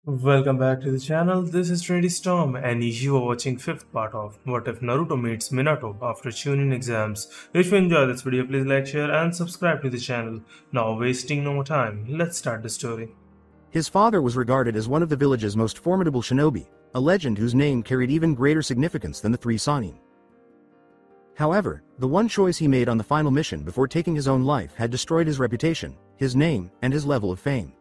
Welcome back to the channel. This is Trinity Storm, and you are watching fifth part of What If Naruto Meets Minato after Chuunin exams. If you enjoyed this video, please like, share, and subscribe to the channel. Now, wasting no more time, let's start the story. His father was regarded as one of the village's most formidable shinobi, a legend whose name carried even greater significance than the three Sannin. However, the one choice he made on the final mission before taking his own life had destroyed his reputation, his name, and his level of fame.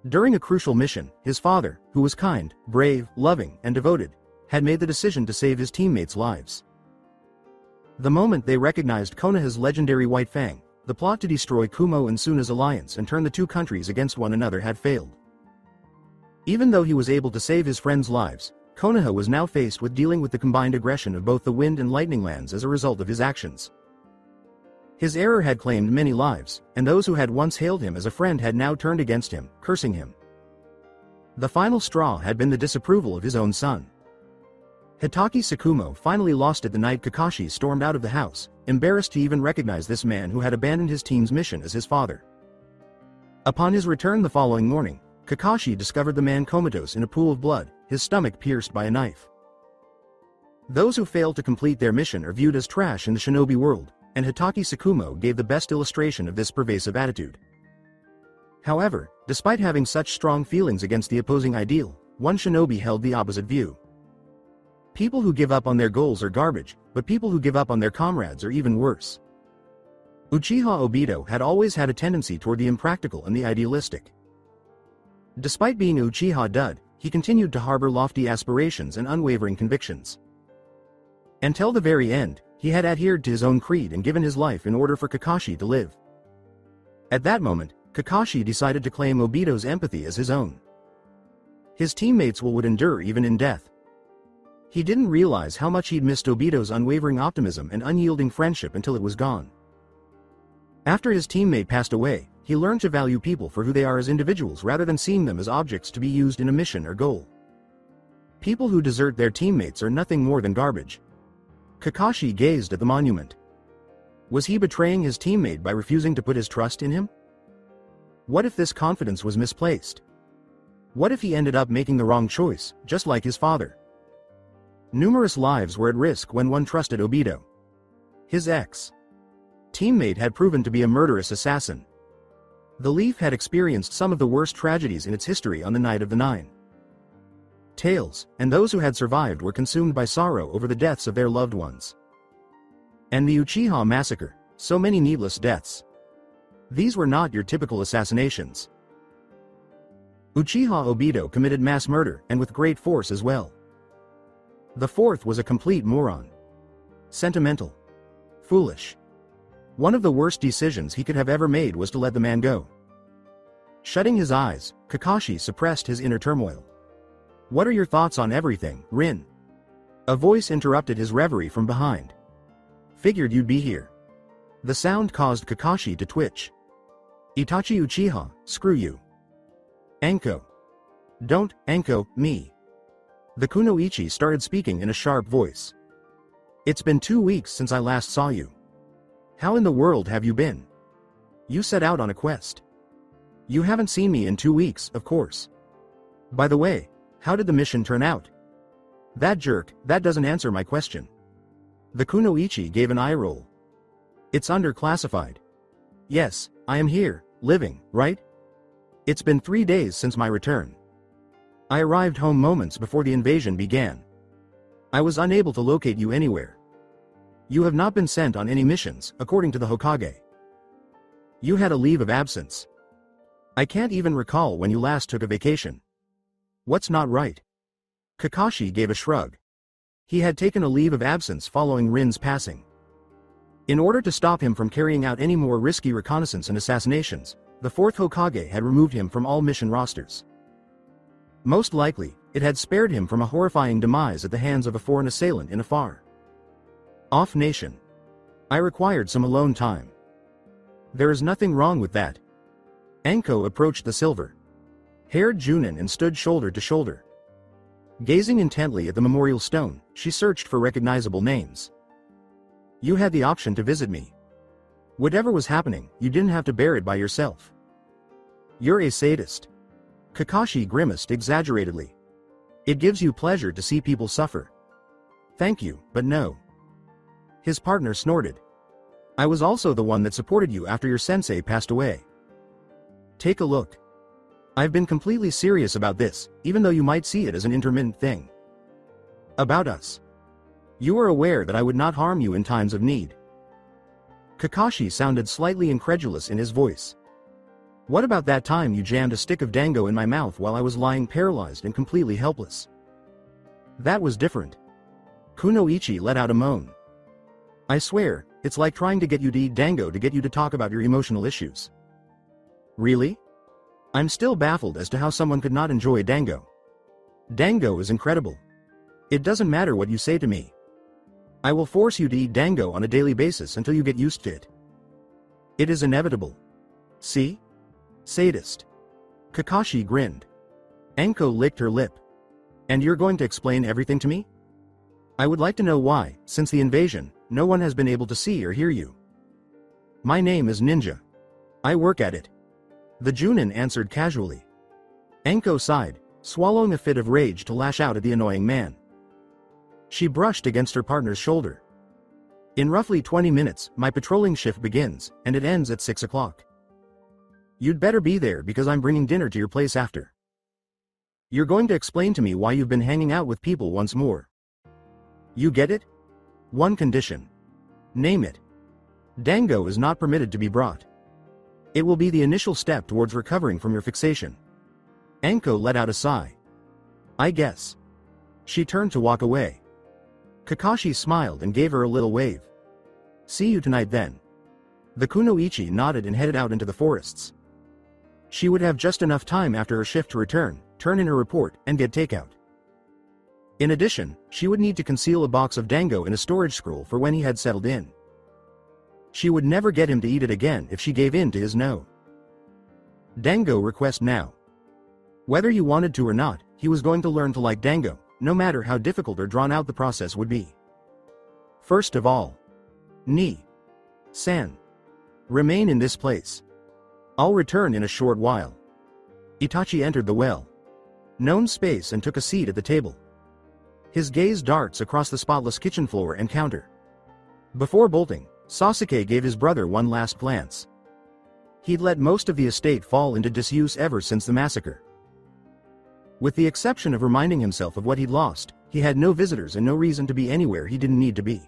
During a crucial mission, his father, who was kind, brave, loving, and devoted, had made the decision to save his teammates' lives. The moment they recognized Konoha's legendary White Fang, the plot to destroy Kumo and Suna's alliance and turn the two countries against one another had failed. Even though he was able to save his friends' lives, Konoha was now faced with dealing with the combined aggression of both the Wind and Lightning lands as a result of his actions. His error had claimed many lives, and those who had once hailed him as a friend had now turned against him, cursing him. The final straw had been the disapproval of his own son. Itachi Tsukumo finally lost it the night Kakashi stormed out of the house, embarrassed to even recognize this man who had abandoned his team's mission as his father. Upon his return the following morning, Kakashi discovered the man comatose in a pool of blood, his stomach pierced by a knife. Those who failed to complete their mission are viewed as trash in the shinobi world, and Itachi Tsukumo gave the best illustration of this pervasive attitude. However, despite having such strong feelings against the opposing ideal, one shinobi held the opposite view. People who give up on their goals are garbage, but people who give up on their comrades are even worse. Uchiha Obito had always had a tendency toward the impractical and the idealistic. Despite being a Uchiha dud, he continued to harbor lofty aspirations and unwavering convictions. Until the very end, he had adhered to his own creed and given his life in order for Kakashi to live. At that moment, Kakashi decided to claim Obito's empathy as his own. His teammates would endure even in death. He didn't realize how much he'd missed Obito's unwavering optimism and unyielding friendship until it was gone. After his teammate passed away, he learned to value people for who they are as individuals rather than seeing them as objects to be used in a mission or goal. People who desert their teammates are nothing more than garbage. Kakashi gazed at the monument. Was he betraying his teammate by refusing to put his trust in him? What if this confidence was misplaced? What if he ended up making the wrong choice, just like his father? Numerous lives were at risk when one trusted Obito. His ex-teammate had proven to be a murderous assassin. The Leaf had experienced some of the worst tragedies in its history on the night of the Nine Tails, and those who had survived were consumed by sorrow over the deaths of their loved ones. And the Uchiha massacre, so many needless deaths. These were not your typical assassinations. Uchiha Obito committed mass murder, and with great force as well. The fourth was a complete moron. Sentimental. Foolish. One of the worst decisions he could have ever made was to let the man go. Shutting his eyes, Kakashi suppressed his inner turmoil. What are your thoughts on everything, Rin? A voice interrupted his reverie from behind. Figured you'd be here. The sound caused Kakashi to twitch. Itachi Uchiha, screw you. Anko. Don't, Anko, me. The Kunoichi started speaking in a sharp voice. It's been 2 weeks since I last saw you. How in the world have you been? You set out on a quest. You haven't seen me in 2 weeks, of course. By the way, how did the mission turn out? That jerk, that doesn't answer my question. The Kunoichi gave an eye roll. It's underclassified. Yes, I am here, living, right? It's been 3 days since my return. I arrived home moments before the invasion began. I was unable to locate you anywhere. You have not been sent on any missions, according to the Hokage. You had a leave of absence. I can't even recall when you last took a vacation. What's not right? Kakashi gave a shrug. He had taken a leave of absence following Rin's passing. In order to stop him from carrying out any more risky reconnaissance and assassinations, the Fourth Hokage had removed him from all mission rosters. Most likely, it had spared him from a horrifying demise at the hands of a foreign assailant in a far-off nation. I required some alone time. There is nothing wrong with that. Anko approached the silver-haired Chuunin and stood shoulder to shoulder. Gazing intently at the memorial stone, she searched for recognizable names. You had the option to visit me. Whatever was happening, you didn't have to bear it by yourself. You're a sadist. Kakashi grimaced exaggeratedly. It gives you pleasure to see people suffer. Thank you, but no. His partner snorted. I was also the one that supported you after your sensei passed away. Take a look. I've been completely serious about this, even though you might see it as an intermittent thing. About us. You are aware that I would not harm you in times of need. Kakashi sounded slightly incredulous in his voice. What about that time you jammed a stick of dango in my mouth while I was lying paralyzed and completely helpless? That was different. Kunoichi let out a moan. I swear, it's like trying to get you to eat dango to get you to talk about your emotional issues. Really? I'm still baffled as to how someone could not enjoy dango. Dango is incredible. It doesn't matter what you say to me. I will force you to eat dango on a daily basis until you get used to it. It is inevitable. See? Sadist. Kakashi grinned. Anko licked her lip. And you're going to explain everything to me? I would like to know why, since the invasion, no one has been able to see or hear you. My name is Ninja. I work at it. The Chuunin answered casually. Anko sighed, swallowing a fit of rage to lash out at the annoying man. She brushed against her partner's shoulder. In roughly 20 minutes, my patrolling shift begins, and it ends at 6 o'clock. You'd better be there because I'm bringing dinner to your place after. You're going to explain to me why you've been hanging out with people once more. You get it? One condition. Name it. Dango is not permitted to be brought. It will be the initial step towards recovering from your fixation. Anko let out a sigh. I guess. She turned to walk away. Kakashi smiled and gave her a little wave. See you tonight then. The Kunoichi nodded and headed out into the forests. She would have just enough time after her shift to return, turn in her report, and get takeout. In addition, she would need to conceal a box of dango in a storage scroll for when he had settled in. She would never get him to eat it again if she gave in to his no. Dango request now. Whether you wanted to or not, he was going to learn to like dango, no matter how difficult or drawn out the process would be. First of all, San. Remain in this place. I'll return in a short while. Itachi entered the well-known space and took a seat at the table. His gaze darts across the spotless kitchen floor and counter. Before bolting, Sasuke gave his brother one last glance. He'd let most of the estate fall into disuse ever since the massacre. With the exception of reminding himself of what he'd lost, he had no visitors and no reason to be anywhere he didn't need to be.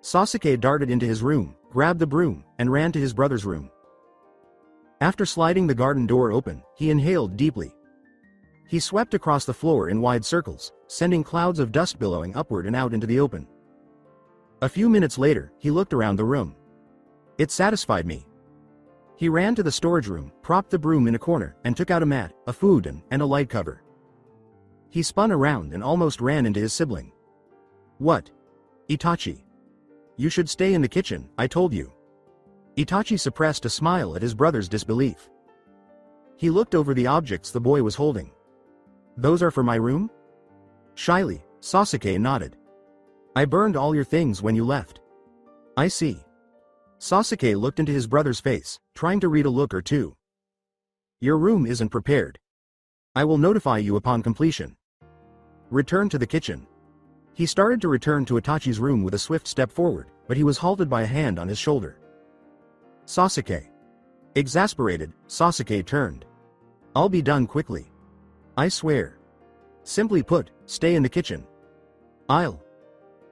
Sasuke darted into his room, grabbed the broom, and ran to his brother's room. After sliding the garden door open, he inhaled deeply. He swept across the floor in wide circles, sending clouds of dust billowing upward and out into the open. A few minutes later, he looked around the room. It satisfied me. He ran to the storage room, propped the broom in a corner, and took out a mat, a food and a light cover. He spun around and almost ran into his sibling. What? Itachi. You should stay in the kitchen, I told you. Itachi suppressed a smile at his brother's disbelief. He looked over the objects the boy was holding. Those are for my room? Shyly, Sasuke nodded. I burned all your things when you left. I see. Sasuke looked into his brother's face, trying to read a look or two. Your room isn't prepared. I will notify you upon completion. Return to the kitchen. He started to return to Itachi's room with a swift step forward, but he was halted by a hand on his shoulder. Sasuke. Exasperated, Sasuke turned. I'll be done quickly. I swear. Simply put, stay in the kitchen. I'll.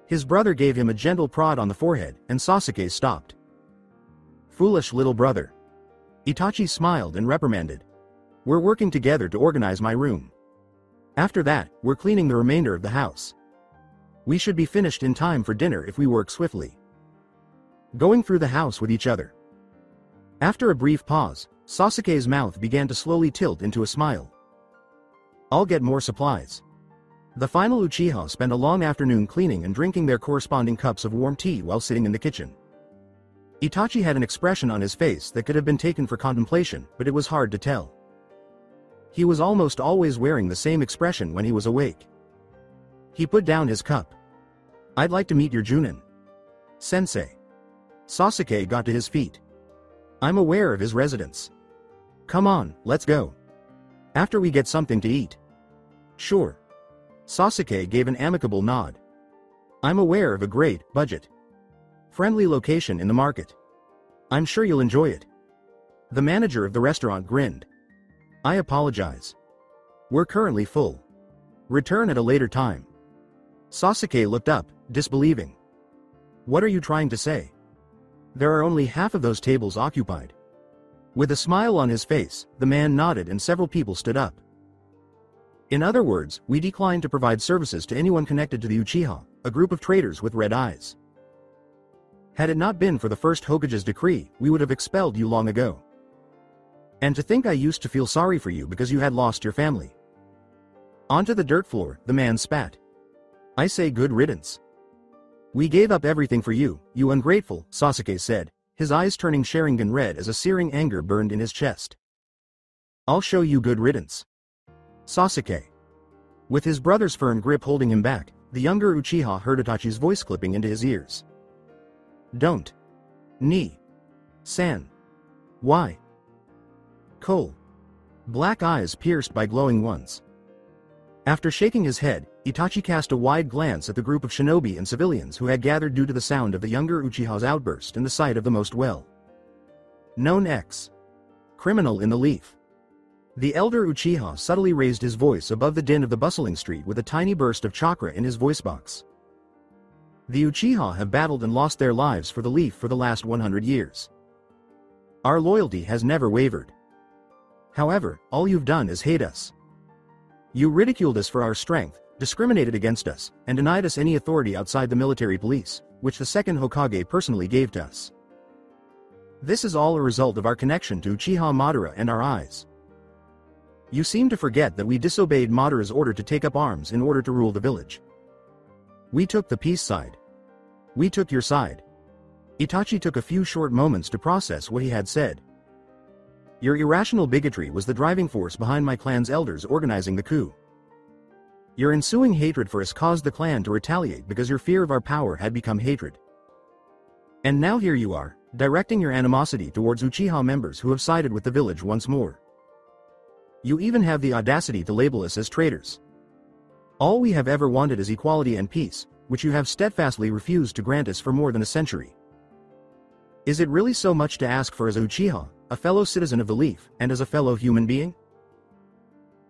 His brother gave him a gentle prod on the forehead, and Sasuke stopped. Foolish little brother. Itachi smiled and reprimanded. We're working together to organize my room. After that, we're cleaning the remainder of the house. We should be finished in time for dinner if we work swiftly. Going through the house with each other. After a brief pause, Sasuke's mouth began to slowly tilt into a smile. I'll get more supplies. The final Uchiha spent a long afternoon cleaning and drinking their corresponding cups of warm tea while sitting in the kitchen. Itachi had an expression on his face that could have been taken for contemplation, but it was hard to tell. He was almost always wearing the same expression when he was awake. He put down his cup. I'd like to meet your Chuunin. Sensei. Sasuke got to his feet. I'm aware of his residence. Come on, let's go. After we get something to eat. Sure. Sasuke gave an amicable nod. I'm aware of a great, budget-friendly location in the market. I'm sure you'll enjoy it. The manager of the restaurant grinned. I apologize. We're currently full. Return at a later time. Sasuke looked up, disbelieving. What are you trying to say? There are only half of those tables occupied. With a smile on his face, the man nodded and several people stood up. In other words, we decline to provide services to anyone connected to the Uchiha, a group of traitors with red eyes. Had it not been for the First Hokage's decree, we would have expelled you long ago. And to think I used to feel sorry for you because you had lost your family. Onto the dirt floor, the man spat. I say good riddance. We gave up everything for you, you ungrateful, Sasuke said, his eyes turning Sharingan red as a searing anger burned in his chest. I'll show you good riddance. Sasuke. With his brother's firm grip holding him back, the younger Uchiha heard Itachi's voice clipping into his ears. Don't. San. Why? Cole. Black eyes pierced by glowing ones. After shaking his head, Itachi cast a wide glance at the group of shinobi and civilians who had gathered due to the sound of the younger Uchiha's outburst and the sight of the most well-known criminal in the leaf. The elder Uchiha subtly raised his voice above the din of the bustling street with a tiny burst of chakra in his voice box. The Uchiha have battled and lost their lives for the leaf for the last 100 years. Our loyalty has never wavered. However, all you've done is hate us. You ridiculed us for our strength, discriminated against us, and denied us any authority outside the military police, which the second Hokage personally gave to us. This is all a result of our connection to Uchiha Madara and our eyes. You seem to forget that we disobeyed Madara's order to take up arms in order to rule the village. We took the peace side. We took your side. Itachi took a few short moments to process what he had said. Your irrational bigotry was the driving force behind my clan's elders organizing the coup. Your ensuing hatred for us caused the clan to retaliate because your fear of our power had become hatred. And now here you are, directing your animosity towards Uchiha members who have sided with the village once more. You even have the audacity to label us as traitors. All we have ever wanted is equality and peace, which you have steadfastly refused to grant us for more than a century. Is it really so much to ask for as a Uchiha, a fellow citizen of the Leaf, and as a fellow human being?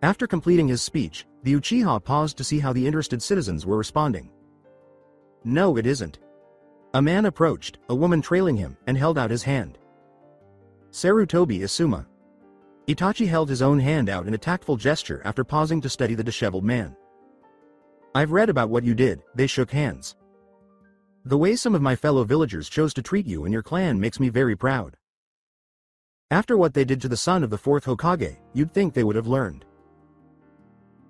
After completing his speech, the Uchiha paused to see how the interested citizens were responding. No, it isn't. A man approached, a woman trailing him, and held out his hand. Sarutobi Asuma. Itachi held his own hand out in a tactful gesture after pausing to study the disheveled man. I've read about what you did. They shook hands. The way some of my fellow villagers chose to treat you and your clan makes me very proud. After what they did to the son of the Fourth Hokage, you'd think they would have learned.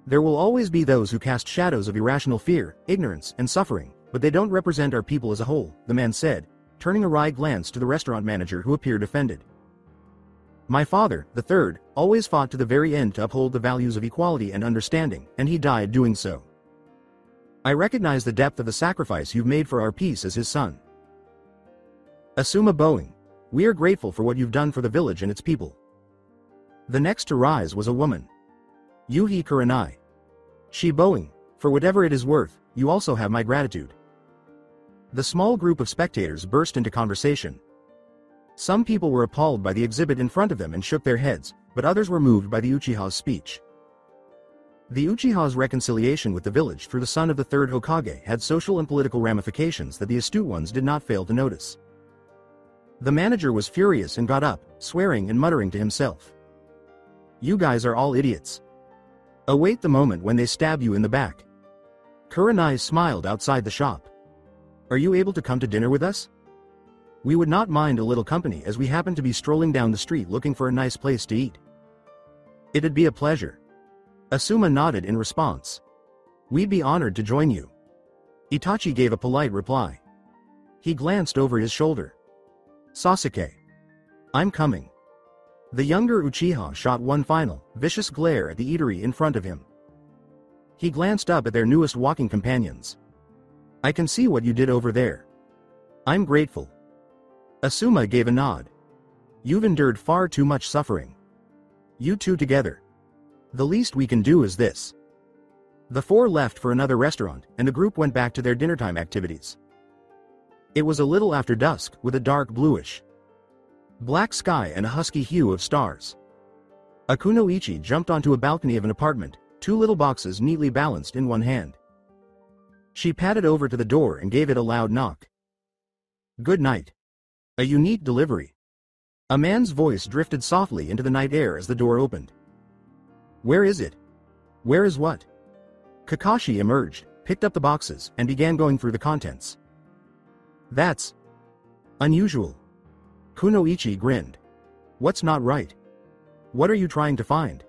There will always be those who cast shadows of irrational fear, ignorance, and suffering, but they don't represent our people as a whole, the man said, turning a wry glance to the restaurant manager who appeared offended. My father, the third, always fought to the very end to uphold the values of equality and understanding, and he died doing so. I recognize the depth of the sacrifice you've made for our peace as his son. Asuma bowing. We are grateful for what you've done for the village and its people. The next to rise was a woman. Yuhi Kurenai. She bowing. For whatever it is worth, you also have my gratitude. The small group of spectators burst into conversation. Some people were appalled by the exhibit in front of them and shook their heads, but others were moved by the Uchiha's speech. The Uchiha's reconciliation with the village through the son of the third Hokage had social and political ramifications that the astute ones did not fail to notice. The manager was furious and got up, swearing and muttering to himself. You guys are all idiots. Await the moment when they stab you in the back. Kurenai smiled outside the shop. Are you able to come to dinner with us? We would not mind a little company as we happen to be strolling down the street looking for a nice place to eat. It'd be a pleasure. Asuma nodded in response. We'd be honored to join you. Itachi gave a polite reply. He glanced over his shoulder. Sasuke. I'm coming. The younger Uchiha shot one final, vicious glare at the eatery in front of him. He glanced up at their newest walking companions. I can see what you did over there. I'm grateful. Asuma gave a nod. You've endured far too much suffering. You two together. The least we can do is this. The four left for another restaurant, and the group went back to their dinnertime activities. It was a little after dusk, with a dark bluish black sky and a husky hue of stars. Akunoichi jumped onto a balcony of an apartment, two little boxes neatly balanced in one hand. She padded over to the door and gave it a loud knock. Good night. A unique delivery. A man's voice drifted softly into the night air as the door opened. Where is it? Where is what? Kakashi emerged, picked up the boxes, and began going through the contents. That's unusual. Kunoichi grinned. What's not right? What are you trying to find?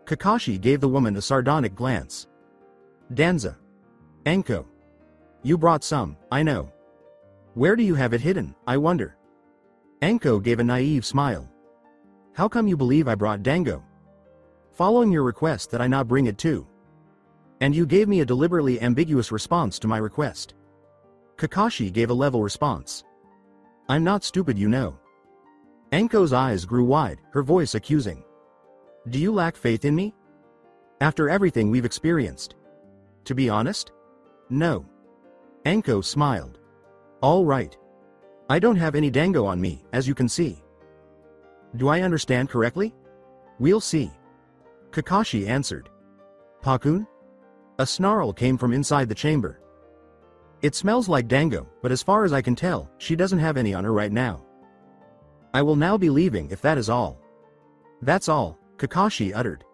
Kakashi gave the woman a sardonic glance. Danza. Anko. You brought some, I know. Where do you have it hidden, I wonder? Anko gave a naive smile. How come you believe I brought dango? Following your request that I not bring it too. And you gave me a deliberately ambiguous response to my request. Kakashi gave a level response. I'm not stupid, you know. Anko's eyes grew wide, her voice accusing. Do you lack faith in me? After everything we've experienced? To be honest? No. Anko smiled. All right. I don't have any dango on me, as you can see. Do I understand correctly? We'll see. Kakashi answered. Pakun? A snarl came from inside the chamber. It smells like dango, but as far as I can tell, she doesn't have any on her right now. I will now be leaving if that is all. That's all, Kakashi uttered.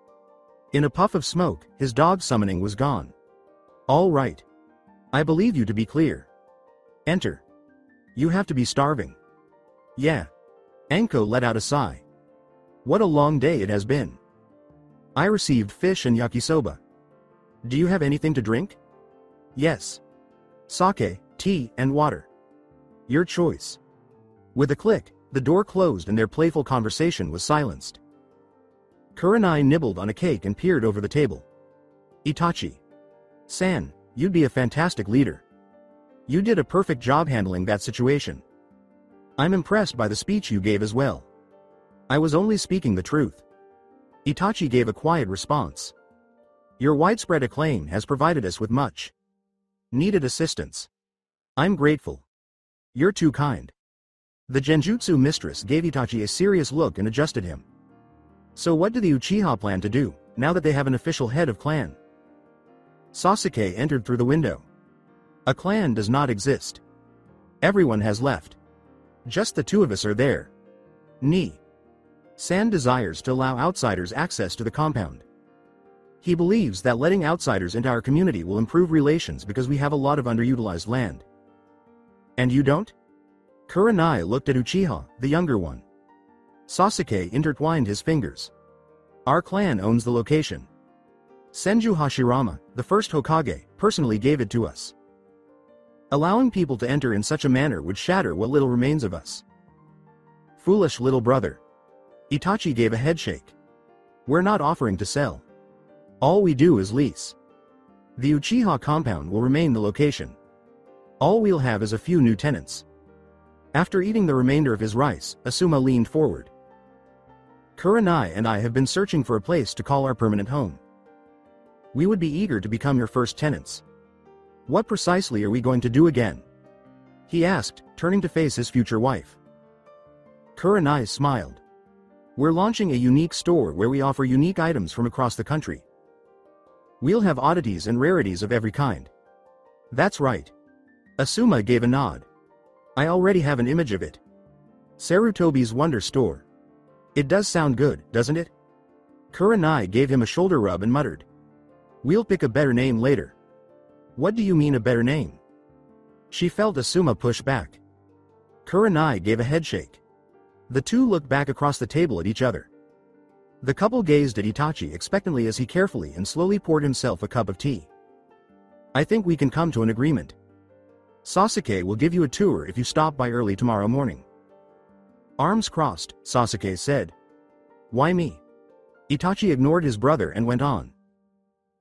In a puff of smoke, his dog summoning was gone. All right. I believe you to be clear. Enter. You have to be starving. Yeah. Anko let out a sigh. What a long day it has been. I received fish and yakisoba. Do you have anything to drink? Yes. Sake, tea, and water. Your choice. With a click, the door closed and their playful conversation was silenced. Kurenai nibbled on a cake and peered over the table. Itachi. San, you'd be a fantastic leader. You did a perfect job handling that situation. I'm impressed by the speech you gave as well. I was only speaking the truth. Itachi gave a quiet response. Your widespread acclaim has provided us with much needed assistance. I'm grateful. You're too kind. The Genjutsu mistress gave Itachi a serious look and adjusted him. So what do the Uchiha plan to do, now that they have an official head of clan? Sasuke entered through the window. A clan does not exist. Everyone has left. Just the two of us are there. San desires to allow outsiders access to the compound. He believes that letting outsiders into our community will improve relations because we have a lot of underutilized land. And you don't? Kurenai looked at Uchiha, the younger one. Sasuke intertwined his fingers. Our clan owns the location. Senju Hashirama, the first Hokage, personally gave it to us. Allowing people to enter in such a manner would shatter what little remains of us. Foolish little brother. Itachi gave a headshake. We're not offering to sell. All we do is lease. The Uchiha compound will remain the location. All we'll have is a few new tenants. After eating the remainder of his rice, Asuma leaned forward. Kurenai and I have been searching for a place to call our permanent home. We would be eager to become your first tenants. What precisely are we going to do again? He asked, turning to face his future wife. Kurenai smiled. We're launching a unique store where we offer unique items from across the country. We'll have oddities and rarities of every kind. That's right. Asuma gave a nod. I already have an image of it. Sarutobi's Wonder Store. It does sound good, doesn't it? Kurenai gave him a shoulder rub and muttered. We'll pick a better name later. What do you mean a better name? She felt Asuma push back. Kurenai gave a headshake. The two looked back across the table at each other. The couple gazed at Itachi expectantly as he carefully and slowly poured himself a cup of tea. I think we can come to an agreement. Sasuke will give you a tour if you stop by early tomorrow morning. Arms crossed, Sasuke said. Why me? Itachi ignored his brother and went on.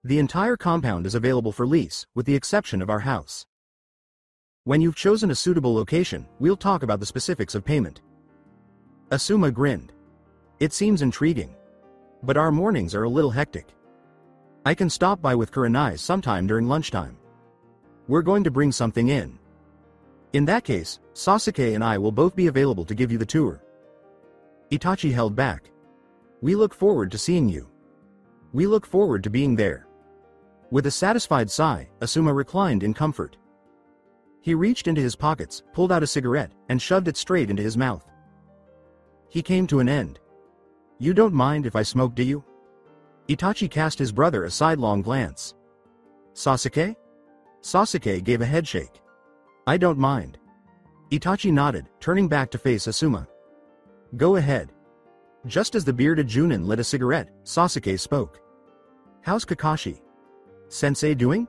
The entire compound is available for lease, with the exception of our house. When you've chosen a suitable location, we'll talk about the specifics of payment. Asuma grinned. It seems intriguing. But our mornings are a little hectic. I can stop by with Kurenai sometime during lunchtime. We're going to bring something in. In that case, Sasuke and I will both be available to give you the tour. Itachi held back. We look forward to seeing you. We look forward to being there. With a satisfied sigh, Asuma reclined in comfort. He reached into his pockets, pulled out a cigarette, and shoved it straight into his mouth. He came to an end. You don't mind if I smoke, do you? Itachi cast his brother a sidelong glance. Sasuke? Sasuke gave a headshake. I don't mind. Itachi nodded, turning back to face Asuma. Go ahead. Just as the bearded Chuunin lit a cigarette, Sasuke spoke. How's Kakashi? Sensei doing?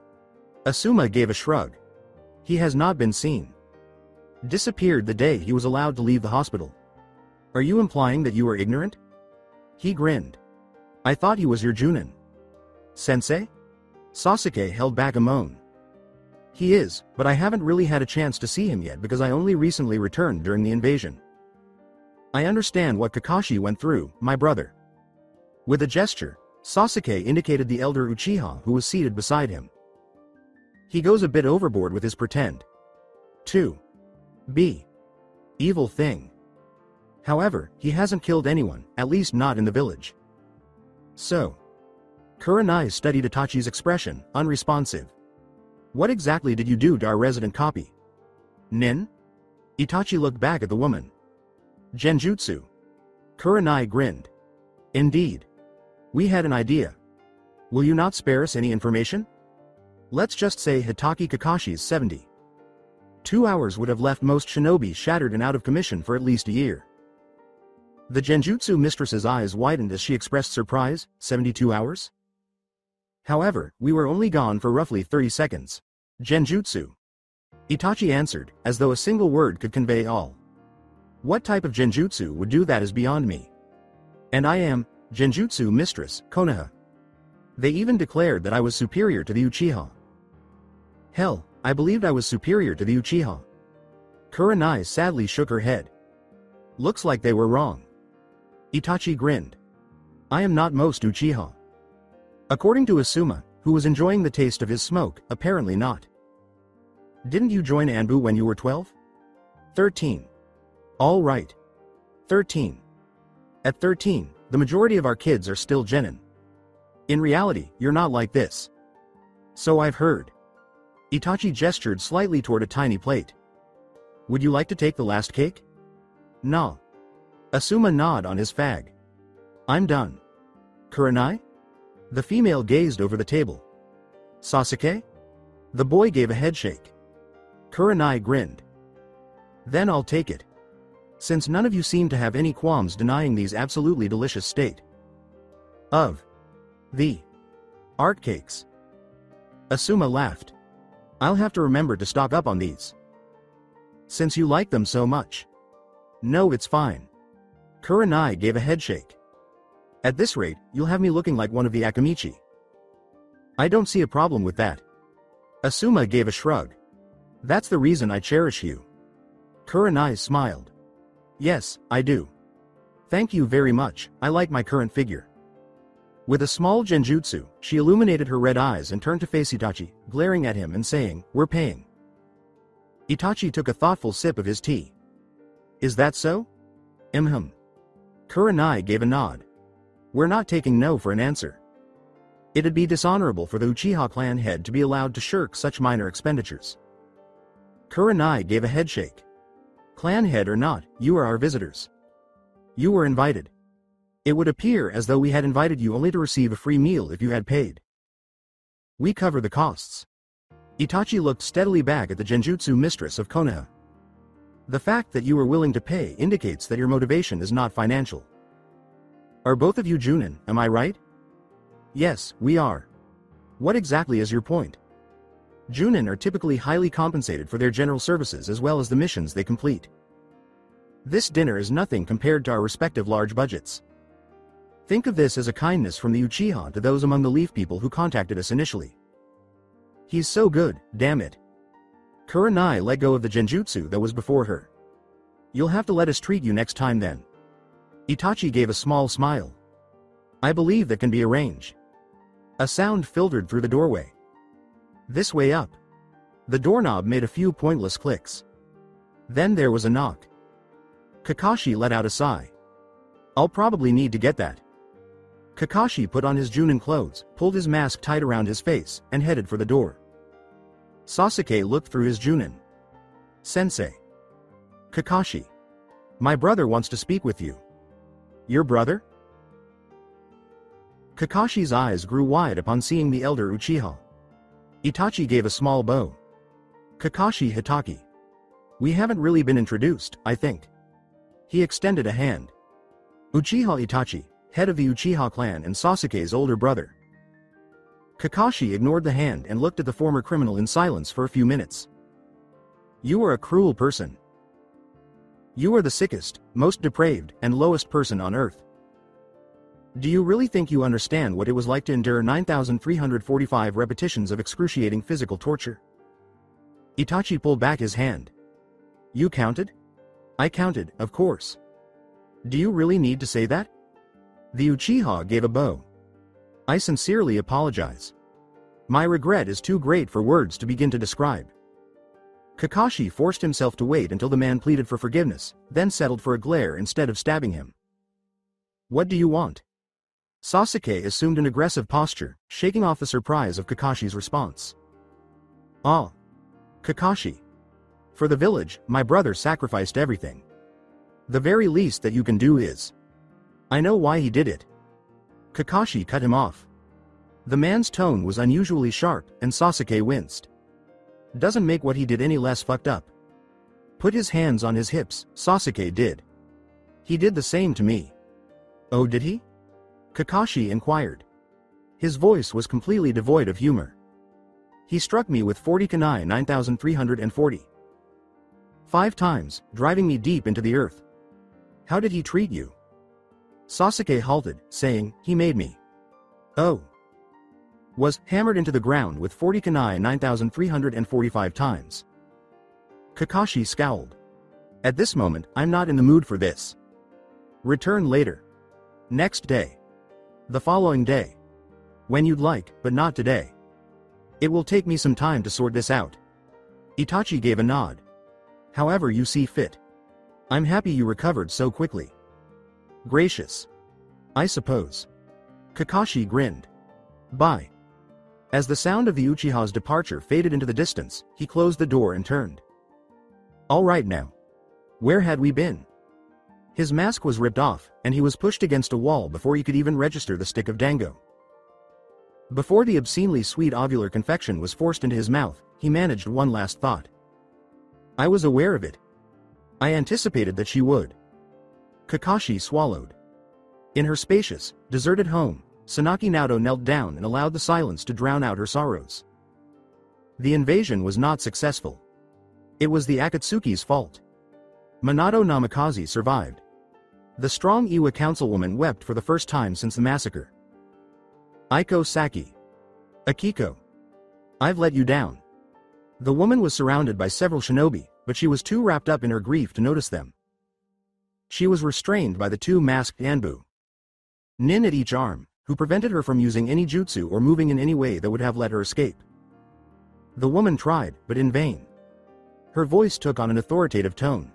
Asuma gave a shrug. He has not been seen. Disappeared the day he was allowed to leave the hospital. Are you implying that you are ignorant? He grinned. I thought he was your Chuunin. Sensei? Sasuke held back a moan. He is, but I haven't really had a chance to see him yet because I only recently returned during the invasion. I understand what Kakashi went through, my brother. With a gesture, Sasuke indicated the elder Uchiha who was seated beside him. He goes a bit overboard with his pretend. 2. B. Evil thing. However, he hasn't killed anyone, at least not in the village. So. Kurenai studied Itachi's expression, unresponsive. What exactly did you do to our resident copy? Nin? Itachi looked back at the woman. Genjutsu. Kurenai grinned. Indeed. We had an idea. Will you not spare us any information? Let's just say Hitaki Kakashi's 70. 2 hours would have left most shinobi shattered and out of commission for at least a year. The Genjutsu mistress's eyes widened as she expressed surprise. 72 hours? However, we were only gone for roughly 30 seconds. Genjutsu. Itachi answered, as though a single word could convey all. What type of genjutsu would do that is beyond me. And I am, Genjutsu Mistress, Konoha. They even declared that I was superior to the Uchiha. Hell, I believed I was superior to the Uchiha. Kurenai sadly shook her head. Looks like they were wrong. Itachi grinned. I am not most Uchiha. According to Asuma, who was enjoying the taste of his smoke, apparently not. Didn't you join Anbu when you were 12? 13. All right. 13. At 13, the majority of our kids are still genin. In reality, you're not like this. So I've heard. Itachi gestured slightly toward a tiny plate. Would you like to take the last cake? No. Asuma nodded on his fag. I'm done. Kurenai? The female gazed over the table. Sasuke? The boy gave a headshake. Kurenai grinned. Then I'll take it. Since none of you seem to have any qualms denying these absolutely delicious state of the art cakes. Asuma laughed. I'll have to remember to stock up on these. Since you like them so much. No, it's fine. Kurenai gave a headshake. At this rate, you'll have me looking like one of the Akamichi. I don't see a problem with that. Asuma gave a shrug. That's the reason I cherish you. Kurenai smiled. Yes, I do. Thank you very much, I like my current figure. With a small genjutsu, she illuminated her red eyes and turned to face Itachi, glaring at him and saying, We're paying. Itachi took a thoughtful sip of his tea. Is that so? Kurenai gave a nod. We're not taking no for an answer. It'd be dishonorable for the Uchiha clan head to be allowed to shirk such minor expenditures. Kurenai gave a headshake. Clan head or not, you are our visitors. You were invited. It would appear as though we had invited you only to receive a free meal if you had paid. We cover the costs. Itachi looked steadily back at the Genjutsu mistress of Konoha. The fact that you are willing to pay indicates that your motivation is not financial. Are both of you Chuunin, am I right? Yes, we are. What exactly is your point? Chuunin are typically highly compensated for their general services as well as the missions they complete. This dinner is nothing compared to our respective large budgets. Think of this as a kindness from the Uchiha to those among the Leaf people who contacted us initially. He's so good, damn it. Kurenai let go of the genjutsu that was before her. You'll have to let us treat you next time then. Itachi gave a small smile. I believe that can be arranged. A sound filtered through the doorway. This way up. The doorknob made a few pointless clicks. Then there was a knock. Kakashi let out a sigh. I'll probably need to get that. Kakashi put on his Chuunin clothes, pulled his mask tight around his face, and headed for the door. Sasuke looked through his Chuunin. Sensei. Kakashi. My brother wants to speak with you. Your brother? Kakashi's eyes grew wide upon seeing the elder Uchiha. Itachi gave a small bow. Kakashi Hitaki. We haven't really been introduced, I think. He extended a hand. Uchiha Itachi, head of the Uchiha clan and Sasuke's older brother. Kakashi ignored the hand and looked at the former criminal in silence for a few minutes. You are a cruel person. You are the sickest, most depraved, and lowest person on earth. Do you really think you understand what it was like to endure 9,345 repetitions of excruciating physical torture? Itachi pulled back his hand. You counted? I counted, of course. Do you really need to say that? The Uchiha gave a bow. I sincerely apologize. My regret is too great for words to begin to describe. Kakashi forced himself to wait until the man pleaded for forgiveness, then settled for a glare instead of stabbing him. What do you want? Sasuke assumed an aggressive posture, shaking off the surprise of Kakashi's response. Ah. Kakashi. For the village, my brother sacrificed everything. The very least that you can do is. I know why he did it. Kakashi cut him off. The man's tone was unusually sharp, and Sasuke winced. Doesn't make what he did any less fucked up. Put his hands on his hips, Sasuke did. He did the same to me. Oh, did he? Kakashi inquired. His voice was completely devoid of humor. He struck me with 40 kunai 9,340. 5 times, driving me deep into the earth. How did he treat you? Sasuke halted, saying, he made me. Oh. Was hammered into the ground with 40 kunai 9,345 times. Kakashi scowled. At this moment, I'm not in the mood for this. Return later. Next day. The following day. When you'd like, but not today. It will take me some time to sort this out. Itachi gave a nod. However you see fit. I'm happy you recovered so quickly. Gracious. I suppose. Kakashi grinned. Bye. As the sound of the Uchiha's departure faded into the distance, he closed the door and turned. All right now. Where had we been? His mask was ripped off, and he was pushed against a wall before he could even register the stick of dango. Before the obscenely sweet ovular confection was forced into his mouth, he managed one last thought. I was aware of it. I anticipated that she would. Kakashi swallowed. In her spacious, deserted home, Tsunade Naruto knelt down and allowed the silence to drown out her sorrows. The invasion was not successful. It was the Akatsuki's fault. Minato Namikaze survived. The strong Iwa councilwoman wept for the first time since the massacre. Aiko Saki. Akiko. I've let you down. The woman was surrounded by several shinobi, but she was too wrapped up in her grief to notice them. She was restrained by the 2 masked Anbu. Nin at each arm, who prevented her from using any jutsu or moving in any way that would have let her escape. The woman tried, but in vain. Her voice took on an authoritative tone.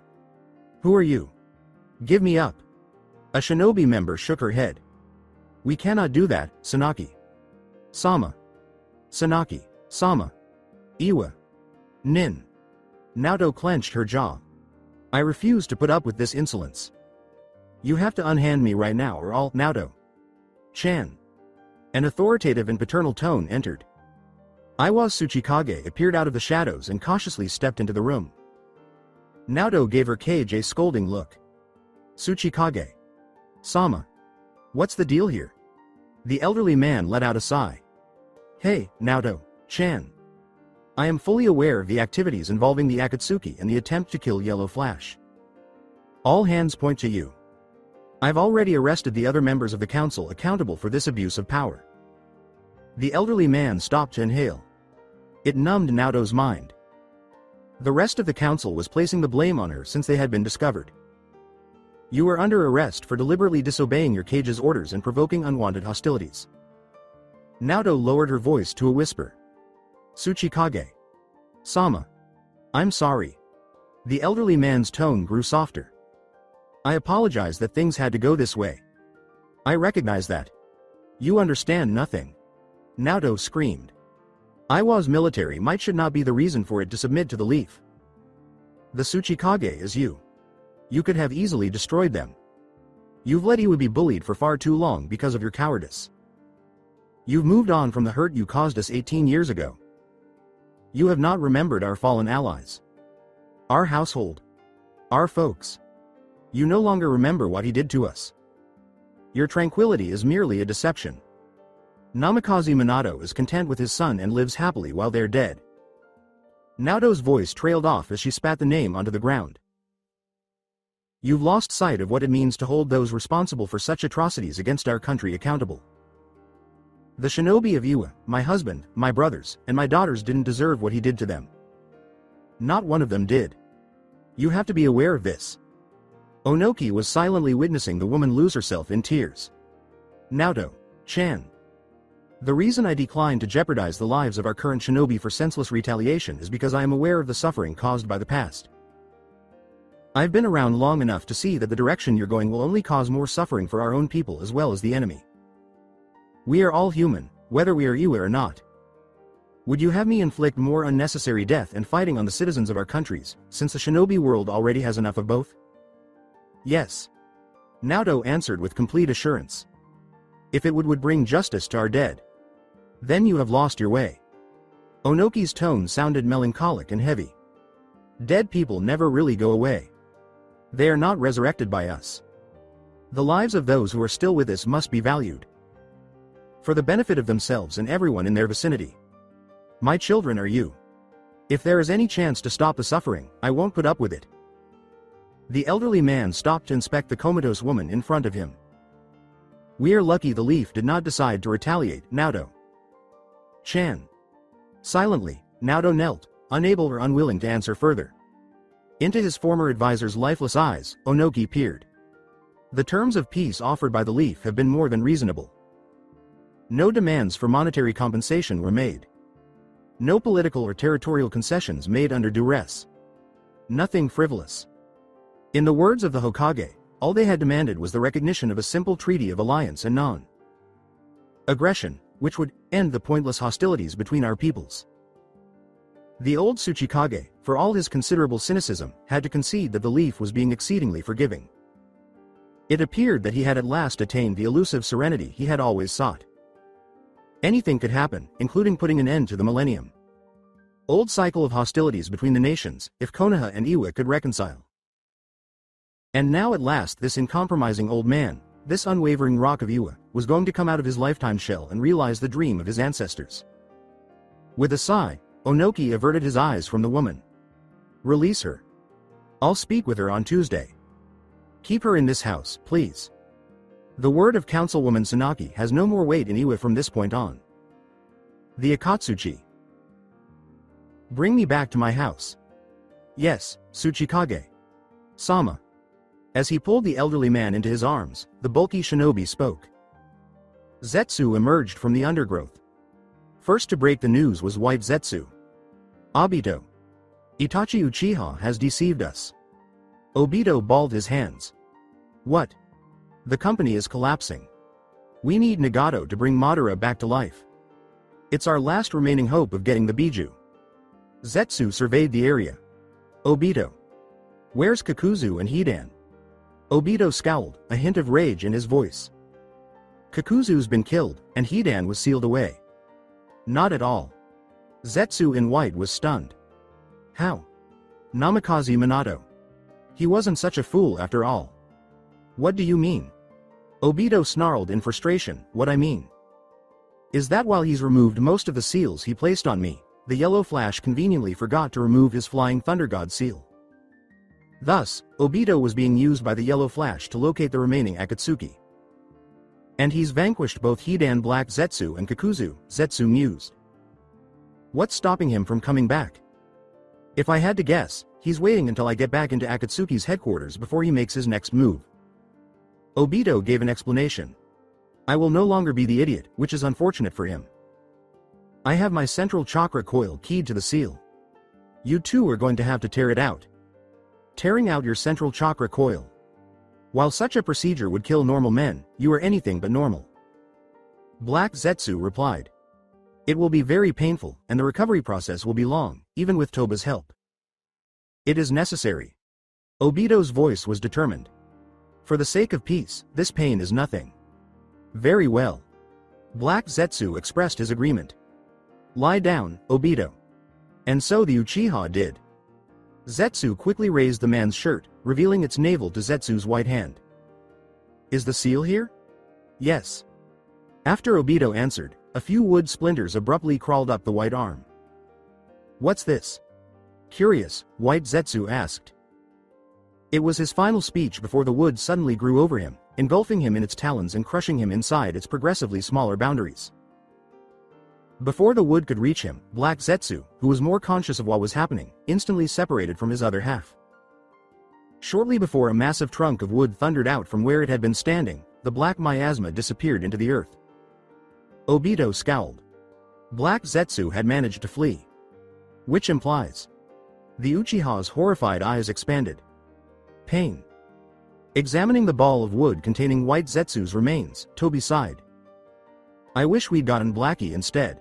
Who are you? Give me up. A shinobi member shook her head. We cannot do that, Tsunade. Sama. Tsunade. Sama. Iwa. Nin. Naruto clenched her jaw. I refuse to put up with this insolence. You have to unhand me right now or I'll— Naruto. Chan. An authoritative and paternal tone entered. Iwa's Tsuchikage appeared out of the shadows and cautiously stepped into the room. Naruto gave her cage a scolding look. Tsuchikage. Sama. What's the deal here? The elderly man let out a sigh. Hey, Naruto-chan. I am fully aware of the activities involving the Akatsuki and the attempt to kill Yellow Flash. All hands point to you. I've already arrested the other members of the council accountable for this abuse of power. The elderly man stopped to inhale. It numbed Naruto's mind. The rest of the council was placing the blame on her since they had been discovered. You are under arrest for deliberately disobeying your cage's orders and provoking unwanted hostilities. Naoto lowered her voice to a whisper. Tsuchikage. Sama. I'm sorry. The elderly man's tone grew softer. I apologize that things had to go this way. I recognize that. You understand nothing. Naoto screamed. Iwa's military might should not be the reason for it to submit to the leaf. The Tsuchikage is you. You could have easily destroyed them. You've let Iwa be bullied for far too long because of your cowardice. You've moved on from the hurt you caused us 18 years ago. You have not remembered our fallen allies. Our household. Our folks. You no longer remember what he did to us. Your tranquility is merely a deception. Namikaze Minato is content with his son and lives happily while they're dead. Naoto's voice trailed off as she spat the name onto the ground. You've lost sight of what it means to hold those responsible for such atrocities against our country accountable. The shinobi of Iwa, my husband, my brothers, and my daughters didn't deserve what he did to them. Not one of them did. You have to be aware of this. Onoki was silently witnessing the woman lose herself in tears. Naoto-chan. The reason I declined to jeopardize the lives of our current shinobi for senseless retaliation is because I am aware of the suffering caused by the past. I've been around long enough to see that the direction you're going will only cause more suffering for our own people as well as the enemy. We are all human, whether we are Iwa or not. Would you have me inflict more unnecessary death and fighting on the citizens of our countries, since the shinobi world already has enough of both? Yes. Naoto answered with complete assurance. If it would bring justice to our dead. Then you have lost your way. Onoki's tone sounded melancholic and heavy. Dead people never really go away. They are not resurrected by us. The lives of those who are still with us must be valued. For the benefit of themselves and everyone in their vicinity. My children are you. If there is any chance to stop the suffering, I won't put up with it. The elderly man stopped to inspect the comatose woman in front of him. We are lucky the leaf did not decide to retaliate, Naoto-chan. Silently, Naoto knelt, unable or unwilling to answer further. Into his former advisor's lifeless eyes, Onoki peered. The terms of peace offered by the leaf have been more than reasonable. No demands for monetary compensation were made. No political or territorial concessions made under duress. Nothing frivolous. In the words of the Hokage, all they had demanded was the recognition of a simple treaty of alliance and non-aggression, which would end the pointless hostilities between our peoples. The old Tsuchikage, for all his considerable cynicism, had to concede that the leaf was being exceedingly forgiving. It appeared that he had at last attained the elusive serenity he had always sought. Anything could happen, including putting an end to the millennium. Old cycle of hostilities between the nations, if Konoha and Iwa could reconcile. And now at last this uncompromising old man, this unwavering rock of Iwa, was going to come out of his lifetime shell and realize the dream of his ancestors. With a sigh, Onoki averted his eyes from the woman. Release her. I'll speak with her on Tuesday. Keep her in this house, please. The word of Councilwoman Tsunade has no more weight in Iwa from this point on. The Akatsuchi. Bring me back to my house. Yes, Tsuchikage. Sama. As he pulled the elderly man into his arms, the bulky shinobi spoke. Zetsu emerged from the undergrowth. First to break the news was White Zetsu. Obito. Itachi Uchiha has deceived us. Obito balled his hands. What? The company is collapsing. We need Nagato to bring Madara back to life. It's our last remaining hope of getting the Biju. Zetsu surveyed the area. Obito. Where's Kakuzu and Hidan? Obito scowled, a hint of rage in his voice. Kakuzu's been killed, and Hidan was sealed away. Not at all. Zetsu in white was stunned. How? Namikaze Minato. He wasn't such a fool after all. What do you mean? Obito snarled in frustration. What I mean is that while he's removed most of the seals he placed on me, the Yellow Flash conveniently forgot to remove his Flying Thunder God seal. Thus, Obito was being used by the Yellow Flash to locate the remaining Akatsuki. And he's vanquished both Hidan Black Zetsu and Kakuzu, Zetsu mused. What's stopping him from coming back? If I had to guess, he's waiting until I get back into Akatsuki's headquarters before he makes his next move. Obito gave an explanation. I will no longer be the idiot, which is unfortunate for him. I have my central chakra coil keyed to the seal. You too are going to have to tear it out. Tearing out your central chakra coil. While such a procedure would kill normal men, you are anything but normal. Black Zetsu replied. It will be very painful, and the recovery process will be long, even with Toba's help. It is necessary. Obito's voice was determined. For the sake of peace, this pain is nothing. Very well. Black Zetsu expressed his agreement. Lie down, Obito. And so the Uchiha did. Zetsu quickly raised the man's shirt, revealing its navel to Zetsu's white hand. Is the seal here? Yes. After Obito answered, a few wood splinters abruptly crawled up the white arm. What's this? Curious, White Zetsu asked. It was his final speech before the wood suddenly grew over him, engulfing him in its talons and crushing him inside its progressively smaller boundaries. Before the wood could reach him, Black Zetsu, who was more conscious of what was happening, instantly separated from his other half. Shortly before a massive trunk of wood thundered out from where it had been standing, the black miasma disappeared into the earth. Obito scowled. Black Zetsu had managed to flee. Which implies. The Uchiha's horrified eyes expanded. Pain. Examining the ball of wood containing White Zetsu's remains, Toby sighed. I wish we'd gotten Blackie instead.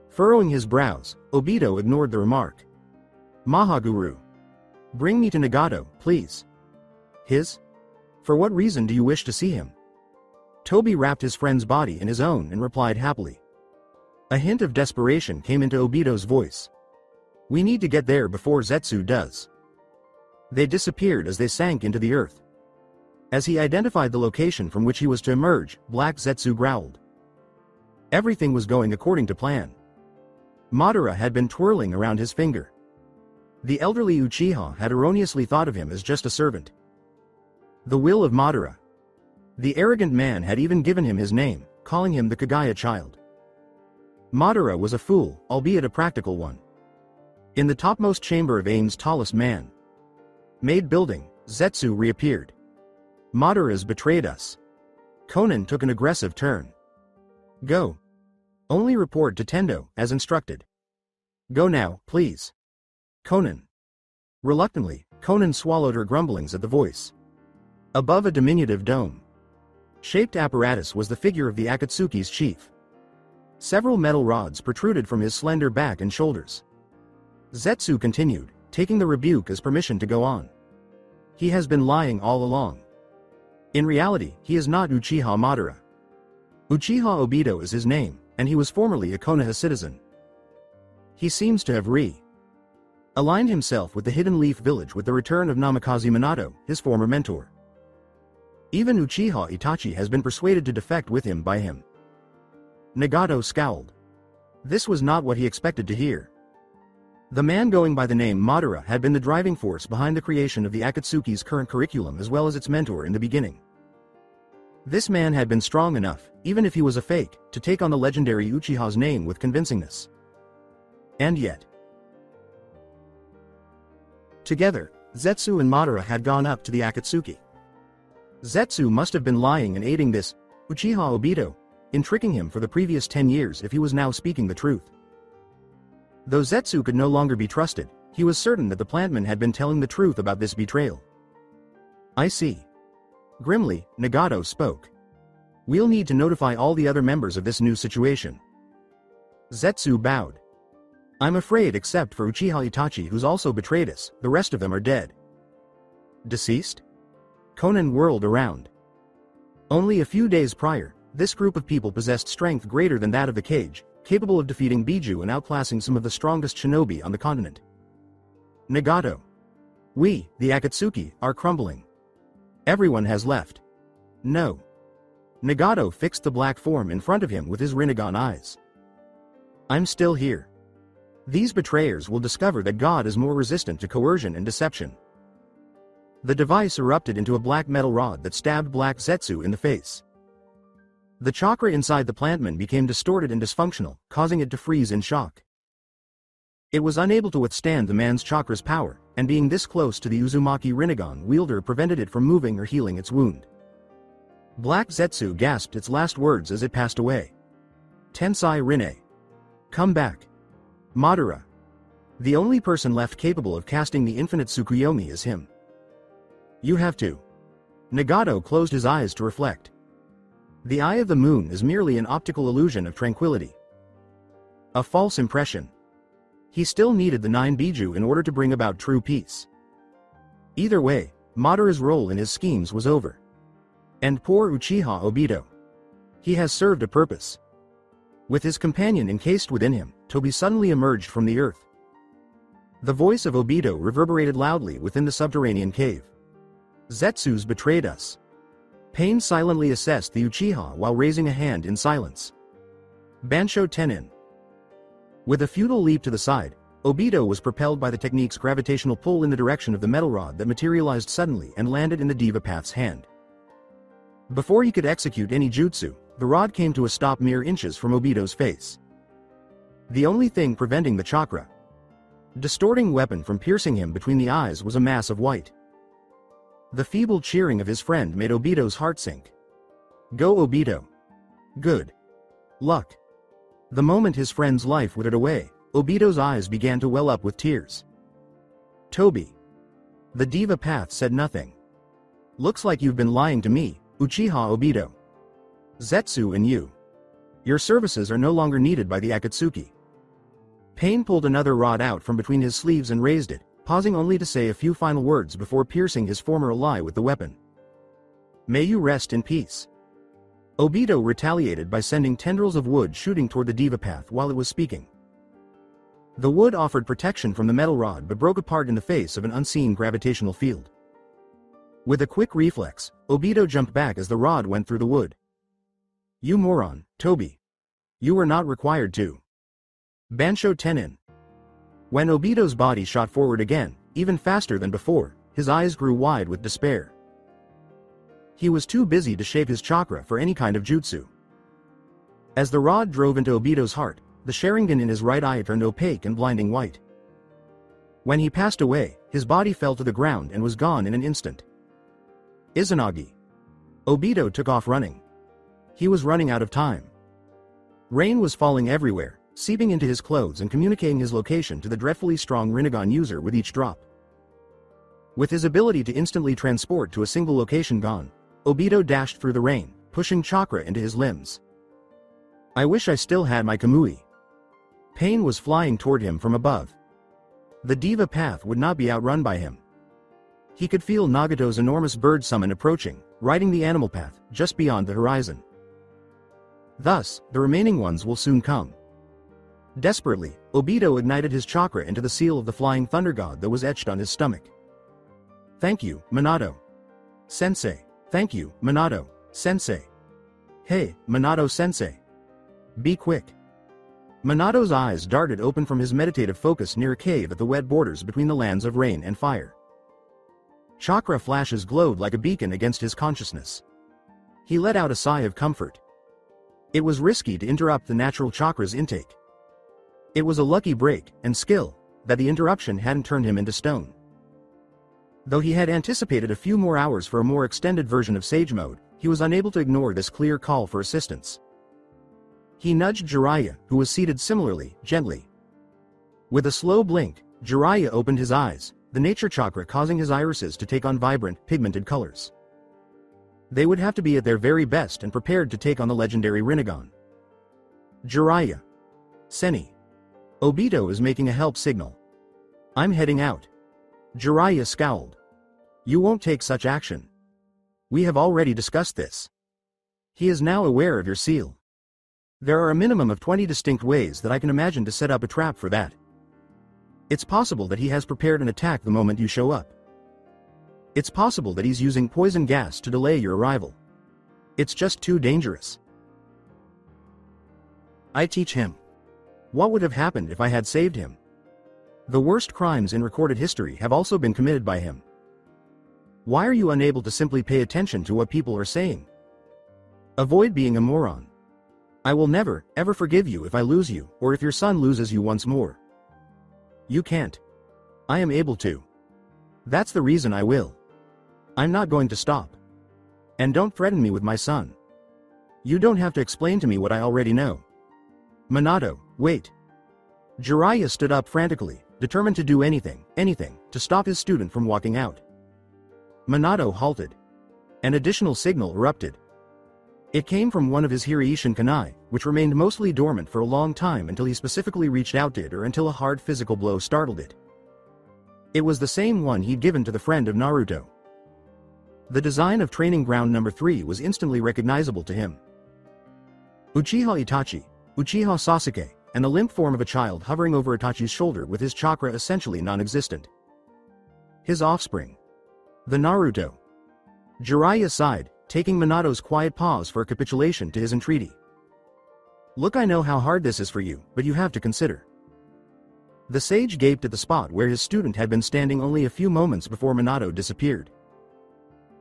Furrowing his brows, Obito ignored the remark. Mahaguru. Bring me to Nagato, please. His? For what reason do you wish to see him? Toby wrapped his friend's body in his own and replied happily. A hint of desperation came into Obito's voice. We need to get there before Zetsu does. They disappeared as they sank into the earth. As he identified the location from which he was to emerge, Black Zetsu growled. Everything was going according to plan. Madara had been twirling around his finger. The elderly Uchiha had erroneously thought of him as just a servant. The will of Madara. The arrogant man had even given him his name, calling him the Kagaya child. Madara was a fool, albeit a practical one. In the topmost chamber of Ain's tallest man. Made building, Zetsu reappeared. Madara's betrayed us. Konan took an aggressive turn. Go. Only report to Tendo, as instructed. Go now, please. Konan. Reluctantly, Konan swallowed her grumblings at the voice. Above a diminutive dome-shaped apparatus was the figure of the Akatsuki's chief. Several metal rods protruded from his slender back and shoulders. Zetsu continued, taking the rebuke as permission to go on. He has been lying all along. In reality, he is not Uchiha Madara. Uchiha Obito is his name, and he was formerly a Konoha citizen. He seems to have aligned himself with the Hidden Leaf Village with the return of Namikaze Minato, his former mentor. Even Uchiha Itachi has been persuaded to defect with him by him. Nagato scowled. This was not what he expected to hear. The man going by the name Madara had been the driving force behind the creation of the Akatsuki's current curriculum as well as its mentor in the beginning. This man had been strong enough, even if he was a fake, to take on the legendary Uchiha's name with convincingness. And yet. Together, Zetsu and Madara had gone up to the Akatsuki. Zetsu must have been lying and aiding this Uchiha Obito in tricking him for the previous 10 years if he was now speaking the truth. Though Zetsu could no longer be trusted, he was certain that the plantman had been telling the truth about this betrayal. I see. Grimly, Nagato spoke. We'll need to notify all the other members of this new situation. Zetsu bowed. I'm afraid except for Uchiha Itachi who's also betrayed us, the rest of them are dead. Deceased? Konan whirled around. Only a few days prior, this group of people possessed strength greater than that of the cage, capable of defeating Biju and outclassing some of the strongest shinobi on the continent. Nagato. We, the Akatsuki, are crumbling. Everyone has left. No. Nagato fixed the black form in front of him with his Rinnegan eyes. I'm still here. These betrayers will discover that God is more resistant to coercion and deception. The device erupted into a black metal rod that stabbed Black Zetsu in the face. The chakra inside the plantman became distorted and dysfunctional, causing it to freeze in shock. It was unable to withstand the man's chakra's power, and being this close to the Uzumaki Rinnegan wielder prevented it from moving or healing its wound. Black Zetsu gasped its last words as it passed away. Tensai Rinne. Come back. Madara. The only person left capable of casting the infinite Tsukuyomi is him. You have to. Nagato closed his eyes to reflect. The eye of the moon is merely an optical illusion of tranquility. A false impression. He still needed the 9 Biju in order to bring about true peace. Either way, Madara's role in his schemes was over. And poor Uchiha Obito. He has served a purpose. With his companion encased within him, Tobi suddenly emerged from the earth. The voice of Obito reverberated loudly within the subterranean cave. Zetsu's betrayed us. Pain silently assessed the Uchiha while raising a hand in silence. Bansho Tenin. With a futile leap to the side, Obito was propelled by the technique's gravitational pull in the direction of the metal rod that materialized suddenly and landed in the Diva Path's hand. Before he could execute any jutsu, the rod came to a stop mere inches from Obito's face. The only thing preventing the chakra distorting weapon from piercing him between the eyes was a mass of white. The feeble cheering of his friend made Obito's heart sink. Go Obito. Good luck. The moment his friend's life withered away, Obito's eyes began to well up with tears. Tobi. The Diva Path said nothing. Looks like you've been lying to me, Uchiha Obito. Zetsu and you. Your services are no longer needed by the Akatsuki. Pain pulled another rod out from between his sleeves and raised it, pausing only to say a few final words before piercing his former ally with the weapon. May you rest in peace. Obito retaliated by sending tendrils of wood shooting toward the Diva Path while it was speaking. The wood offered protection from the metal rod but broke apart in the face of an unseen gravitational field. With a quick reflex, Obito jumped back as the rod went through the wood. You moron, Tobi. You were not required to. Bansho Tenin. When Obito's body shot forward again, even faster than before, his eyes grew wide with despair. He was too busy to shape his chakra for any kind of jutsu. As the rod drove into Obito's heart, the Sharingan in his right eye turned opaque and blinding white. When he passed away, his body fell to the ground and was gone in an instant. Izanagi. Obito took off running. He was running out of time. Rain was falling everywhere, seeping into his clothes and communicating his location to the dreadfully strong Rinnegan user with each drop. With his ability to instantly transport to a single location gone, Obito dashed through the rain, pushing chakra into his limbs. I wish I still had my Kamui. Pain was flying toward him from above. The Diva Path would not be outrun by him. He could feel Nagato's enormous bird summon approaching, riding the animal path, just beyond the horizon. Thus, the remaining ones will soon come. Desperately, Obito ignited his chakra into the seal of the flying thunder god that was etched on his stomach. Thank you, Minato. Sensei. Thank you, Minato. Sensei. Hey, Minato Sensei. Be quick. Minato's eyes darted open from his meditative focus near a cave at the wet borders between the lands of rain and fire. Chakra flashes glowed like a beacon against his consciousness. He let out a sigh of comfort. It was risky to interrupt the natural chakra's intake. It was a lucky break, and skill, that the interruption hadn't turned him into stone. Though he had anticipated a few more hours for a more extended version of Sage Mode, he was unable to ignore this clear call for assistance. He nudged Jiraiya, who was seated similarly, gently. With a slow blink, Jiraiya opened his eyes, the nature chakra causing his irises to take on vibrant, pigmented colors. They would have to be at their very best and prepared to take on the legendary Rinnegan. Jiraiya. Senni. Obito is making a help signal. I'm heading out. Jiraiya scowled. You won't take such action. We have already discussed this. He is now aware of your seal. There are a minimum of 20 distinct ways that I can imagine to set up a trap for that. It's possible that he has prepared an attack the moment you show up. It's possible that he's using poison gas to delay your arrival. It's just too dangerous. I teach him. What would have happened if I had saved him? The worst crimes in recorded history have also been committed by him. Why are you unable to simply pay attention to what people are saying? Avoid being a moron. I will never, ever forgive you if I lose you, or if your son loses you once more. You can't. I am able to. That's the reason I will. I'm not going to stop. And don't threaten me with my son. You don't have to explain to me what I already know. Minato, wait. Jiraiya stood up frantically, determined to do anything, to stop his student from walking out. Minato halted. An additional signal erupted. It came from one of his Hiraishin kunai, which remained mostly dormant for a long time until he specifically reached out to it or until a hard physical blow startled it. It was the same one he'd given to the friend of Naruto. The design of training ground number 3 was instantly recognizable to him. Uchiha Itachi, Uchiha Sasuke, and the limp form of a child hovering over Itachi's shoulder with his chakra essentially non-existent. His offspring. The Naruto. Jiraiya sighed, taking Minato's quiet pause for a capitulation to his entreaty. Look, I know how hard this is for you, but you have to consider. The sage gaped at the spot where his student had been standing only a few moments before Minato disappeared.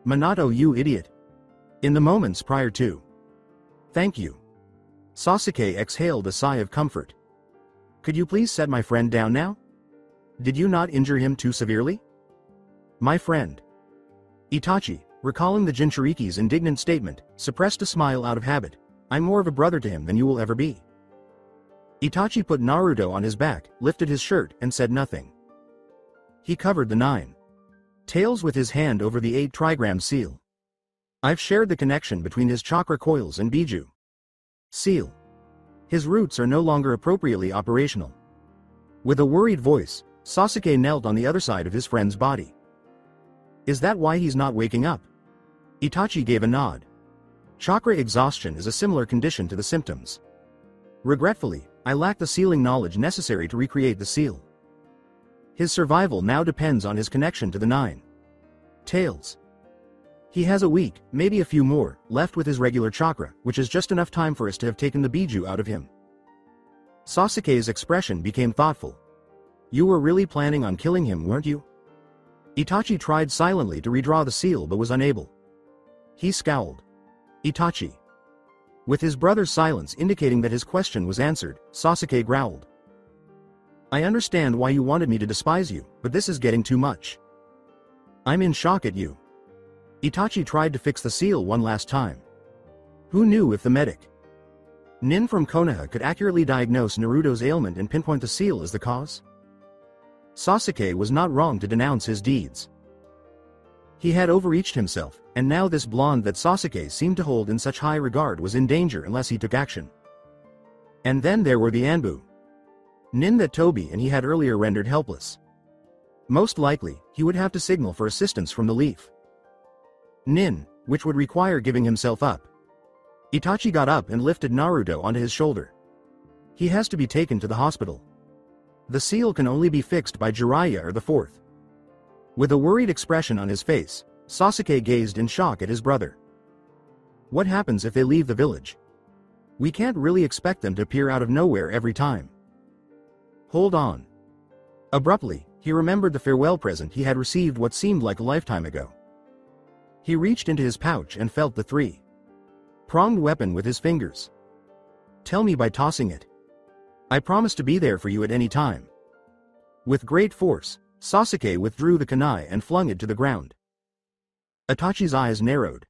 Minato, you idiot. In the moments prior to. Thank you. Sasuke exhaled a sigh of comfort. Could you please set my friend down now? Did you not injure him too severely? My friend. Itachi, recalling the Jinchuriki's indignant statement, suppressed a smile out of habit. I'm more of a brother to him than you will ever be. Itachi put Naruto on his back, lifted his shirt, and said nothing. He covered the 9 tails with his hand over the 8 trigram seal. I've shared the connection between his chakra coils and Biju seal. His roots are no longer appropriately operational. With a worried voice, Sasuke knelt on the other side of his friend's body. Is that why he's not waking up? Itachi gave a nod. Chakra exhaustion is a similar condition to the symptoms. Regretfully, I lack the sealing knowledge necessary to recreate the seal. His survival now depends on his connection to the 9 tails. He has a week, maybe a few more, left with his regular chakra, which is just enough time for us to have taken the Biju out of him. Sasuke's expression became thoughtful. You were really planning on killing him, weren't you? Itachi tried silently to redraw the seal but was unable. He scowled. Itachi. With his brother's silence indicating that his question was answered, Sasuke growled. I understand why you wanted me to despise you, but this is getting too much. I'm in shock at you. Itachi tried to fix the seal one last time. Who knew if the medic Nin from Konoha could accurately diagnose Naruto's ailment and pinpoint the seal as the cause? Sasuke was not wrong to denounce his deeds. He had overreached himself, and now this blonde that Sasuke seemed to hold in such high regard was in danger unless he took action. And then there were the Anbu Nin that Tobi and he had earlier rendered helpless. Most likely, he would have to signal for assistance from the leaf Nin, which would require giving himself up. Itachi got up and lifted Naruto onto his shoulder. He has to be taken to the hospital. The seal can only be fixed by Jiraiya or the Fourth. With a worried expression on his face, Sasuke gazed in shock at his brother. What happens if they leave the village? We can't really expect them to appear out of nowhere every time. Hold on. Abruptly, he remembered the farewell present he had received what seemed like a lifetime ago. He reached into his pouch and felt the 3-pronged weapon with his fingers. Tell me by tossing it. I promise to be there for you at any time. With great force, Sasuke withdrew the kunai and flung it to the ground. Itachi's eyes narrowed.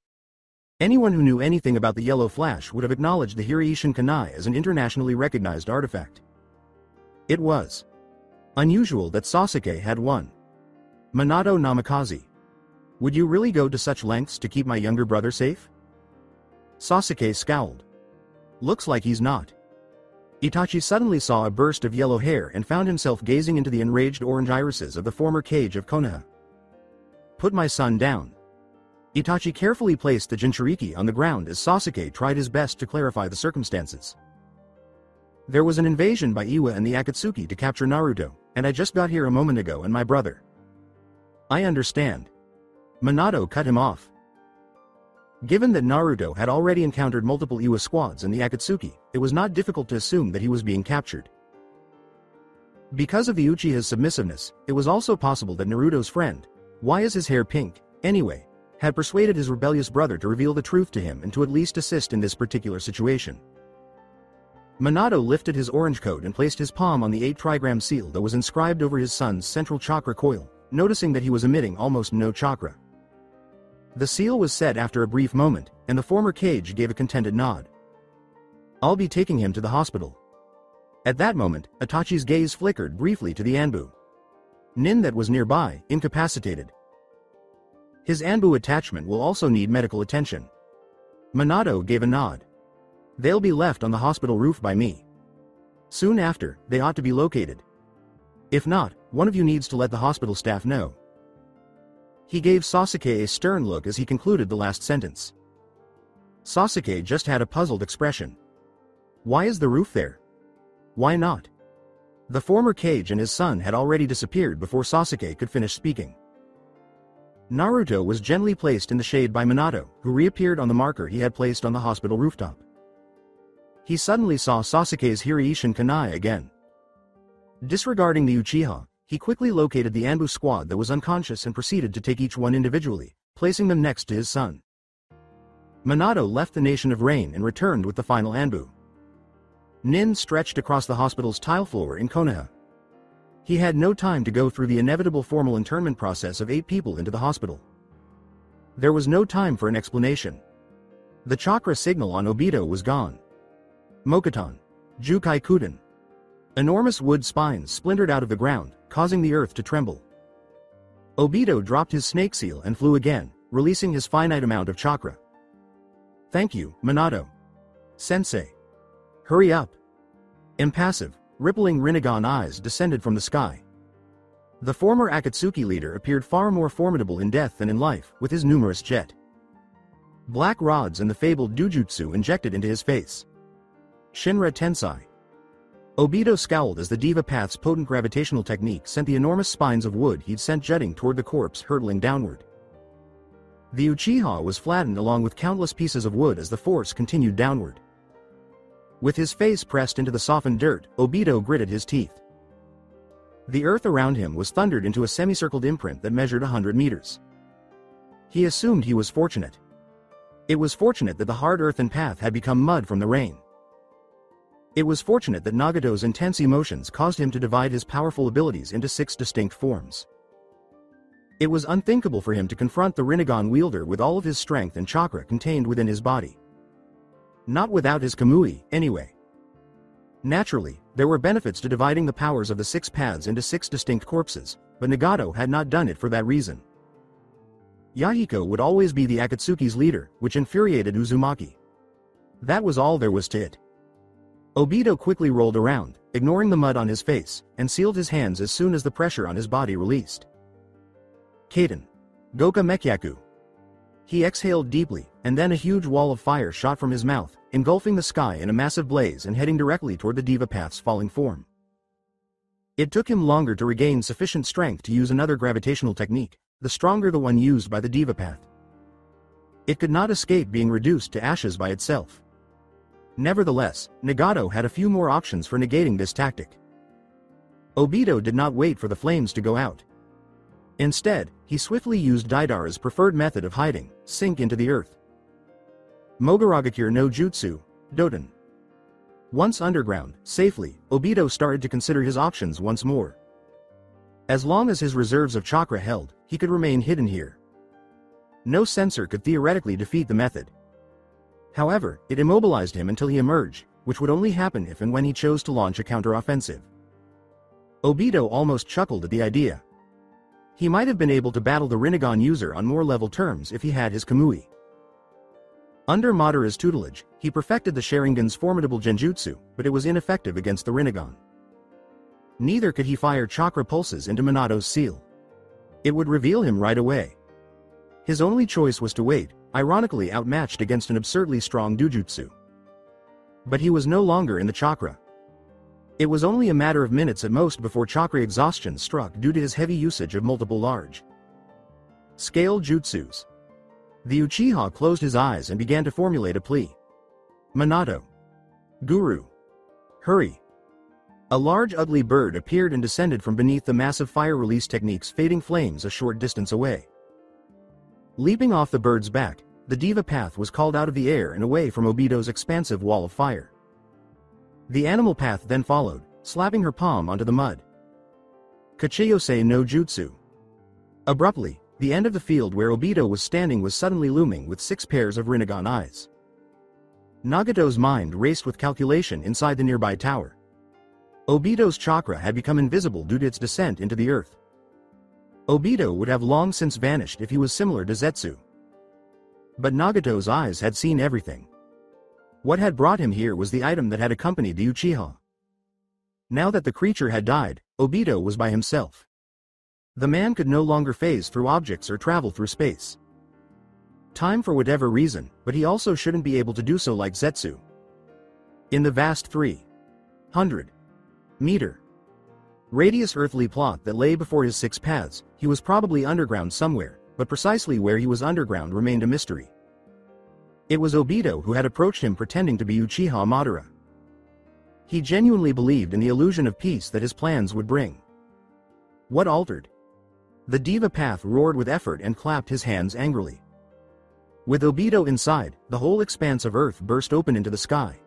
Anyone who knew anything about the yellow flash would have acknowledged the Hiraishin kunai as an internationally recognized artifact. It was unusual that Sasuke had one. Minato Namikaze. Would you really go to such lengths to keep my younger brother safe? Sasuke scowled. Looks like he's not. Itachi suddenly saw a burst of yellow hair and found himself gazing into the enraged orange irises of the former cage of Konoha. Put my son down. Itachi carefully placed the Jinchuriki on the ground as Sasuke tried his best to clarify the circumstances. There was an invasion by Iwa and the Akatsuki to capture Naruto, and I just got here a moment ago and my brother. I understand. Minato cut him off. Given that Naruto had already encountered multiple Iwa squads and the Akatsuki, it was not difficult to assume that he was being captured. Because of the Uchiha's submissiveness, it was also possible that Naruto's friend, why is his hair pink, anyway, had persuaded his rebellious brother to reveal the truth to him and to at least assist in this particular situation. Minato lifted his orange coat and placed his palm on the 8 trigram seal that was inscribed over his son's central chakra coil, noticing that he was emitting almost no chakra. The seal was set after a brief moment, and the former Kage gave a contented nod. I'll be taking him to the hospital. At that moment, Itachi's gaze flickered briefly to the Anbu. Nin that was nearby, incapacitated. His Anbu attachment will also need medical attention. Minato gave a nod. They'll be left on the hospital roof by me. Soon after, they ought to be located. If not, one of you needs to let the hospital staff know. He gave Sasuke a stern look as he concluded the last sentence. Sasuke just had a puzzled expression. Why is the roof there? Why not? The former Kage and his son had already disappeared before Sasuke could finish speaking. Naruto was gently placed in the shade by Minato, who reappeared on the marker he had placed on the hospital rooftop. He suddenly saw Sasuke's Hiraishin Kunai again. Disregarding the Uchiha, he quickly located the Anbu squad that was unconscious and proceeded to take each one individually, placing them next to his son. Minato left the Nation of Rain and returned with the final Anbu. Nin stretched across the hospital's tile floor in Konoha. He had no time to go through the inevitable formal internment process of 8 people into the hospital. There was no time for an explanation. The chakra signal on Obito was gone. Mokuton. Jukai Kuden. Enormous wood spines splintered out of the ground, causing the earth to tremble. Obito dropped his snake seal and flew again, releasing his finite amount of chakra. Thank you, Minato. Sensei. Hurry up. Impassive, rippling Rinnegan eyes descended from the sky. The former Akatsuki leader appeared far more formidable in death than in life, with his numerous jet black rods and the fabled Dujutsu injected into his face. Shinra Tensai. Obito scowled as the Diva Path's potent gravitational technique sent the enormous spines of wood he'd sent jutting toward the corpse hurtling downward. The Uchiha was flattened along with countless pieces of wood as the force continued downward. With his face pressed into the softened dirt, Obito gritted his teeth. The earth around him was thundered into a semicircled imprint that measured 100 meters. He assumed he was fortunate. It was fortunate that the hard earthen path had become mud from the rain. It was fortunate that Nagato's intense emotions caused him to divide his powerful abilities into 6 distinct forms. It was unthinkable for him to confront the Rinnegan wielder with all of his strength and chakra contained within his body. Not without his Kamui, anyway. Naturally, there were benefits to dividing the powers of the 6 paths into 6 distinct corpses, but Nagato had not done it for that reason. Yahiko would always be the Akatsuki's leader, which infuriated Uzumaki. That was all there was to it. Obito quickly rolled around, ignoring the mud on his face, and sealed his hands as soon as the pressure on his body released. Kaden. Goka Mekyaku. He exhaled deeply, and then a huge wall of fire shot from his mouth, engulfing the sky in a massive blaze and heading directly toward the Diva Path's falling form. It took him longer to regain sufficient strength to use another gravitational technique, the stronger the one used by the Diva Path. It could not escape being reduced to ashes by itself. Nevertheless, Nagato had a few more options for negating this tactic. Obito did not wait for the flames to go out. Instead, he swiftly used Daidara's preferred method of hiding, sink into the earth. Mogaragakure no Jutsu, Doten. Once underground, safely, Obito started to consider his options once more. As long as his reserves of chakra held, he could remain hidden here. No sensor could theoretically defeat the method. However, it immobilized him until he emerged, which would only happen if and when he chose to launch a counter-offensive. Obito almost chuckled at the idea. He might have been able to battle the Rinnegan user on more level terms if he had his Kamui. Under Madara's tutelage, he perfected the Sharingan's formidable Genjutsu, but it was ineffective against the Rinnegan. Neither could he fire chakra pulses into Minato's seal. It would reveal him right away. His only choice was to wait, ironically outmatched against an absurdly strong Dujutsu. But he was no longer in the chakra. It was only a matter of minutes at most before chakra exhaustion struck due to his heavy usage of multiple large-scale jutsus. The Uchiha closed his eyes and began to formulate a plea. Minato. Guru. Hurry. A large ugly bird appeared and descended from beneath the massive fire release technique's fading flames a short distance away. Leaping off the bird's back, the Diva Path was called out of the air and away from Obito's expansive wall of fire. The animal path then followed, slapping her palm onto the mud. Kachiyose no Jutsu. Abruptly, The end of the field where Obito was standing was suddenly looming with 6 pairs of Rinnegan eyes. Nagato's mind raced with calculation inside the nearby tower. Obito's chakra had become invisible due to its descent into the earth. Obito would have long since vanished if he was similar to Zetsu. But Nagato's eyes had seen everything. What had brought him here was the item that had accompanied the Uchiha. Now that the creature had died, Obito was by himself. The man could no longer phase through objects or travel through space. Time for whatever reason, but he also shouldn't be able to do so like Zetsu. In the vast 300-meter radius earthly plot that lay before his 6 paths, he was probably underground somewhere, but precisely where he was underground remained a mystery. It was Obito who had approached him pretending to be Uchiha Madara. He genuinely believed in the illusion of peace that his plans would bring. What altered? The Diva Path roared with effort and clapped his hands angrily. With Obito inside, the whole expanse of earth burst open into the sky.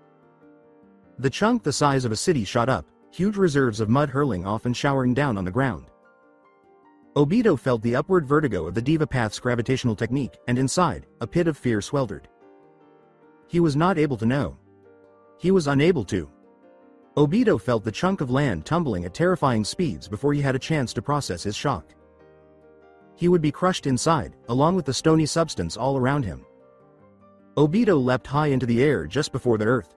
The chunk the size of a city shot up, huge reserves of mud hurling off and showering down on the ground. Obito felt the upward vertigo of the Diva Path's gravitational technique, and inside, a pit of fear sweltered. He was not able to know. He was unable to. Obito felt the chunk of land tumbling at terrifying speeds before he had a chance to process his shock. He would be crushed inside, along with the stony substance all around him. Obito leapt high into the air just before the earth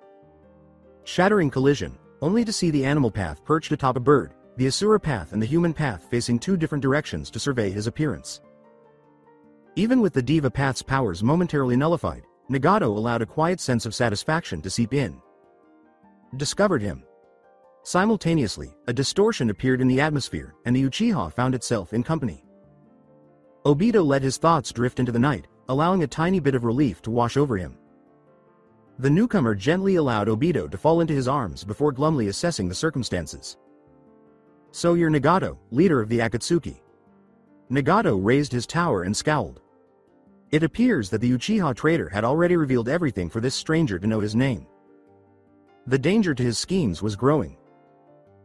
shattering collision, only to see the animal path perched atop a bird, the Asura path and the human path facing 2 different directions to survey his appearance. Even with the Diva Path's powers momentarily nullified, Nagato allowed a quiet sense of satisfaction to seep in. Discovered him. Simultaneously, a distortion appeared in the atmosphere, and the Uchiha found itself in company. Obito let his thoughts drift into the night, allowing a tiny bit of relief to wash over him. The newcomer gently allowed Obito to fall into his arms before glumly assessing the circumstances. "So you're Nagato, leader of the Akatsuki." Nagato raised his tower and scowled. It appears that the Uchiha traitor had already revealed everything for this stranger to know his name. The danger to his schemes was growing.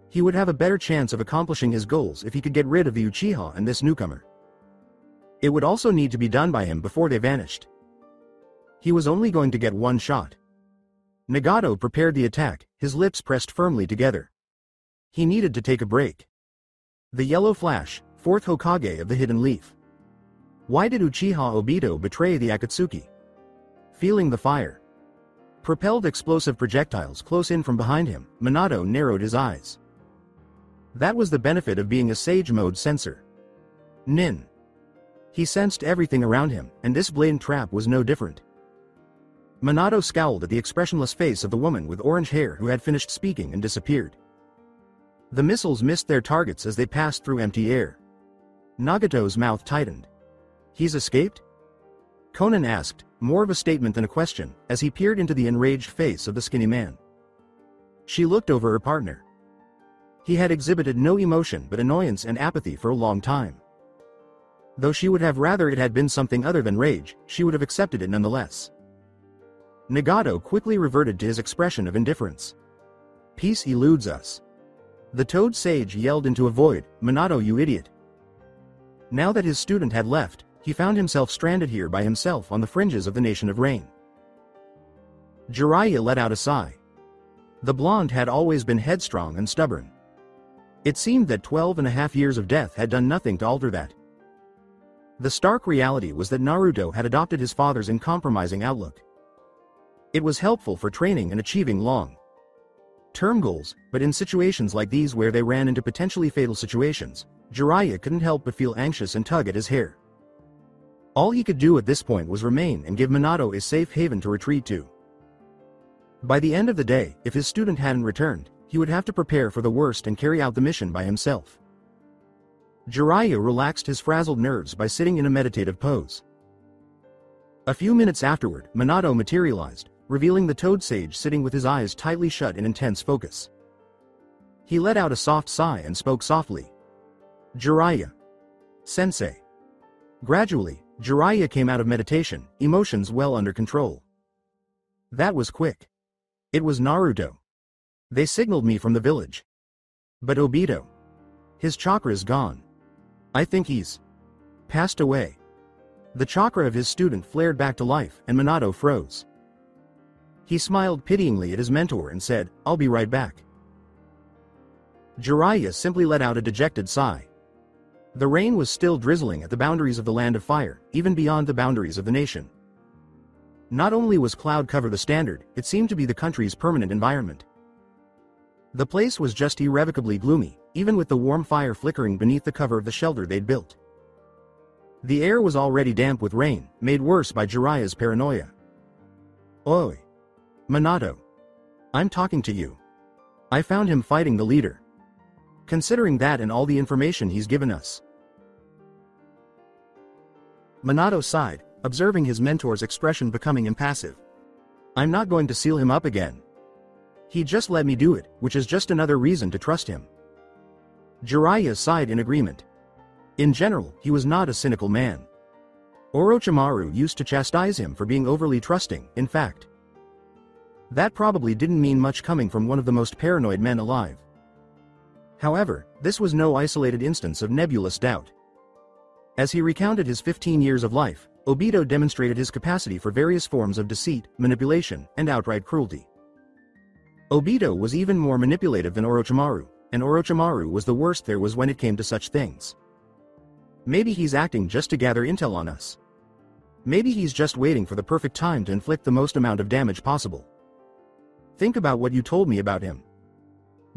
He would have a better chance of accomplishing his goals if he could get rid of the Uchiha and this newcomer. It would also need to be done by him before they vanished. He was only going to get one shot. Nagato prepared the attack, his lips pressed firmly together. He needed to take a break. The yellow flash, 4th Hokage of the Hidden Leaf. Why did Uchiha Obito betray the Akatsuki? Feeling the fire. Propelled explosive projectiles close in from behind him, Minato narrowed his eyes. That was the benefit of being a Sage Mode sensor. Nin. He sensed everything around him, and this blatant trap was no different. Minato scowled at the expressionless face of the woman with orange hair who had finished speaking and disappeared. The missiles missed their targets as they passed through empty air. Nagato's mouth tightened. He's escaped? Conan asked, more of a statement than a question, as he peered into the enraged face of the skinny man. She looked over her partner. He had exhibited no emotion but annoyance and apathy for a long time. Though she would have rather it had been something other than rage, she would have accepted it nonetheless. Nagato quickly reverted to his expression of indifference. Peace eludes us. The Toad Sage yelled into a void, Minato, you idiot. Now that his student had left, he found himself stranded here by himself on the fringes of the Nation of Rain. Jiraiya let out a sigh. The blonde had always been headstrong and stubborn. It seemed that 12.5 years of death had done nothing to alter that. The stark reality was that Naruto had adopted his father's uncompromising outlook. It was helpful for training and achieving long-term goals, but in situations like these where they ran into potentially fatal situations, Jiraiya couldn't help but feel anxious and tug at his hair. All he could do at this point was remain and give Minato a safe haven to retreat to. By the end of the day, if his student hadn't returned, he would have to prepare for the worst and carry out the mission by himself. Jiraiya relaxed his frazzled nerves by sitting in a meditative pose. A few minutes afterward, Minato materialized, revealing the Toad Sage sitting with his eyes tightly shut in intense focus. He let out a soft sigh and spoke softly. Jiraiya. Sensei. Gradually, Jiraiya came out of meditation, emotions well under control. That was quick. It was Naruto. They signaled me from the village. But Obito. His chakra's gone. I think he's passed away. The chakra of his student flared back to life and Minato froze. He smiled pityingly at his mentor and said, "I'll be right back." Jiraiya simply let out a dejected sigh. The rain was still drizzling at the boundaries of the Land of Fire, even beyond the boundaries of the nation. Not only was cloud cover the standard, it seemed to be the country's permanent environment. The place was just irrevocably gloomy, even with the warm fire flickering beneath the cover of the shelter they'd built. The air was already damp with rain, made worse by Jiraiya's paranoia. "Oi! Minato! I'm talking to you. I found him fighting the leader. Considering that and all the information he's given us." Minato sighed, observing his mentor's expression becoming impassive. "I'm not going to seal him up again. He just let me do it, which is just another reason to trust him." Jiraiya sighed in agreement. In general, he was not a cynical man. Orochimaru used to chastise him for being overly trusting, in fact. That probably didn't mean much coming from one of the most paranoid men alive. However, this was no isolated instance of nebulous doubt. As he recounted his 15 years of life, Obito demonstrated his capacity for various forms of deceit, manipulation, and outright cruelty. Obito was even more manipulative than Orochimaru, and Orochimaru was the worst there was when it came to such things. Maybe he's acting just to gather intel on us. Maybe he's just waiting for the perfect time to inflict the most amount of damage possible. Think about what you told me about him.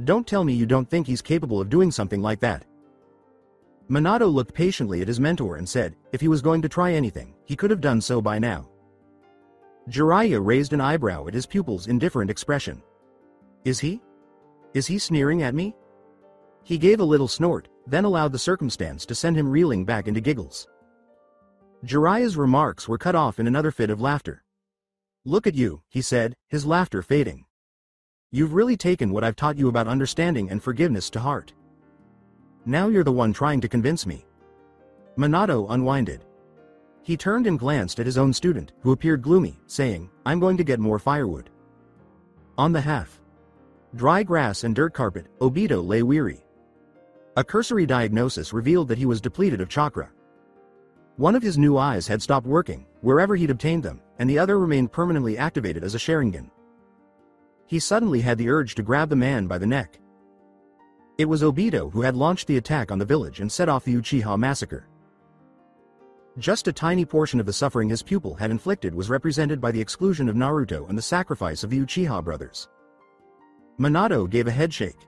Don't tell me you don't think he's capable of doing something like that." Minato looked patiently at his mentor and said, if he was going to try anything, he could have done so by now. Jiraiya raised an eyebrow at his pupil's indifferent expression. Is he sneering at me?" He gave a little snort, then allowed the circumstance to send him reeling back into giggles. Jiraiya's remarks were cut off in another fit of laughter. "Look at you," he said, his laughter fading. "You've really taken what I've taught you about understanding and forgiveness to heart. Now you're the one trying to convince me." Minato unwinded. He turned and glanced at his own student, who appeared gloomy, saying, "I'm going to get more firewood." On the half dry grass and dirt carpet, Obito lay weary. A cursory diagnosis revealed that he was depleted of chakra. One of his new eyes had stopped working, wherever he'd obtained them, and the other remained permanently activated as a Sharingan. He suddenly had the urge to grab the man by the neck. It was Obito who had launched the attack on the village and set off the Uchiha massacre. Just a tiny portion of the suffering his pupil had inflicted was represented by the exclusion of Naruto and the sacrifice of the Uchiha brothers. Minato gave a headshake.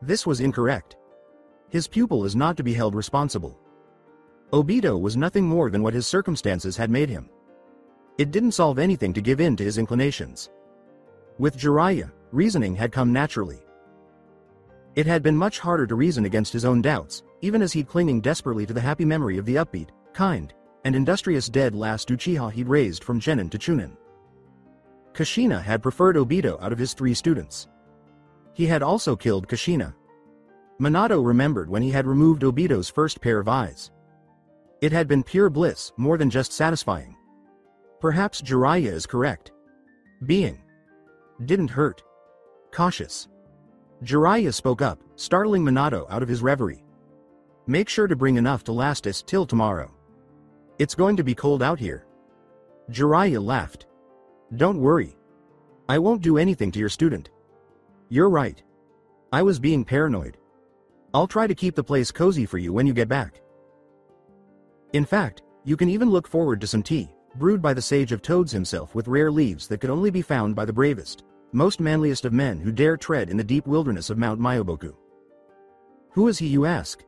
This was incorrect. His pupil is not to be held responsible. Obito was nothing more than what his circumstances had made him. It didn't solve anything to give in to his inclinations. With Jiraiya, reasoning had come naturally. It had been much harder to reason against his own doubts, even as he'd clinging desperately to the happy memory of the upbeat, kind, and industrious dead last Uchiha he'd raised from Genin to Chuunin. Kushina had preferred Obito out of his 3 students. He had also killed Kushina. Minato remembered when he had removed Obito's first pair of eyes. It had been pure bliss, more than just satisfying. Perhaps Jiraiya is correct. Being didn't hurt. Cautious. Jiraiya spoke up, startling Minato out of his reverie. "Make sure to bring enough to last us till tomorrow. It's going to be cold out here." Jiraiya laughed. "Don't worry. I won't do anything to your student." "You're right. I was being paranoid. I'll try to keep the place cozy for you when you get back. In fact, you can even look forward to some tea, brewed by the Sage of Toads himself with rare leaves that could only be found by the bravest, most manliest of men who dare tread in the deep wilderness of Mount Myoboku." "Who is he, you ask?"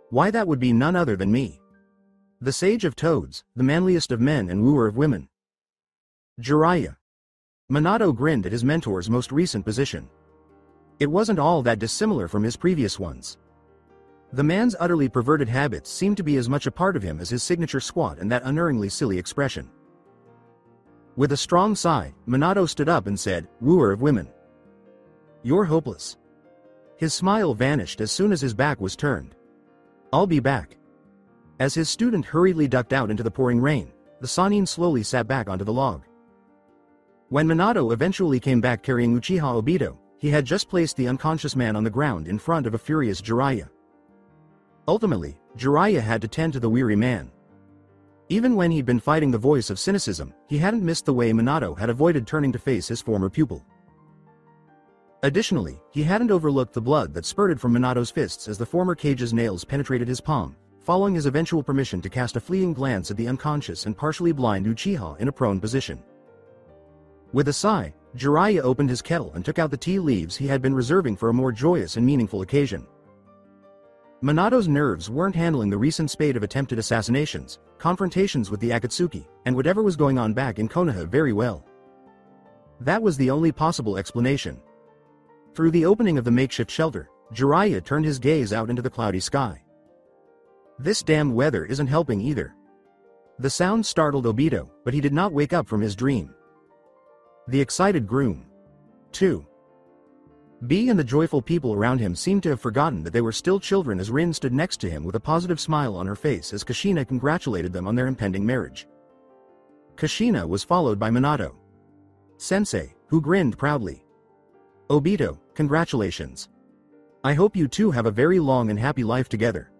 "Why, that would be none other than me. The Sage of Toads, the manliest of men and wooer of women." Jiraiya. Minato grinned at his mentor's most recent position. It wasn't all that dissimilar from his previous ones. The man's utterly perverted habits seemed to be as much a part of him as his signature squat and that unerringly silly expression. With a strong sigh, Minato stood up and said, "Wooer of women. You're hopeless." His smile vanished as soon as his back was turned. "I'll be back." As his student hurriedly ducked out into the pouring rain, the Sannin slowly sat back onto the log. When Minato eventually came back carrying Uchiha Obito, he had just placed the unconscious man on the ground in front of a furious Jiraiya. Ultimately, Jiraiya had to tend to the weary man. Even when he'd been fighting the voice of cynicism, he hadn't missed the way Minato had avoided turning to face his former pupil. Additionally, he hadn't overlooked the blood that spurted from Minato's fists as the former Kage's nails penetrated his palm, following his eventual permission to cast a fleeting glance at the unconscious and partially blind Uchiha in a prone position. With a sigh, Jiraiya opened his kettle and took out the tea leaves he had been reserving for a more joyous and meaningful occasion. Minato's nerves weren't handling the recent spate of attempted assassinations, confrontations with the Akatsuki, and whatever was going on back in Konoha very well. That was the only possible explanation. Through the opening of the makeshift shelter, Jiraiya turned his gaze out into the cloudy sky. This damn weather isn't helping either. The sound startled Obito, but he did not wake up from his dream. The excited groom, too. B and the joyful people around him seemed to have forgotten that they were still children as Rin stood next to him with a positive smile on her face as Kushina congratulated them on their impending marriage. Kushina was followed by Minato Sensei, who grinned proudly. Obito, congratulations. I hope you two have a very long and happy life together.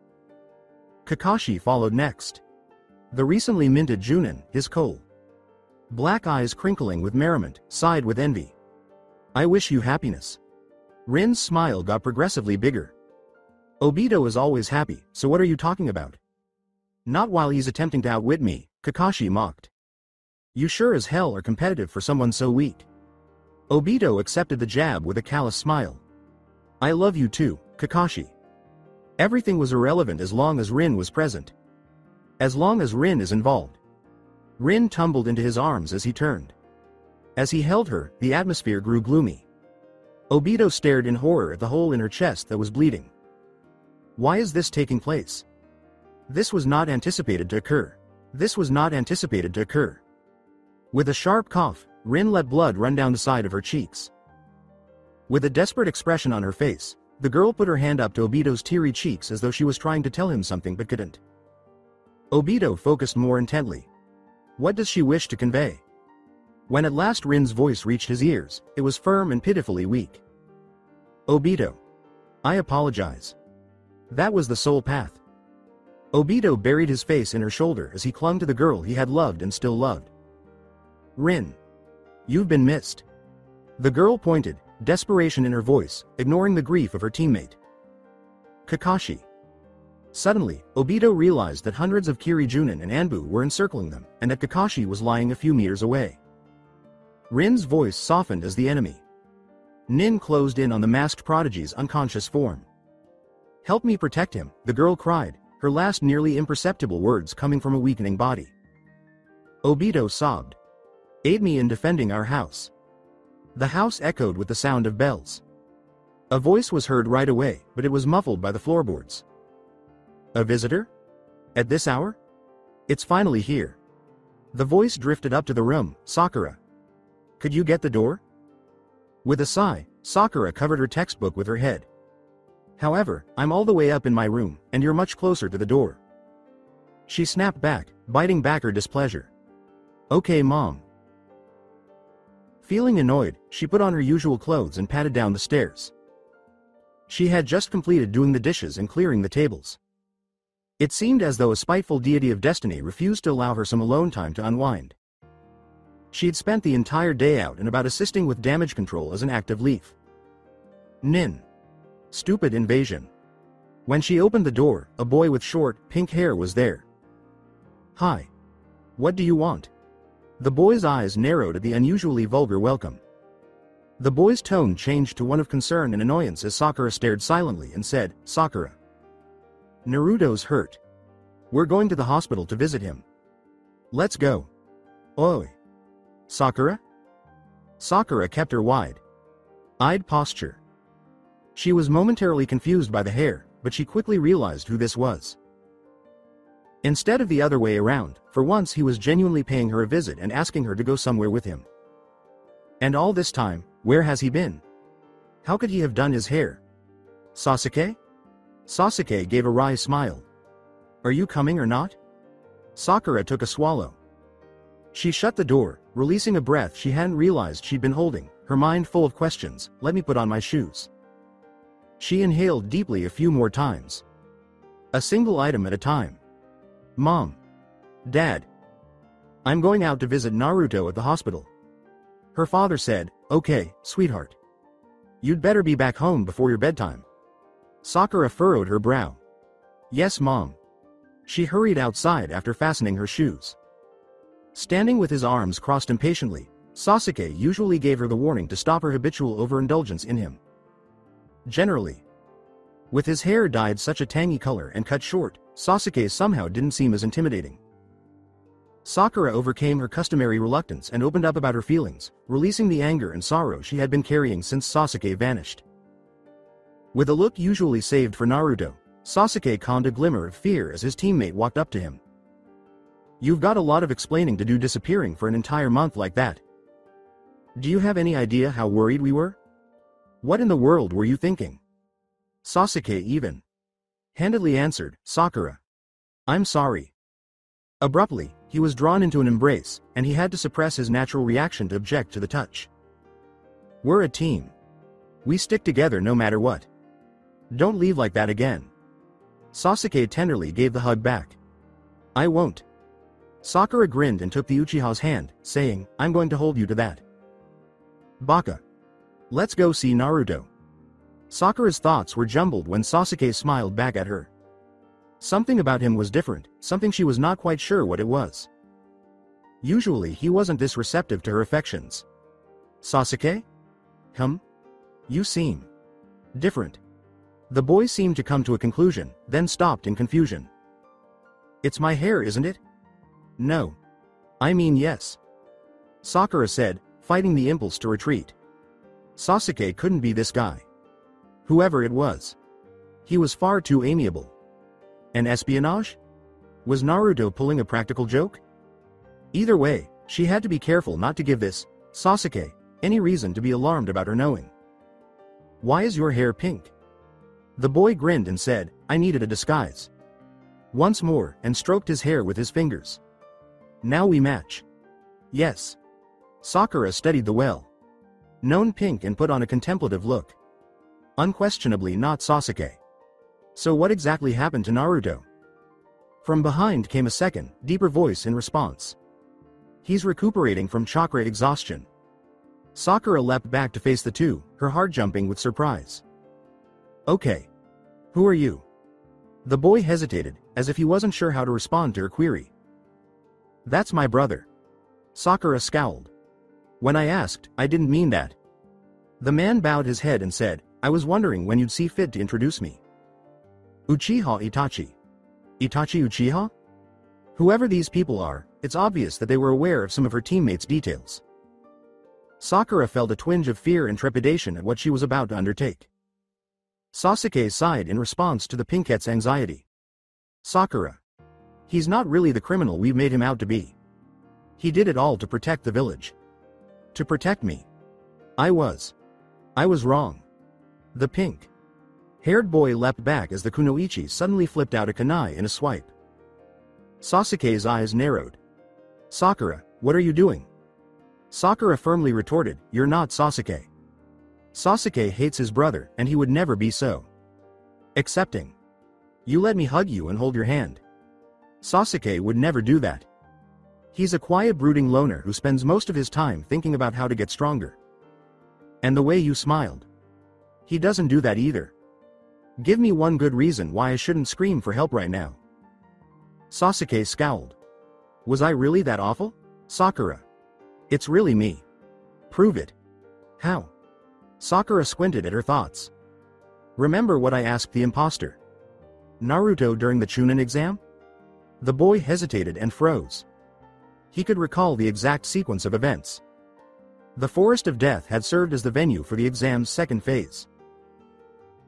Kakashi followed next. The recently minted Chuunin, his coal black eyes crinkling with merriment, sighed with envy. I wish you happiness. Rin's smile got progressively bigger. Obito is always happy, so what are you talking about? Not while he's attempting to outwit me, Kakashi mocked. You sure as hell are competitive for someone so weak. Obito accepted the jab with a callous smile. I love you too, Kakashi. Everything was irrelevant as long as Rin was present. As long as Rin is involved. Rin tumbled into his arms as he turned. As he held her, the atmosphere grew gloomy. Obito stared in horror at the hole in her chest that was bleeding. Why is this taking place? This was not anticipated to occur. This was not anticipated to occur. With a sharp cough, Rin let blood run down the side of her cheeks. With a desperate expression on her face, the girl put her hand up to Obito's teary cheeks as though she was trying to tell him something but couldn't. Obito focused more intently. What does she wish to convey? When at last Rin's voice reached his ears, it was firm and pitifully weak. Obito. I apologize. That was the sole path. Obito buried his face in her shoulder as he clung to the girl he had loved and still loved. Rin. You've been missed. The girl pointed, desperation in her voice, ignoring the grief of her teammate. Kakashi. Suddenly, Obito realized that hundreds of Kiri Chuunin and Anbu were encircling them, and that Kakashi was lying a few meters away. Rin's voice softened as the enemy Nin closed in on the masked prodigy's unconscious form. Help me protect him, the girl cried, her last nearly imperceptible words coming from a weakening body. Obito sobbed. Aid me in defending our house. The house echoed with the sound of bells. A voice was heard right away, but it was muffled by the floorboards. A visitor? At this hour? It's finally here. The voice drifted up to the room. Sakura. Could you get the door? With a sigh, Sakura covered her textbook with her head. However, I'm all the way up in my room, and you're much closer to the door. She snapped back, biting back her displeasure. Okay, Mom. Feeling annoyed, she put on her usual clothes and padded down the stairs. She had just completed doing the dishes and clearing the tables. It seemed as though a spiteful deity of destiny refused to allow her some alone time to unwind. She had spent the entire day out and about assisting with damage control as an active leaf. Nin. Stupid invasion. When she opened the door, a boy with short, pink hair was there. Hi. What do you want? The boy's eyes narrowed at the unusually vulgar welcome. The boy's tone changed to one of concern and annoyance as Sakura stared silently and said, Sakura. Naruto's hurt. We're going to the hospital to visit him. Let's go. Oi. Sakura? Sakura kept her wide-eyed posture. She was momentarily confused by the hair, but she quickly realized who this was. Instead of the other way around, for once he was genuinely paying her a visit and asking her to go somewhere with him. And all this time, where has he been? How could he have done his hair? Sasuke? Sasuke gave a wry smile. Are you coming or not? Sakura took a swallow. She shut the door, releasing a breath she hadn't realized she'd been holding, her mind full of questions. Let me put on my shoes. She inhaled deeply a few more times. A single item at a time. Mom. Dad. I'm going out to visit Naruto at the hospital. Her father said, okay, sweetheart. You'd better be back home before your bedtime. Sakura furrowed her brow. Yes, Mom. She hurried outside after fastening her shoes. Standing with his arms crossed impatiently, Sasuke usually gave her the warning to stop her habitual overindulgence in him. Generally. With his hair dyed such a tangy color and cut short, Sasuke somehow didn't seem as intimidating. Sakura overcame her customary reluctance and opened up about her feelings, releasing the anger and sorrow she had been carrying since Sasuke vanished. With a look usually saved for Naruto, Sasuke conned a glimmer of fear as his teammate walked up to him. You've got a lot of explaining to do disappearing for an entire month like that. Do you have any idea how worried we were? What in the world were you thinking? Sasuke even-handedly answered, Sakura. I'm sorry. Abruptly, he was drawn into an embrace, and he had to suppress his natural reaction to object to the touch. We're a team. We stick together no matter what. Don't leave like that again. Sasuke tenderly gave the hug back. I won't. Sakura grinned and took the Uchiha's hand, saying, I'm going to hold you to that. Baka. Let's go see Naruto. Sakura's thoughts were jumbled when Sasuke smiled back at her. Something about him was different, something she was not quite sure what it was. Usually he wasn't this receptive to her affections. Sasuke? You seem different. The boy seemed to come to a conclusion, then stopped in confusion. It's my hair, isn't it? No. I mean yes. Sakura said, fighting the impulse to retreat. Sasuke couldn't be this guy. Whoever it was. He was far too amiable. An espionage? Was Naruto pulling a practical joke? Either way, she had to be careful not to give this, Sasuke, any reason to be alarmed about her knowing. Why is your hair pink? The boy grinned and said, I needed a disguise. Once more, and stroked his hair with his fingers. Now we match. Yes. Sakura studied the well-known pink and put on a contemplative look. Unquestionably not Sasuke. So what exactly happened to Naruto? From behind came a second, deeper voice in response. He's recuperating from chakra exhaustion. Sakura leapt back to face the two, her heart jumping with surprise. Okay. Who are you? The boy hesitated, as if he wasn't sure how to respond to her query. That's my brother. Sakura scowled. When I asked, I didn't mean that. The man bowed his head and said, I was wondering when you'd see fit to introduce me. Uchiha Itachi. Itachi Uchiha? Whoever these people are, it's obvious that they were aware of some of her teammates' details. Sakura felt a twinge of fear and trepidation at what she was about to undertake. Sasuke sighed in response to the pinkette's anxiety. Sakura. He's not really the criminal we've made him out to be. He did it all to protect the village. To protect me. I was wrong. The pink-haired boy leapt back as the kunoichi suddenly flipped out a kunai in a swipe. Sasuke's eyes narrowed. Sakura, what are you doing? Sakura firmly retorted, you're not Sasuke. Sasuke hates his brother, and he would never be so accepting. You let me hug you and hold your hand. Sasuke would never do that. He's a quiet brooding loner who spends most of his time thinking about how to get stronger. And the way you smiled. He doesn't do that either. Give me one good reason why I shouldn't scream for help right now. Sasuke scowled. Was I really that awful? Sakura. It's really me. Prove it. How? Sakura squinted at her thoughts. Remember what I asked the imposter? Naruto during the Chuunin exam? The boy hesitated and froze. He could recall the exact sequence of events. The Forest of Death had served as the venue for the exam's second phase.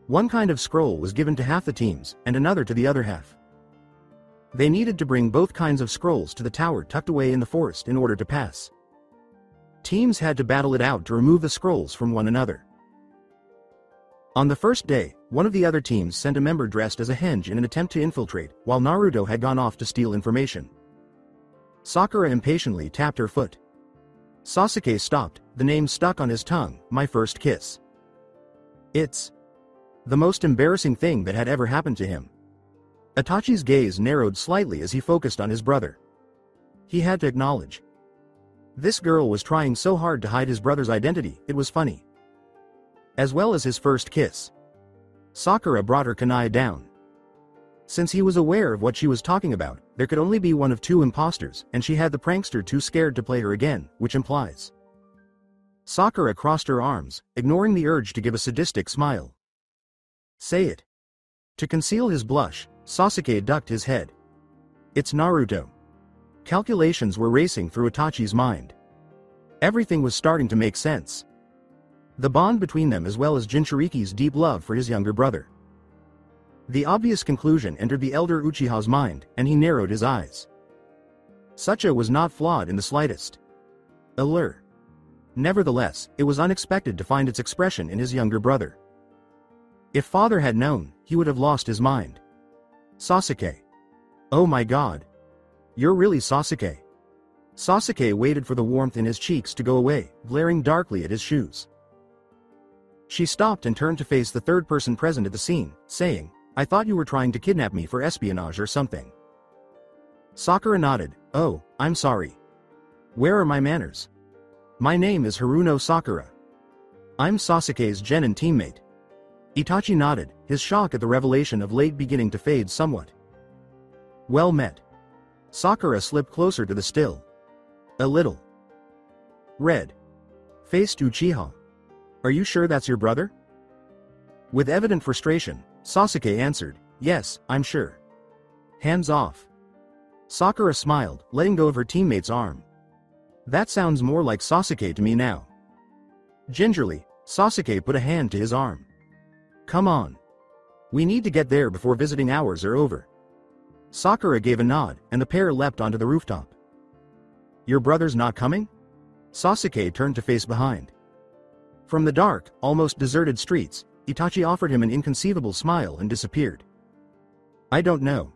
One kind of scroll was given to half the teams, and another to the other half. They needed to bring both kinds of scrolls to the tower tucked away in the forest in order to pass. Teams had to battle it out to remove the scrolls from one another. On the first day, one of the other teams sent a member dressed as a henge in an attempt to infiltrate, while Naruto had gone off to steal information. Sakura impatiently tapped her foot. Sasuke stopped, the name stuck on his tongue, my first kiss. It's the most embarrassing thing that had ever happened to him. Itachi's gaze narrowed slightly as he focused on his brother. He had to acknowledge. This girl was trying so hard to hide his brother's identity, it was funny. As well as his first kiss. Sakura brought her kunai down. Since he was aware of what she was talking about, there could only be one of two imposters, and she had the prankster too scared to play her again, which implies. Sakura crossed her arms, ignoring the urge to give a sadistic smile. Say it. To conceal his blush, Sasuke ducked his head. It's Naruto. Calculations were racing through Itachi's mind. Everything was starting to make sense. The bond between them as well as Jinchuriki's deep love for his younger brother. The obvious conclusion entered the elder Uchiha's mind, and he narrowed his eyes. Sucha was not flawed in the slightest. Allure. Nevertheless, it was unexpected to find its expression in his younger brother. If father had known, he would have lost his mind. Sasuke. Oh my god. You're really Sasuke. Sasuke waited for the warmth in his cheeks to go away, glaring darkly at his shoes. She stopped and turned to face the third person present at the scene, saying, I thought you were trying to kidnap me for espionage or something. Sakura nodded. Oh, I'm sorry. Where are my manners? My name is Haruno Sakura. I'm Sasuke's genin teammate. Itachi nodded, his shock at the revelation of late beginning to fade somewhat. Well met. Sakura slipped closer to the still. A little. Red. Faced Uchiha. Are you sure that's your brother? With evident frustration, Sasuke answered, yes, I'm sure. Hands off. Sakura smiled, letting go of her teammate's arm. That sounds more like Sasuke to me now. Gingerly, Sasuke put a hand to his arm. Come on. We need to get there before visiting hours are over. Sakura gave a nod, and the pair leapt onto the rooftop. Your brother's not coming? Sasuke turned to face behind. From the dark, almost deserted streets, Itachi offered him an inconceivable smile and disappeared. I don't know.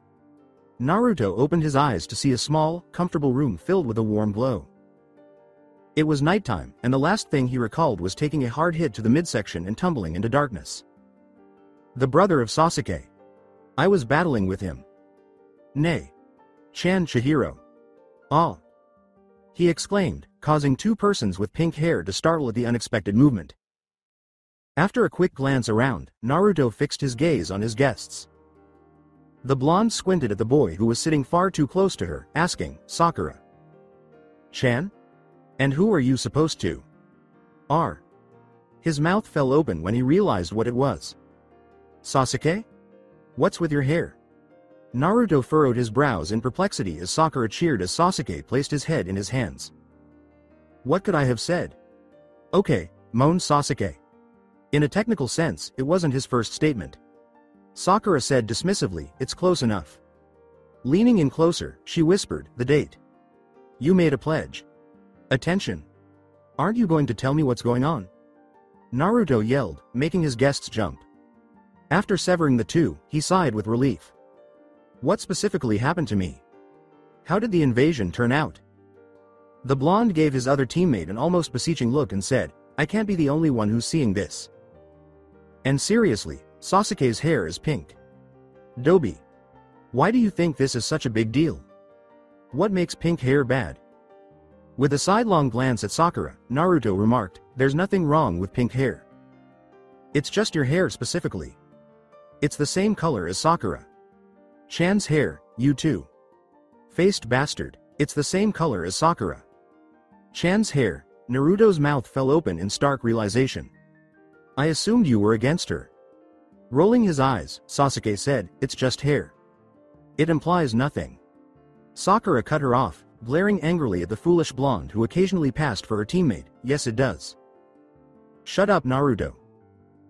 Naruto opened his eyes to see a small, comfortable room filled with a warm glow. It was nighttime, and the last thing he recalled was taking a hard hit to the midsection and tumbling into darkness. The brother of Sasuke. I was battling with him. Nay. Chan Chihiro. Ah. He exclaimed, causing two persons with pink hair to startle at the unexpected movement. After a quick glance around, Naruto fixed his gaze on his guests. The blonde squinted at the boy who was sitting far too close to her, asking, Sakura. Chan? And who are you supposed to? Are. His mouth fell open when he realized what it was. Sasuke? What's with your hair? Naruto furrowed his brows in perplexity as Sakura cheered as Sasuke placed his head in his hands. What could I have said? Okay, moaned Sasuke. In a technical sense, it wasn't his first statement. Sakura said dismissively, it's close enough. Leaning in closer, she whispered, the date. You made a pledge. Attention. Aren't you going to tell me what's going on? Naruto yelled, making his guests jump. After severing the two, he sighed with relief. What specifically happened to me? How did the invasion turn out? The blonde gave his other teammate an almost beseeching look and said, I can't be the only one who's seeing this. And seriously, Sasuke's hair is pink. Dobi. Why do you think this is such a big deal? What makes pink hair bad? With a sidelong glance at Sakura, Naruto remarked, there's nothing wrong with pink hair. It's just your hair specifically. It's the same color as Sakura. Chan's hair, you too. Faced bastard, it's the same color as Sakura. Chan's hair, Naruto's mouth fell open in stark realization. I assumed you were against her. Rolling his eyes, Sasuke said, it's just hair. It implies nothing. Sakura cut her off, glaring angrily at the foolish blonde who occasionally passed for her teammate, yes it does. Shut up Naruto.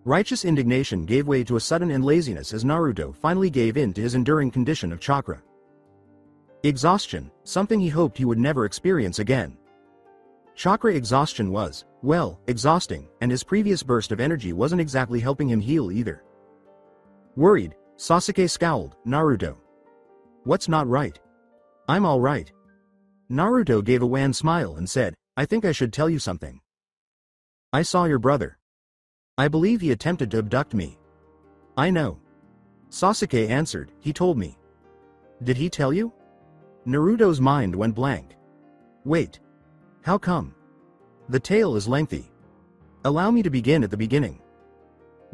Righteous indignation gave way to a sudden and laziness as Naruto finally gave in to his enduring condition of chakra. Exhaustion, something he hoped he would never experience again. Chakra exhaustion was, well, exhausting, and his previous burst of energy wasn't exactly helping him heal either. Worried, Sasuke scowled, Naruto. What's not right? I'm all right. Naruto gave a wan smile and said, I think I should tell you something. I saw your brother. I believe he attempted to abduct me. I know. Sasuke answered, he told me. Did he tell you? Naruto's mind went blank. Wait. How come? The tale is lengthy. Allow me to begin at the beginning.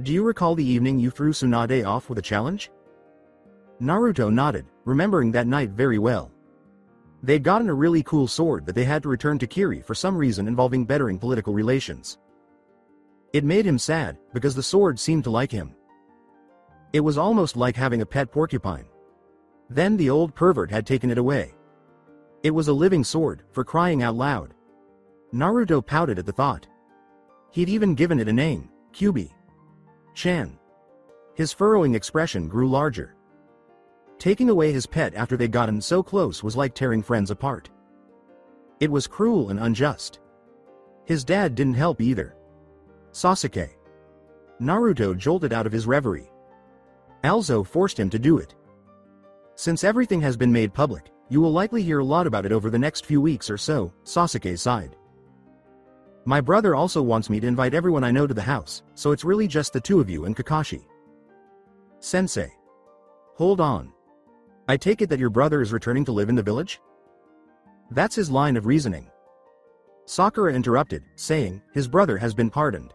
Do you recall the evening you threw Tsunade off with a challenge? Naruto nodded, remembering that night very well. They'd gotten a really cool sword that they had to return to Kiri for some reason involving bettering political relations. It made him sad, because the sword seemed to like him. It was almost like having a pet porcupine. Then the old pervert had taken it away. It was a living sword, for crying out loud. Naruto pouted at the thought. He'd even given it a name, Kyubi-chan. His furrowing expression grew larger. Taking away his pet after they'd gotten so close was like tearing friends apart. It was cruel and unjust. His dad didn't help either. Sasuke. Naruto jolted out of his reverie. Alzo forced him to do it. Since everything has been made public, you will likely hear a lot about it over the next few weeks or so, Sasuke sighed. My brother also wants me to invite everyone I know to the house, so it's really just the two of you and Kakashi. Sensei. Hold on. I take it that your brother is returning to live in the village? That's his line of reasoning. Sakura interrupted, saying, his brother has been pardoned.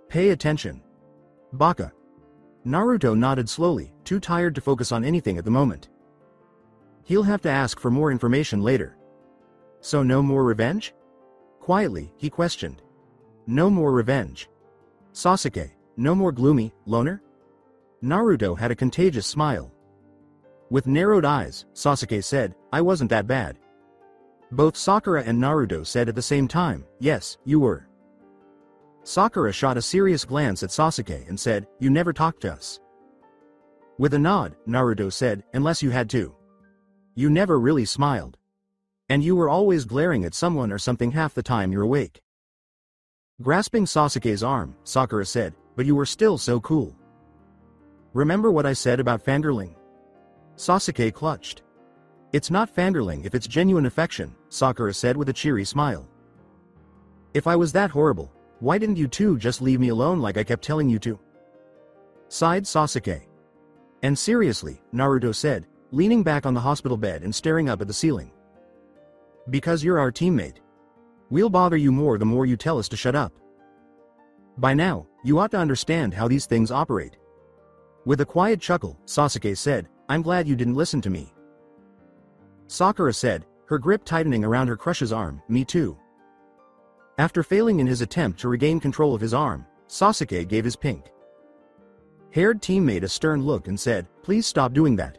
Pay attention. Baka. Naruto nodded slowly, too tired to focus on anything at the moment. He'll have to ask for more information later. So no more revenge? Quietly, he questioned. No more revenge. Sasuke, no more gloomy, loner? Naruto had a contagious smile. With narrowed eyes, Sasuke said, I wasn't that bad. Both Sakura and Naruto said at the same time, yes, you were. Sakura shot a serious glance at Sasuke and said, you never talked to us. With a nod, Naruto said, unless you had to. You never really smiled. And you were always glaring at someone or something half the time you're awake. Grasping Sasuke's arm, Sakura said, but you were still so cool. Remember what I said about fangirling? Sasuke clutched. It's not fangirling if it's genuine affection, Sakura said with a cheery smile. If I was that horrible, why didn't you two just leave me alone like I kept telling you to? Sighed Sasuke. And seriously, Naruto said, leaning back on the hospital bed and staring up at the ceiling. Because you're our teammate. We'll bother you more the more you tell us to shut up. By now, you ought to understand how these things operate. With a quiet chuckle, Sasuke said, I'm glad you didn't listen to me. Sakura said, her grip tightening around her crush's arm, me too. After failing in his attempt to regain control of his arm, Sasuke gave his pink-haired teammate a stern look and said, please stop doing that.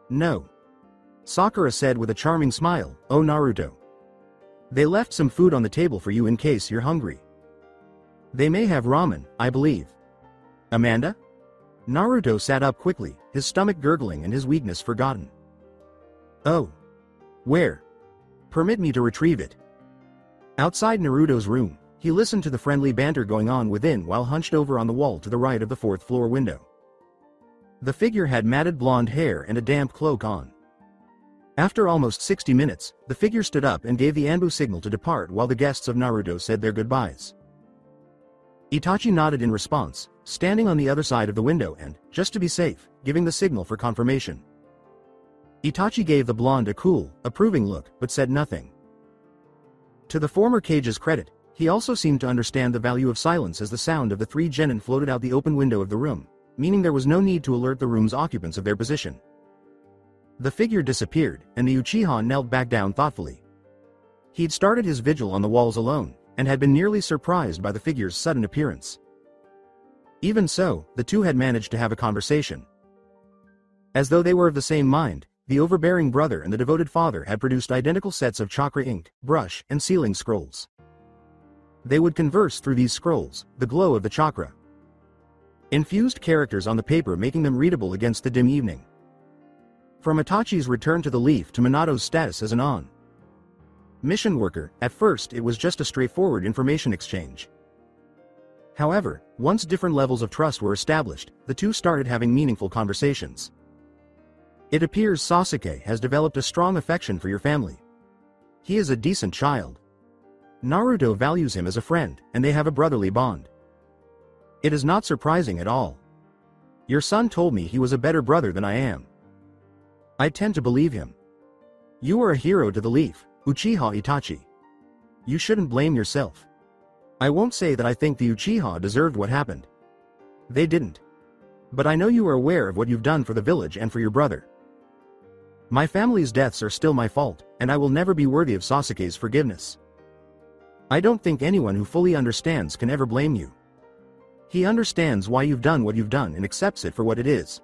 No. Sakura said with a charming smile, oh Naruto. They left some food on the table for you in case you're hungry. They may have ramen, I believe. Amanda? Naruto sat up quickly, his stomach gurgling and his weakness forgotten. Oh. Where? Permit me to retrieve it. Outside Naruto's room, he listened to the friendly banter going on within while hunched over on the wall to the right of the fourth floor window. The figure had matted blonde hair and a damp cloak on. After almost 60 minutes, the figure stood up and gave the Anbu signal to depart while the guests of Naruto said their goodbyes. Itachi nodded in response, standing on the other side of the window and, just to be safe, giving the signal for confirmation. Itachi gave the blonde a cool, approving look, but said nothing. To the former Kage's credit, he also seemed to understand the value of silence as the sound of the three genin floated out the open window of the room, meaning there was no need to alert the room's occupants of their position. The figure disappeared, and the Uchiha knelt back down thoughtfully. He'd started his vigil on the walls alone, and had been nearly surprised by the figure's sudden appearance. Even so, the two had managed to have a conversation. As though they were of the same mind, the overbearing brother and the devoted father had produced identical sets of chakra ink, brush, and sealing scrolls. They would converse through these scrolls, the glow of the chakra infused characters on the paper making them readable against the dim evening. From Itachi's return to the leaf to Minato's status as an on-mission worker, at first it was just a straightforward information exchange. However, once different levels of trust were established, the two started having meaningful conversations. It appears Sasuke has developed a strong affection for your family. He is a decent child. Naruto values him as a friend, and they have a brotherly bond. It is not surprising at all. Your son told me he was a better brother than I am. I tend to believe him. You are a hero to the leaf, Uchiha Itachi. You shouldn't blame yourself. I won't say that I think the Uchiha deserved what happened. They didn't. But I know you are aware of what you've done for the village and for your brother. My family's deaths are still my fault, and I will never be worthy of Sasuke's forgiveness. I don't think anyone who fully understands can ever blame you. He understands why you've done what you've done and accepts it for what it is.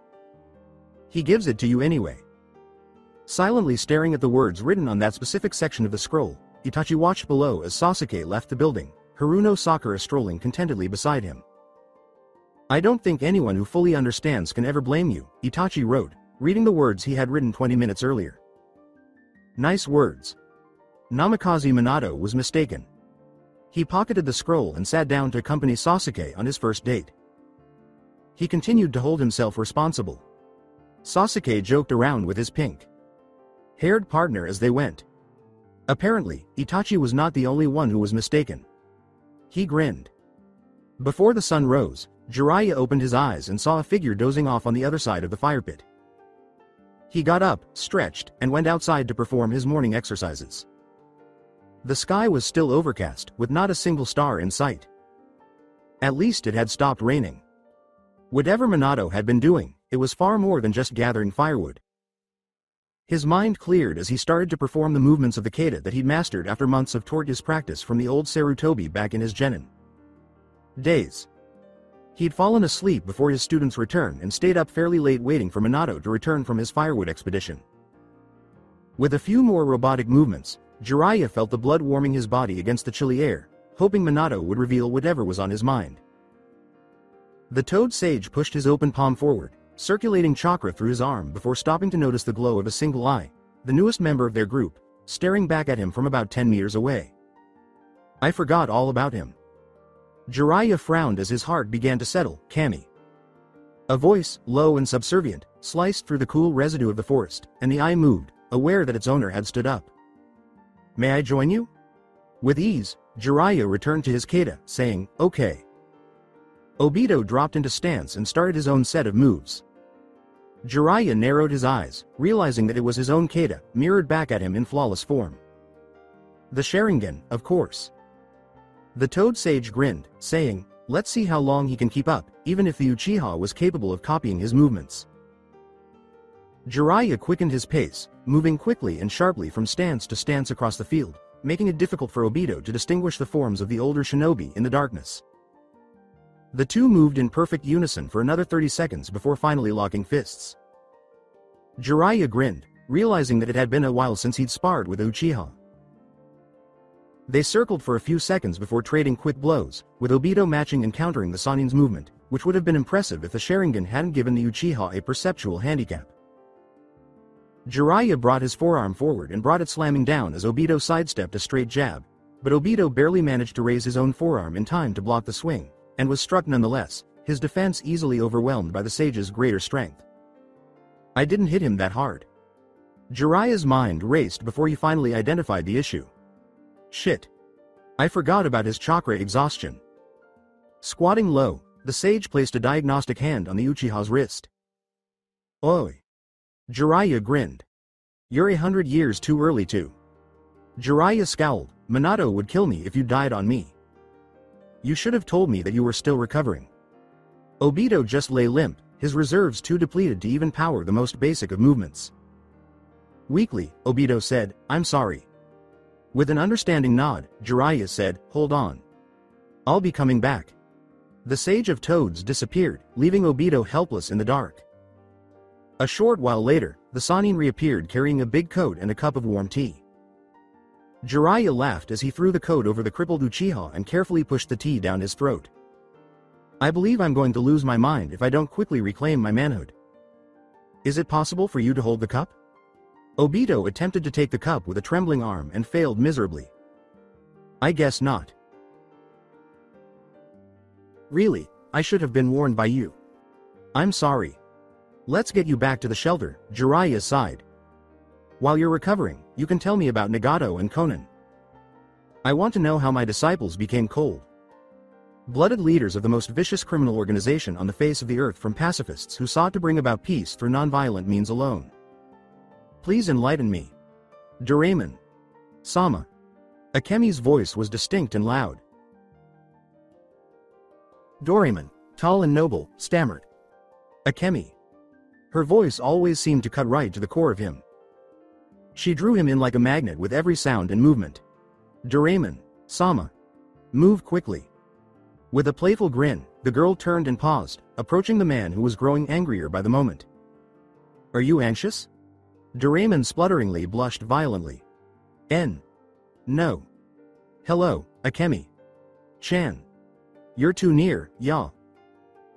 He gives it to you anyway. Silently staring at the words written on that specific section of the scroll, Itachi watched below as Sasuke left the building, Haruno Sakura strolling contentedly beside him. I don't think anyone who fully understands can ever blame you, Itachi wrote, reading the words he had written 20 minutes earlier. Nice words. Namikaze Minato was mistaken. He pocketed the scroll and sat down to accompany Sasuke on his first date. He continued to hold himself responsible. Sasuke joked around with his pink-haired partner as they went. Apparently, Itachi was not the only one who was mistaken. He grinned. Before the sun rose, Jiraiya opened his eyes and saw a figure dozing off on the other side of the fire pit. He got up, stretched, and went outside to perform his morning exercises. The sky was still overcast, with not a single star in sight. At least it had stopped raining. Whatever Minato had been doing, it was far more than just gathering firewood. His mind cleared as he started to perform the movements of the kata that he'd mastered after months of torturous practice from the old Sarutobi back in his genin days. He'd fallen asleep before his students' return and stayed up fairly late waiting for Minato to return from his firewood expedition. With a few more robotic movements, Jiraiya felt the blood warming his body against the chilly air, hoping Minato would reveal whatever was on his mind. The Toad Sage pushed his open palm forward, circulating chakra through his arm before stopping to notice the glow of a single eye, the newest member of their group, staring back at him from about 10 meters away. I forgot all about him. Jiraiya frowned as his heart began to settle. Kami. A voice, low and subservient, sliced through the cool residue of the forest, and the eye moved, aware that its owner had stood up. May I join you? With ease, Jiraiya returned to his kata, saying, okay. Obito dropped into stance and started his own set of moves. Jiraiya narrowed his eyes, realizing that it was his own kata, mirrored back at him in flawless form. The Sharingan, of course. The Toad Sage grinned, saying, let's see how long he can keep up, even if the Uchiha was capable of copying his movements. Jiraiya quickened his pace, moving quickly and sharply from stance to stance across the field, making it difficult for Obito to distinguish the forms of the older shinobi in the darkness. The two moved in perfect unison for another 30 seconds before finally locking fists. Jiraiya grinned, realizing that it had been a while since he'd sparred with Uchiha. They circled for a few seconds before trading quick blows, with Obito matching and countering the Sannin's movement, which would have been impressive if the Sharingan hadn't given the Uchiha a perceptual handicap. Jiraiya brought his forearm forward and brought it slamming down as Obito sidestepped a straight jab, but Obito barely managed to raise his own forearm in time to block the swing, and was struck nonetheless, his defense easily overwhelmed by the sage's greater strength. I didn't hit him that hard. Jiraiya's mind raced before he finally identified the issue. Shit. I forgot about his chakra exhaustion. Squatting low, the sage placed a diagnostic hand on the Uchiha's wrist. Oi. Jiraiya grinned. You're 100 years too early to. Jiraiya scowled. Minato would kill me if you died on me. You should have told me that you were still recovering. Obito just lay limp, his reserves too depleted to even power the most basic of movements. Weakly, Obito said, I'm sorry. With an understanding nod, Jiraiya said, hold on. I'll be coming back. The Sage of Toads disappeared, leaving Obito helpless in the dark. A short while later, the Sannin reappeared carrying a big coat and a cup of warm tea. Jiraiya laughed as he threw the coat over the crippled Uchiha and carefully pushed the tea down his throat. I believe I'm going to lose my mind if I don't quickly reclaim my manhood. Is it possible for you to hold the cup? Obito attempted to take the cup with a trembling arm and failed miserably. I guess not. Really, I should have been warned by you. I'm sorry. Let's get you back to the shelter, Jiraiya sighed. While you're recovering, you can tell me about Nagato and Konan. I want to know how my disciples became cold. Blooded leaders of the most vicious criminal organization on the face of the earth, from pacifists who sought to bring about peace through non-violent means alone. Please enlighten me. Doraemon. Sama. Akemi's voice was distinct and loud. Doraemon, tall and noble, stammered. Akemi. Her voice always seemed to cut right to the core of him. She drew him in like a magnet with every sound and movement. Doraemon. Sama. Move quickly. With a playful grin, the girl turned and paused, approaching the man who was growing angrier by the moment. Are you anxious? Doraemon splutteringly blushed violently. No. Hello, Akemi. Chan. You're too near, ya.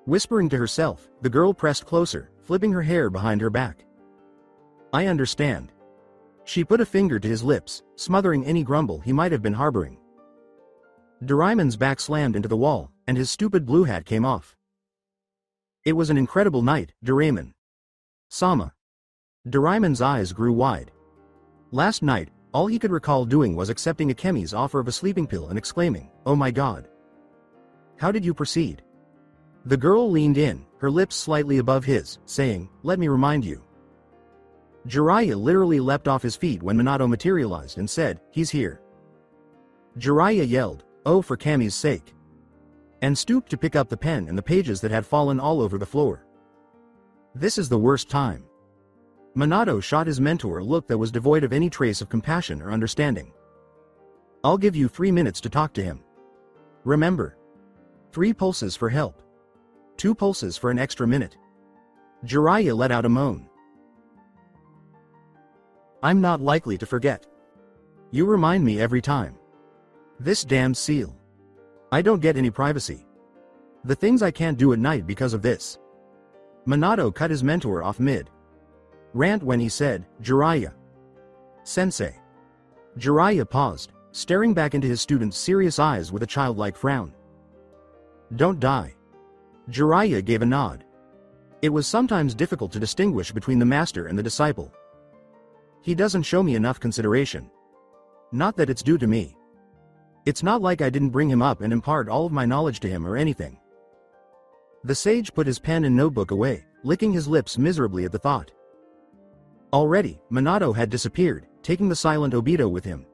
Whispering to herself, the girl pressed closer, flipping her hair behind her back. I understand. She put a finger to his lips, smothering any grumble he might have been harboring. Doraemon's back slammed into the wall, and his stupid blue hat came off. It was an incredible night, Doraemon. Sama. Doraemon's eyes grew wide. Last night, all he could recall doing was accepting Akemi's offer of a sleeping pill and exclaiming, "Oh my god." How did you proceed? The girl leaned in, her lips slightly above his, saying, "Let me remind you." Jiraiya literally leapt off his feet when Minato materialized and said, "He's here." Jiraiya yelled, "Oh, for Kami's sake," and stooped to pick up the pen and the pages that had fallen all over the floor. This is the worst time. Minato shot his mentor a look that was devoid of any trace of compassion or understanding. I'll give you 3 minutes to talk to him. Remember. 3 pulses for help. 2 pulses for an extra minute. Jiraiya let out a moan. I'm not likely to forget. You remind me every time. This damn seal. I don't get any privacy. The things I can't do at night because of this. Minato cut his mentor off mid-rant when he said, Jiraiya. Sensei. Jiraiya paused, staring back into his student's serious eyes with a childlike frown. Don't die. Jiraiya gave a nod. It was sometimes difficult to distinguish between the master and the disciple. He doesn't show me enough consideration. Not that it's due to me. It's not like I didn't bring him up and impart all of my knowledge to him or anything. The sage put his pen and notebook away, licking his lips miserably at the thought. Already, Minato had disappeared, taking the silent Obito with him.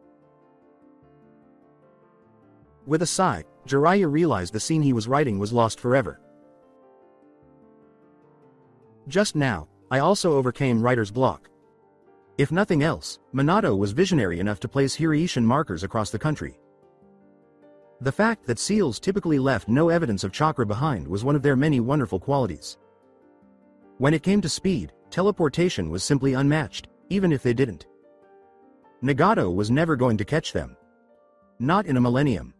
With a sigh, Jiraiya realized the scene he was writing was lost forever. Just now, I also overcame writer's block. If nothing else, Minato was visionary enough to place Hiraishin markers across the country. The fact that seals typically left no evidence of chakra behind was one of their many wonderful qualities. When it came to speed, teleportation was simply unmatched, even if they didn't. Nagato was never going to catch them. Not in a millennium.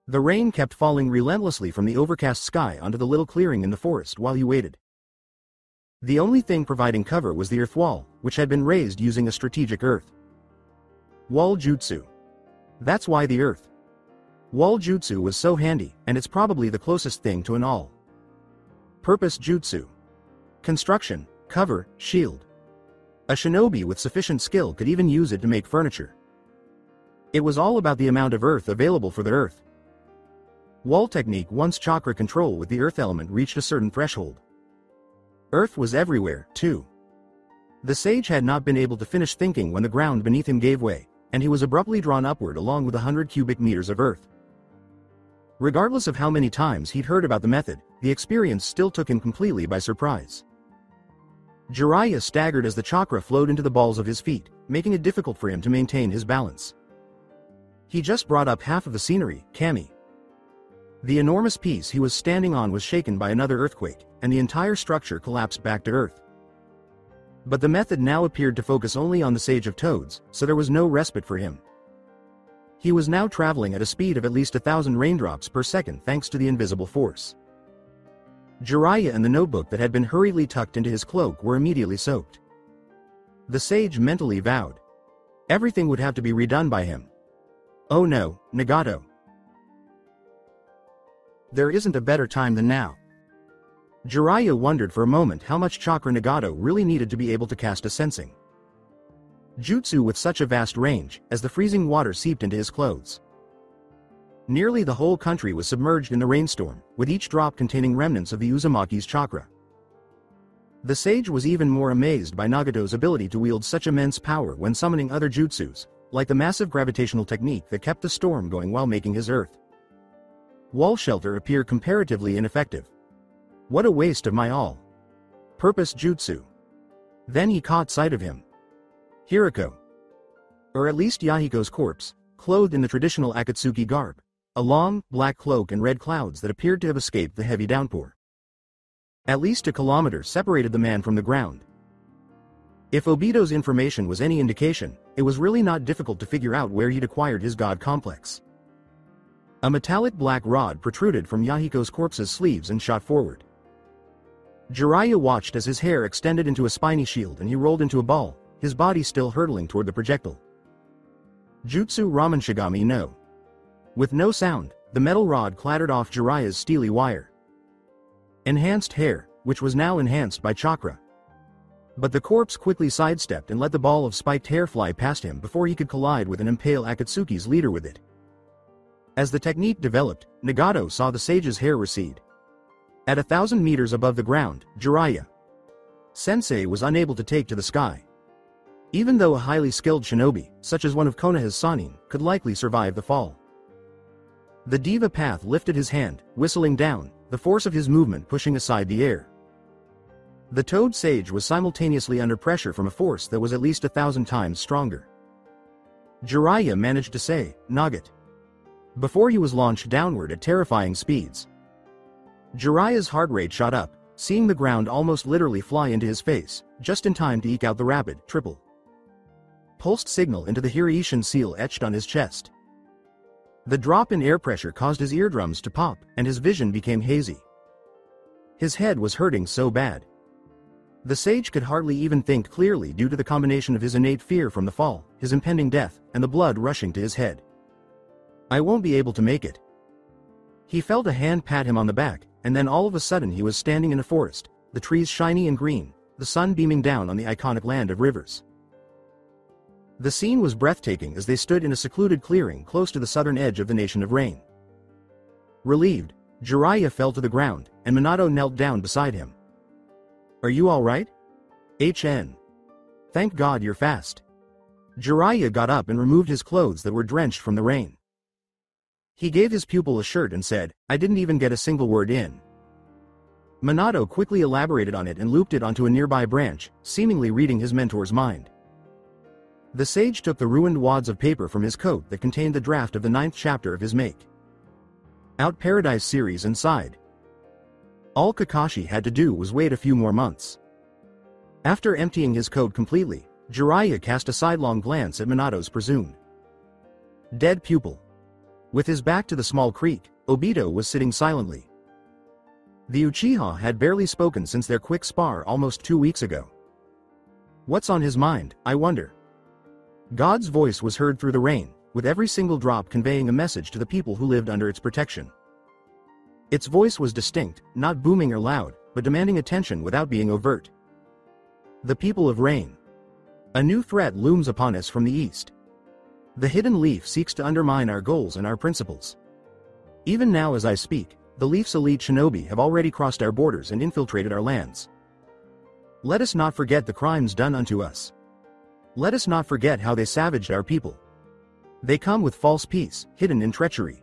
The rain kept falling relentlessly from the overcast sky onto the little clearing in the forest while he waited. The only thing providing cover was the earth wall, which had been raised using a strategic earth wall jutsu. That's why the earth wall jutsu was so handy, and it's probably the closest thing to an all-purpose jutsu. Construction, cover, shield. A shinobi with sufficient skill could even use it to make furniture. It was all about the amount of earth available for the earth wall technique once chakra control with the earth element reached a certain threshold. Earth was everywhere, too. The sage had not been able to finish thinking when the ground beneath him gave way, and he was abruptly drawn upward along with 100 cubic meters of earth. Regardless of how many times he'd heard about the method, the experience still took him completely by surprise. Jiraiya staggered as the chakra flowed into the balls of his feet, making it difficult for him to maintain his balance. He just brought up half of the scenery, Kami. The enormous piece he was standing on was shaken by another earthquake, and the entire structure collapsed back to earth. But the method now appeared to focus only on the Sage of Toads, so there was no respite for him. He was now traveling at a speed of at least 1,000 raindrops per second thanks to the invisible force. Jiraiya and the notebook that had been hurriedly tucked into his cloak were immediately soaked. The sage mentally vowed. Everything would have to be redone by him. Oh no, Nagato. There isn't a better time than now. Jiraiya wondered for a moment how much chakra Nagato really needed to be able to cast a sensing jutsu with such a vast range, as the freezing water seeped into his clothes. Nearly the whole country was submerged in the rainstorm, with each drop containing remnants of the Uzumaki's chakra. The sage was even more amazed by Nagato's ability to wield such immense power when summoning other jutsus, like the massive gravitational technique that kept the storm going while making his earth wall shelter appear comparatively ineffective. What a waste of my all-purpose jutsu. Then he caught sight of him. Hiriko. Or at least Yahiko's corpse, clothed in the traditional Akatsuki garb, a long, black cloak and red clouds that appeared to have escaped the heavy downpour. At least a kilometer separated the man from the ground. If Obito's information was any indication, it was really not difficult to figure out where he'd acquired his god complex. A metallic black rod protruded from Yahiko's corpse's sleeves and shot forward. Jiraiya watched as his hair extended into a spiny shield and he rolled into a ball, his body still hurtling toward the projectile. Jutsu Ramen Shigami no. With no sound, the metal rod clattered off Jiraiya's steely wire. Enhanced hair, which was now enhanced by chakra. But the corpse quickly sidestepped and let the ball of spiked hair fly past him before he could collide with and impale Akatsuki's leader with it. As the technique developed, Nagato saw the sage's hair recede. At 1,000 meters above the ground, Jiraiya Sensei was unable to take to the sky. Even though a highly skilled shinobi, such as one of Konoha's Sannin, could likely survive the fall. The Diva Path lifted his hand, whistling down, the force of his movement pushing aside the air. The Toad Sage was simultaneously under pressure from a force that was at least 1,000 times stronger. Jiraiya managed to say, "Nugget," before he was launched downward at terrifying speeds. Jiraiya's heart rate shot up, seeing the ground almost literally fly into his face, just in time to eke out the rapid, triple pulsed signal into the Hiraishin seal etched on his chest. The drop in air pressure caused his eardrums to pop, and his vision became hazy. His head was hurting so bad. The sage could hardly even think clearly due to the combination of his innate fear from the fall, his impending death, and the blood rushing to his head. "I won't be able to make it." He felt a hand pat him on the back, and then all of a sudden he was standing in a forest, the trees shiny and green, the sun beaming down on the iconic land of rivers. The scene was breathtaking as they stood in a secluded clearing close to the southern edge of the Nation of Rain. Relieved, Jiraiya fell to the ground, and Minato knelt down beside him. "Are you all right? HN. Thank God you're fast." Jiraiya got up and removed his clothes that were drenched from the rain. He gave his pupil a shirt and said, "I didn't even get a single word in." Minato quickly elaborated on it and looped it onto a nearby branch, seemingly reading his mentor's mind. The sage took the ruined wads of paper from his coat that contained the draft of the 9th chapter of his Make Out Paradise series and sighed. All Kakashi had to do was wait a few more months. After emptying his coat completely, Jiraiya cast a sidelong glance at Minato's presumed dead pupil. With his back to the small creek, Obito was sitting silently. The Uchiha had barely spoken since their quick spar almost 2 weeks ago. What's on his mind, I wonder? God's voice was heard through the rain, with every single drop conveying a message to the people who lived under its protection. Its voice was distinct, not booming or loud, but demanding attention without being overt. The people of Rain. A new threat looms upon us from the east. The hidden leaf seeks to undermine our goals and our principles. Even now as I speak, the leaf's elite shinobi have already crossed our borders and infiltrated our lands. Let us not forget the crimes done unto us. Let us not forget how they savaged our people. They come with false peace, hidden in treachery.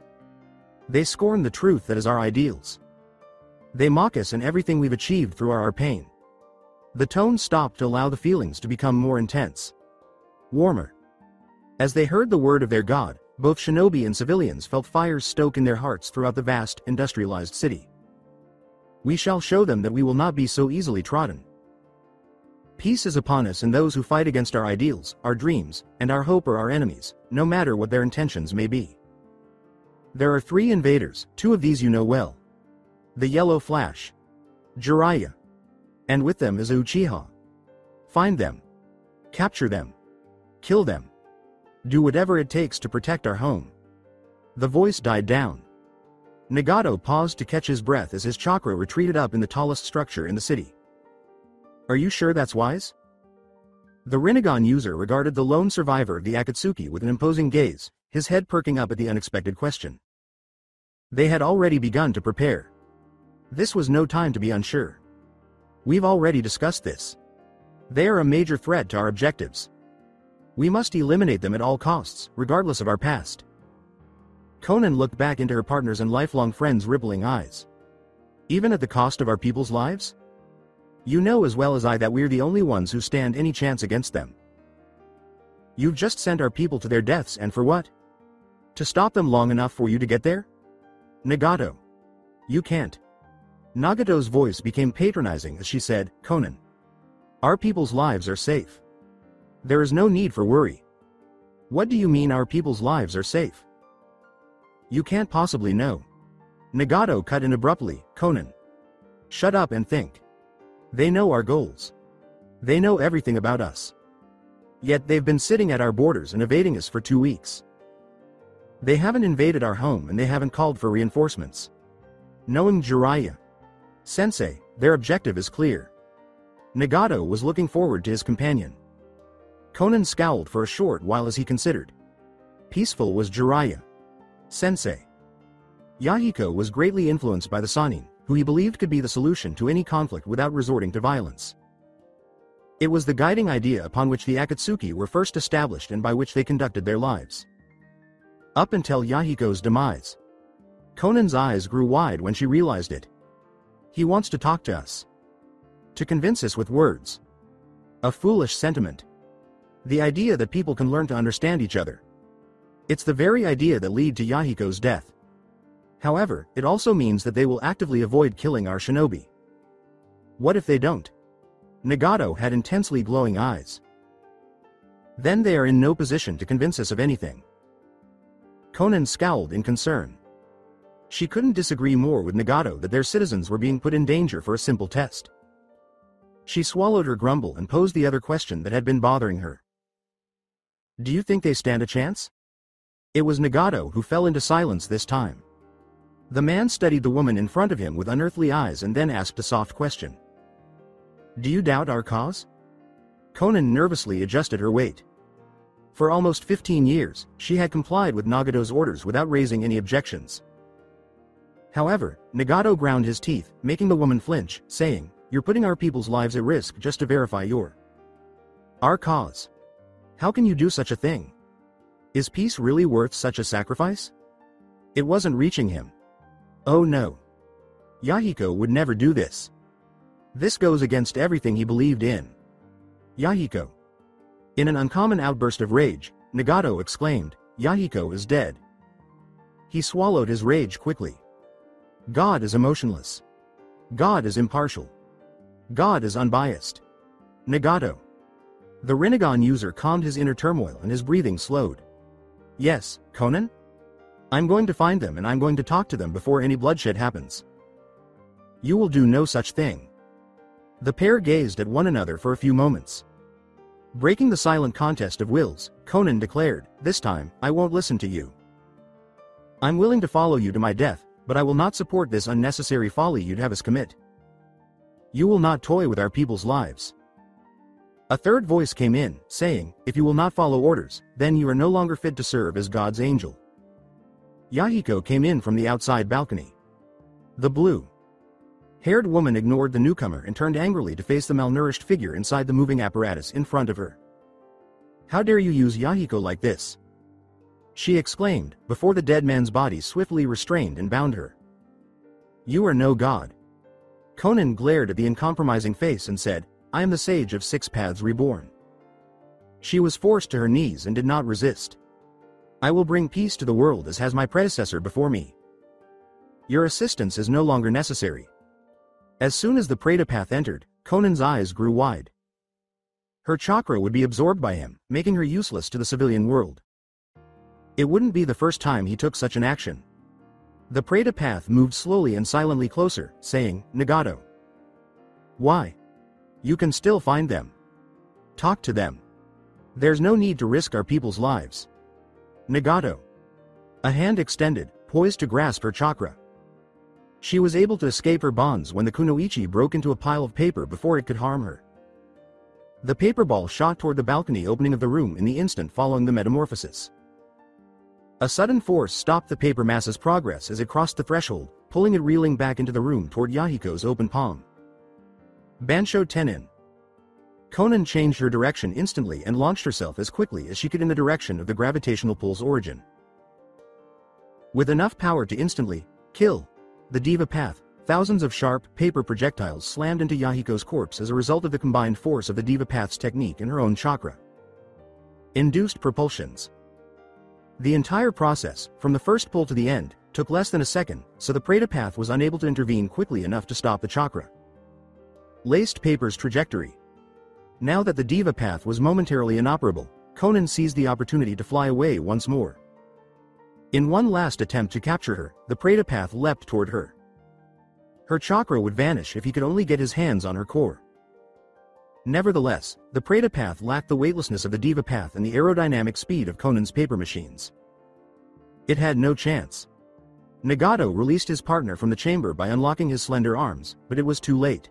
They scorn the truth that is our ideals. They mock us and everything we've achieved through our pain. The tone stopped to allow the feelings to become more intense. Warmer. As they heard the word of their god, both shinobi and civilians felt fires stoke in their hearts throughout the vast, industrialized city. We shall show them that we will not be so easily trodden. Peace is upon us and those who fight against our ideals, our dreams, and our hope are our enemies, no matter what their intentions may be. There are 3 invaders, 2 of these you know well. The Yellow Flash. Jiraiya. And with them is a Uchiha. Find them. Capture them. Kill them. Do whatever it takes to protect our home. The voice died down. Nagato paused to catch his breath as his chakra retreated up in the tallest structure in the city. Are you sure that's wise? The Rinnegan user regarded the lone survivor of the Akatsuki with an imposing gaze, his head perking up at the unexpected question. They had already begun to prepare. This was no time to be unsure. We've already discussed this. They are a major threat to our objectives. We must eliminate them at all costs, regardless of our past. Konan looked back into her partner's and lifelong friend's rippling eyes. Even at the cost of our people's lives? You know as well as I that we're the only ones who stand any chance against them. You've just sent our people to their deaths, and for what? To stop them long enough for you to get there? Nagato. You can't. Nagato's voice became patronizing as she said, Konan. Our people's lives are safe. There is no need for worry. What do you mean our people's lives are safe? You can't possibly know. Nagato cut in abruptly, Konan. Shut up and think. They know our goals. They know everything about us. Yet they've been sitting at our borders and evading us for 2 weeks. They haven't invaded our home and they haven't called for reinforcements. Knowing Jiraiya Sensei, their objective is clear. Nagato was looking forward to his companion. Konan scowled for a short while as he considered. Peaceful was Jiraiya Sensei. Yahiko was greatly influenced by the Sannin, who he believed could be the solution to any conflict without resorting to violence. It was the guiding idea upon which the Akatsuki were first established and by which they conducted their lives. Up until Yahiko's demise. Konan's eyes grew wide when she realized it. He wants to talk to us. To convince us with words. A foolish sentiment. The idea that people can learn to understand each other. It's the very idea that led to Yahiko's death. However, it also means that they will actively avoid killing our shinobi. What if they don't? Nagato had intensely glowing eyes. Then they are in no position to convince us of anything. Konan scowled in concern. She couldn't disagree more with Nagato that their citizens were being put in danger for a simple test. She swallowed her grumble and posed the other question that had been bothering her. Do you think they stand a chance? It was Nagato who fell into silence this time. The man studied the woman in front of him with unearthly eyes and then asked a soft question. Do you doubt our cause? Konan nervously adjusted her weight. For almost 15 years, she had complied with Nagato's orders without raising any objections. However, Nagato ground his teeth, making the woman flinch, saying, You're putting our people's lives at risk just to verify our cause. How can you do such a thing? Is peace really worth such a sacrifice? It wasn't reaching him. Oh no. Yahiko would never do this. This goes against everything he believed in. Yahiko. In an uncommon outburst of rage, Nagato exclaimed, Yahiko is dead. He swallowed his rage quickly. God is emotionless. God is impartial. God is unbiased. Nagato. The Rinnegan user calmed his inner turmoil and his breathing slowed. Yes, Konan? I'm going to find them and I'm going to talk to them before any bloodshed happens. You will do no such thing. The pair gazed at one another for a few moments. Breaking the silent contest of wills, Konan declared, This time, I won't listen to you. I'm willing to follow you to my death, but I will not support this unnecessary folly you'd have us commit. You will not toy with our people's lives. A third voice came in, saying, If you will not follow orders, then you are no longer fit to serve as God's angel. Yahiko came in from the outside balcony. The blue-haired woman ignored the newcomer and turned angrily to face the malnourished figure inside the moving apparatus in front of her. How dare you use Yahiko like this? She exclaimed, before the dead man's body swiftly restrained and bound her. You are no god. Konan glared at the uncompromising face and said, I am the sage of Six Paths Reborn. She was forced to her knees and did not resist. I will bring peace to the world as has my predecessor before me. Your assistance is no longer necessary. As soon as the Preda path entered, Konan's eyes grew wide. Her chakra would be absorbed by him, making her useless to the civilian world. It wouldn't be the first time he took such an action. The Preda path moved slowly and silently closer, saying, Nagato. Why? You can still find them. Talk to them. There's no need to risk our people's lives. Nagato. A hand extended, poised to grasp her chakra. She was able to escape her bonds when the kunoichi broke into a pile of paper before it could harm her. The paper ball shot toward the balcony opening of the room in the instant following the metamorphosis. A sudden force stopped the paper mass's progress as it crossed the threshold, pulling it reeling back into the room toward Yahiko's open palm. Bansho Tenin. Konan changed her direction instantly and launched herself as quickly as she could in the direction of the gravitational pull's origin. With enough power to instantly kill the Diva Path, thousands of sharp, paper projectiles slammed into Yahiko's corpse as a result of the combined force of the Diva Path's technique and her own chakra. Induced propulsions. The entire process, from the first pull to the end, took less than a second, so the Preta Path was unable to intervene quickly enough to stop the chakra. Laced paper's trajectory. Now that the Diva Path was momentarily inoperable, Konan seized the opportunity to fly away once more. In one last attempt to capture her, the Preta Path leapt toward her. Her chakra would vanish if he could only get his hands on her core. Nevertheless, the Preta Path lacked the weightlessness of the Diva Path and the aerodynamic speed of Konan's paper machines. It had no chance. Nagato released his partner from the chamber by unlocking his slender arms, but it was too late.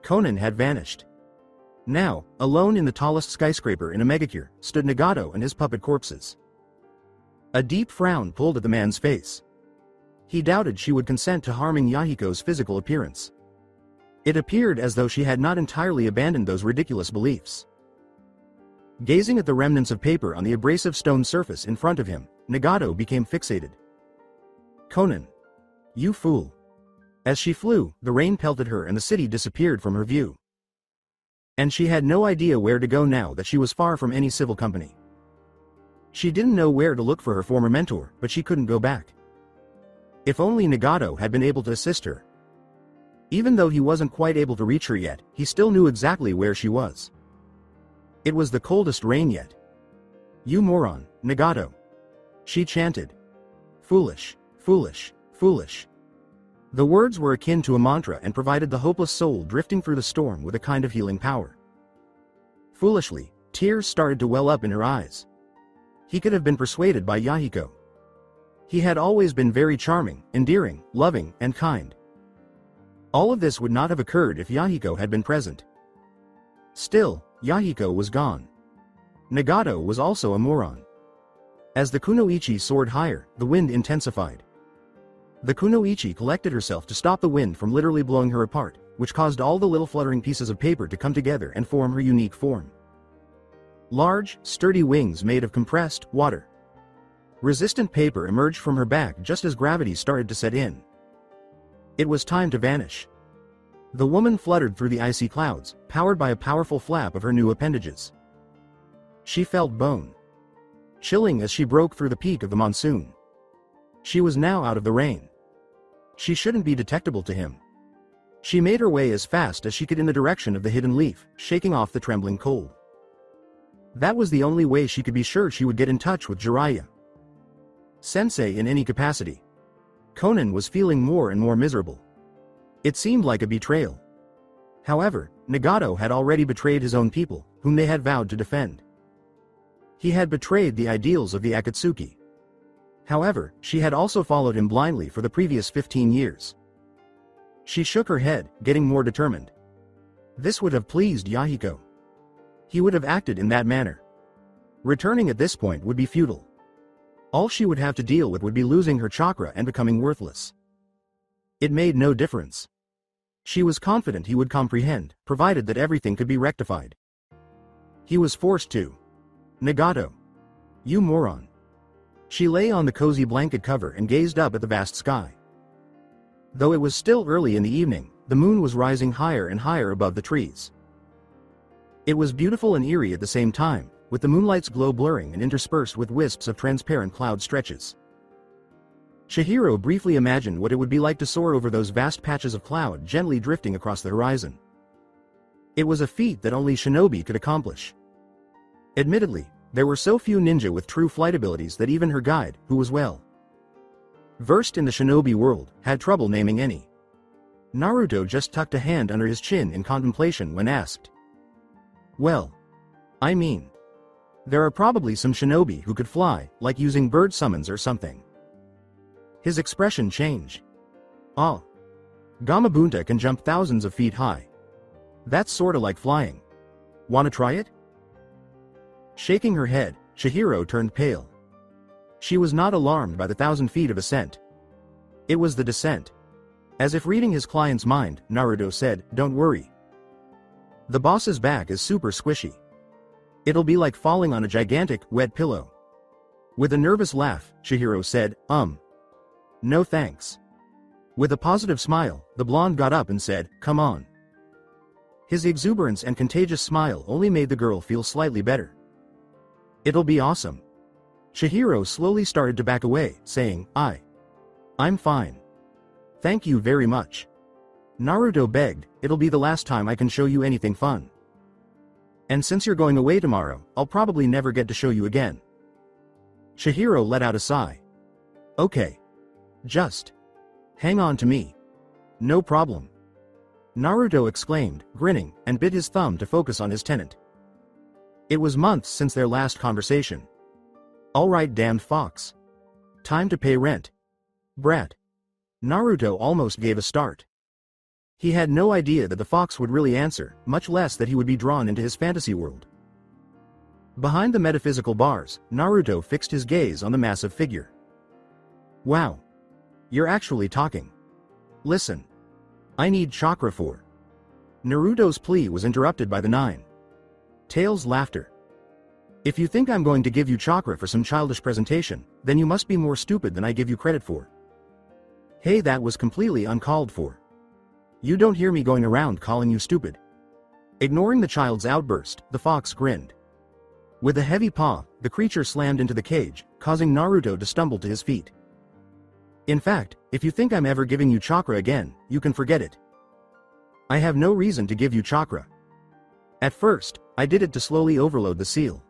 Konan had vanished. Now, alone in the tallest skyscraper in a megacure, stood Nagato and his puppet corpses. A deep frown pulled at the man's face. He doubted she would consent to harming Yahiko's physical appearance. It appeared as though she had not entirely abandoned those ridiculous beliefs. Gazing at the remnants of paper on the abrasive stone surface in front of him, Nagato became fixated. Konan. You fool. As she flew, the rain pelted her and the city disappeared from her view. And she had no idea where to go now that she was far from any civil company. She didn't know where to look for her former mentor, but she couldn't go back. If only Nagato had been able to assist her. Even though he wasn't quite able to reach her yet, he still knew exactly where she was. It was the coldest rain yet. You moron, Nagato. She chanted. Foolish, foolish, foolish. The words were akin to a mantra and provided the hopeless soul drifting through the storm with a kind of healing power. Foolishly, tears started to well up in her eyes. He could have been persuaded by Yahiko. He had always been very charming, endearing, loving, and kind. All of this would not have occurred if Yahiko had been present. Still, Yahiko was gone. Nagato was also a moron. As the kunoichi soared higher, the wind intensified. The kunoichi collected herself to stop the wind from literally blowing her apart, which caused all the little fluttering pieces of paper to come together and form her unique form. Large, sturdy wings made of compressed water. Resistant paper emerged from her back just as gravity started to set in. It was time to vanish. The woman fluttered through the icy clouds, powered by a powerful flap of her new appendages. She felt bone. Chilling as she broke through the peak of the monsoon. She was now out of the rain. She shouldn't be detectable to him. She made her way as fast as she could in the direction of the hidden leaf, shaking off the trembling cold. That was the only way she could be sure she would get in touch with Jiraiya. Sensei in any capacity. Konan was feeling more and more miserable. It seemed like a betrayal. However, Nagato had already betrayed his own people, whom they had vowed to defend. He had betrayed the ideals of the Akatsuki. However, she had also followed him blindly for the previous 15 years. She shook her head, getting more determined. This would have pleased Yahiko. He would have acted in that manner. Returning at this point would be futile. All she would have to deal with would be losing her chakra and becoming worthless. It made no difference. She was confident he would comprehend, provided that everything could be rectified. He was forced to. Nagato. You moron. She lay on the cozy blanket cover and gazed up at the vast sky. Though it was still early in the evening, the moon was rising higher and higher above the trees. It was beautiful and eerie at the same time, with the moonlight's glow blurring and interspersed with wisps of transparent cloud stretches. Chihiro briefly imagined what it would be like to soar over those vast patches of cloud gently drifting across the horizon. It was a feat that only shinobi could accomplish. Admittedly, there were so few ninja with true flight abilities that even her guide, who was well versed in the shinobi world, had trouble naming any. Naruto just tucked a hand under his chin in contemplation when asked. Well, I mean, there are probably some shinobi who could fly, like using bird summons or something. His expression changed. Oh. Gamabunta can jump thousands of feet high. That's sorta like flying. Wanna try it? Shaking her head, Chihiro turned pale. She was not alarmed by the 1,000 feet of ascent. It was the descent. As if reading his client's mind, Naruto said, "Don't worry. The boss's back is super squishy. It'll be like falling on a gigantic, wet pillow." With a nervous laugh, Chihiro said, "No thanks." With a positive smile, the blonde got up and said, "Come on." His exuberance and contagious smile only made the girl feel slightly better. "It'll be awesome." Chihiro slowly started to back away, saying, I'm fine. Thank you very much." Naruto begged, "It'll be the last time I can show you anything fun. And since you're going away tomorrow, I'll probably never get to show you again." Chihiro let out a sigh. "Okay. Just hang on to me. No problem." Naruto exclaimed, grinning, and bit his thumb to focus on his tenant. It was months since their last conversation. "Alright, damned fox. Time to pay rent. Brat." Naruto almost gave a start. He had no idea that the fox would really answer, much less that he would be drawn into his fantasy world. Behind the metaphysical bars, Naruto fixed his gaze on the massive figure. "Wow. You're actually talking. Listen. I need chakra for..." Naruto's plea was interrupted by the nine tails' laughter. "If you think I'm going to give you chakra for some childish presentation, then you must be more stupid than I give you credit for." "Hey, that was completely uncalled for. You don't hear me going around calling you stupid." Ignoring the child's outburst, the fox grinned. With a heavy paw, the creature slammed into the cage, causing Naruto to stumble to his feet. "In fact, if you think I'm ever giving you chakra again, you can forget it. I have no reason to give you chakra. At first, I did it to slowly overload the seal.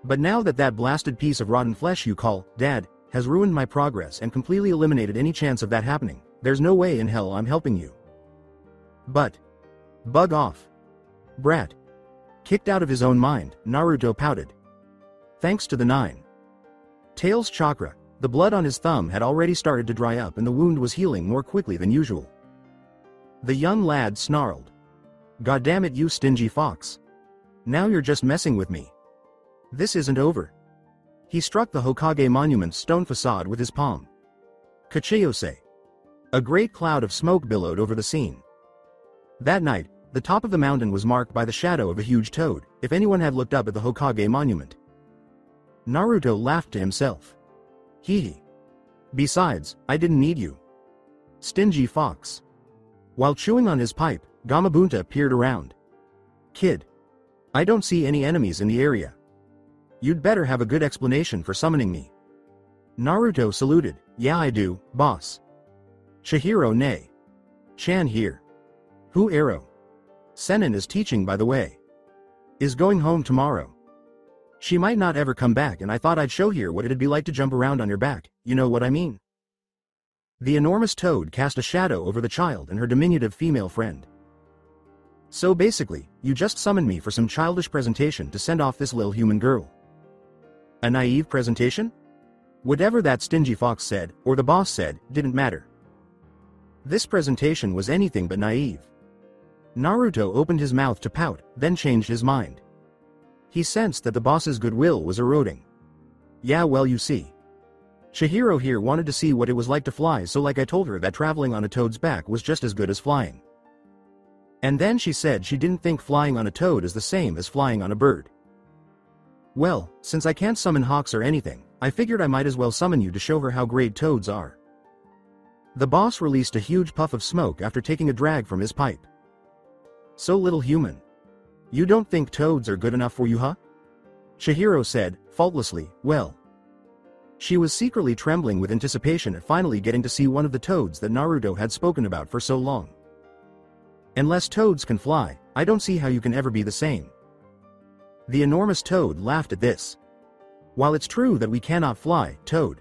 But now that blasted piece of rotten flesh you call Dad has ruined my progress and completely eliminated any chance of that happening, there's no way in hell I'm helping you. But bug off. Brat." Kicked out of his own mind, Naruto pouted. Thanks to the nine tails chakra, the blood on his thumb had already started to dry up and the wound was healing more quickly than usual. The young lad snarled. "Goddammit, you stingy fox. Now you're just messing with me. This isn't over." He struck the Hokage monument's stone facade with his palm. Kachiyose. A great cloud of smoke billowed over the scene. That night, the top of the mountain was marked by the shadow of a huge toad, if anyone had looked up at the Hokage monument. Naruto laughed to himself. Hee. Besides, I didn't need you. Stingy fox. While chewing on his pipe, Gamabunta peered around. "Kid. I don't see any enemies in the area. You'd better have a good explanation for summoning me." Naruto saluted. "Yeah, I do, boss." Chihiro neigh. "Chan here. Who arrow? Sennin is teaching, by the way. Is going home tomorrow. She might not ever come back and I thought I'd show her what it'd be like to jump around on your back, you know what I mean?" The enormous toad cast a shadow over the child and her diminutive female friend. "So basically, you just summoned me for some childish presentation to send off this little human girl. A naive presentation?" Whatever that stingy fox said, or the boss said, didn't matter. This presentation was anything but naive. Naruto opened his mouth to pout, then changed his mind. He sensed that the boss's goodwill was eroding. "Yeah, well, you see. Chihiro here wanted to see what it was like to fly, so like I told her that traveling on a toad's back was just as good as flying. And then she said she didn't think flying on a toad is the same as flying on a bird. Well, since I can't summon hawks or anything, I figured I might as well summon you to show her how great toads are." The boss released a huge puff of smoke after taking a drag from his pipe. "So little human. You don't think toads are good enough for you, huh?" Chihiro said, faultlessly, "Well." She was secretly trembling with anticipation at finally getting to see one of the toads that Naruto had spoken about for so long. "Unless toads can fly, I don't see how you can ever be the same." The enormous toad laughed at this. "While it's true that we cannot fly, toad,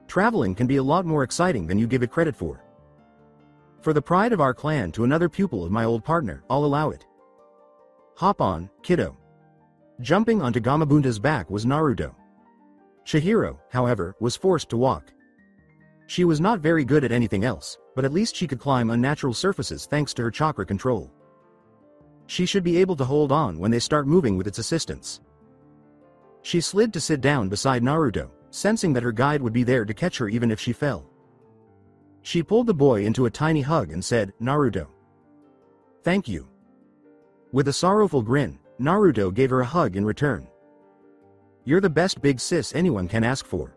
traveling can be a lot more exciting than you give it credit for. For the pride of our clan to another pupil of my old partner, I'll allow it. Hop on, kiddo." Jumping onto Gamabunta's back was Naruto. Chihiro, however, was forced to walk. She was not very good at anything else, but at least she could climb unnatural surfaces thanks to her chakra control. She should be able to hold on when they start moving with its assistance. She slid to sit down beside Naruto, sensing that her guide would be there to catch her even if she fell. She pulled the boy into a tiny hug and said, "Naruto. Thank you." With a sorrowful grin, Naruto gave her a hug in return. "You're the best big sis anyone can ask for.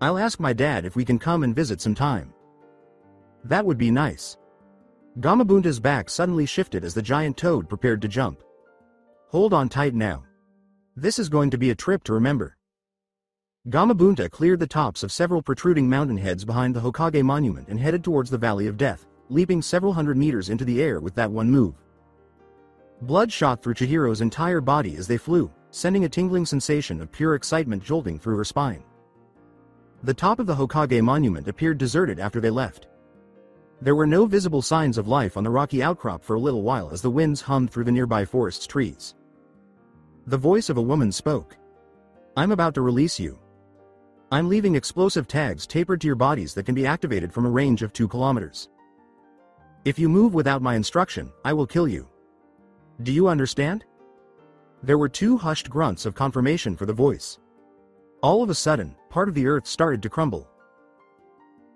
I'll ask my dad if we can come and visit sometime." "That would be nice." Gamabunta's back suddenly shifted as the giant toad prepared to jump. "Hold on tight now. This is going to be a trip to remember." Gamabunta cleared the tops of several protruding mountain heads behind the Hokage monument and headed towards the Valley of Death, leaping several hundred meters into the air with that one move. Blood shot through Chihiro's entire body as they flew, sending a tingling sensation of pure excitement jolting through her spine. The top of the Hokage monument appeared deserted after they left. There were no visible signs of life on the rocky outcrop for a little while as the winds hummed through the nearby forest's trees. The voice of a woman spoke. "I'm about to release you. I'm leaving explosive tags tapered to your bodies that can be activated from a range of 2 kilometers. If you move without my instruction, I will kill you. Do you understand?" There were 2 hushed grunts of confirmation for the voice. All of a sudden, part of the earth started to crumble.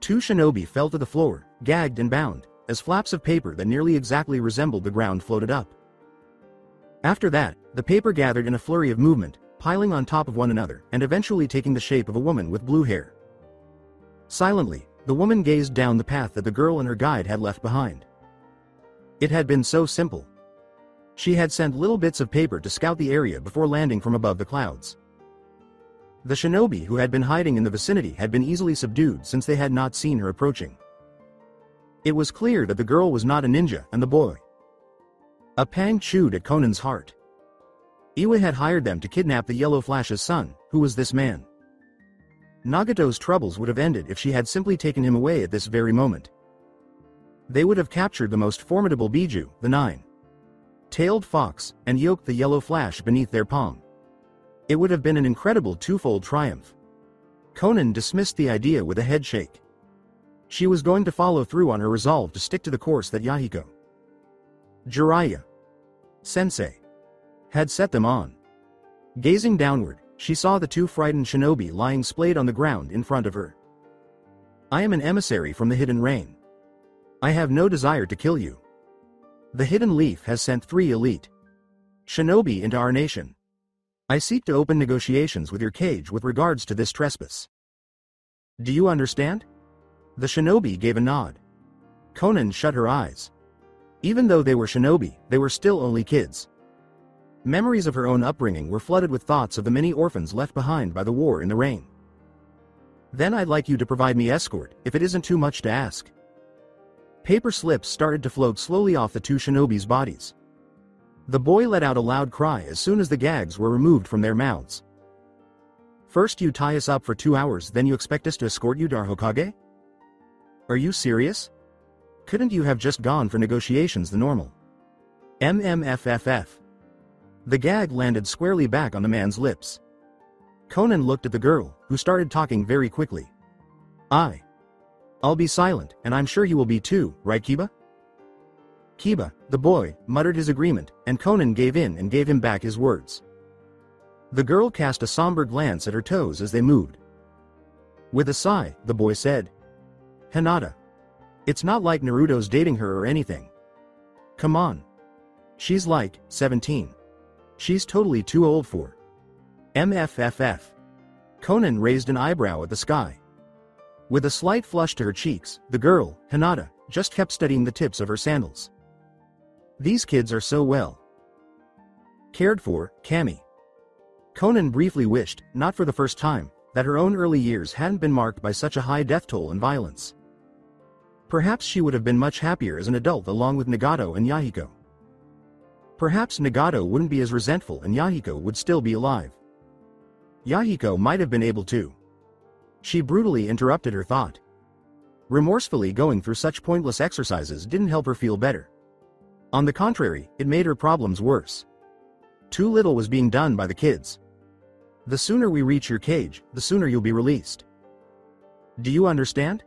2 shinobi fell to the floor, gagged and bound, as flaps of paper that nearly exactly resembled the ground floated up. After that, the paper gathered in a flurry of movement, piling on top of one another and eventually taking the shape of a woman with blue hair. Silently, the woman gazed down the path that the girl and her guide had left behind. It had been so simple. She had sent little bits of paper to scout the area before landing from above the clouds. The shinobi who had been hiding in the vicinity had been easily subdued since they had not seen her approaching. It was clear that the girl was not a ninja and the boy. A pang chewed at Conan's heart. Iwa had hired them to kidnap the Yellow Flash's son. Who was this man? Nagato's troubles would have ended if she had simply taken him away at this very moment. They would have captured the most formidable Biju, the 9-tailed fox, and yoked the Yellow Flash beneath their palm. It would have been an incredible twofold triumph. Conan dismissed the idea with a head shake. She was going to follow through on her resolve to stick to the course that Yahiko, Jiraiya Sensei, had set them on. Gazing downward, she saw the 2 frightened shinobi lying splayed on the ground in front of her. "I am an emissary from the Hidden Rain. I have no desire to kill you. The Hidden Leaf has sent 3 elite shinobi into our nation. I seek to open negotiations with your cage with regards to this trespass. Do you understand?" The shinobi gave a nod. Conan shut her eyes. Even though they were shinobi, they were still only kids. Memories of her own upbringing were flooded with thoughts of the many orphans left behind by the war in the rain. "Then I'd like you to provide me escort, if it isn't too much to ask." Paper slips started to float slowly off the 2 shinobi's bodies. The boy let out a loud cry as soon as the gags were removed from their mouths. "First you tie us up for 2 hours, then you expect us to escort you to our Hokage? Are you serious? Couldn't you have just gone for negotiations the normal?" MMFFF. The gag landed squarely back on the man's lips. Conan looked at the girl, who started talking very quickly. I'll be silent, and I'm sure you will be too, right Kiba?" Kiba, the boy, muttered his agreement, and Conan gave in and gave him back his words. The girl cast a somber glance at her toes as they moved. With a sigh, the boy said, "Hinata. It's not like Naruto's dating her or anything. Come on. She's like 17. She's totally too old for." MFFF. Conan raised an eyebrow at the sky. With a slight flush to her cheeks, the girl, Hinata, just kept studying the tips of her sandals. "These kids are so well cared for, Kami." Conan briefly wished, not for the first time, that her own early years hadn't been marked by such a high death toll and violence. Perhaps she would have been much happier as an adult along with Nagato and Yahiko. Perhaps Nagato wouldn't be as resentful and Yahiko would still be alive. Yahiko might have been able to. She brutally interrupted her thought. Remorsefully going through such pointless exercises didn't help her feel better. On the contrary, it made her problems worse. Too little was being done by the kids. "The sooner we reach your cage, the sooner you'll be released. Do you understand?"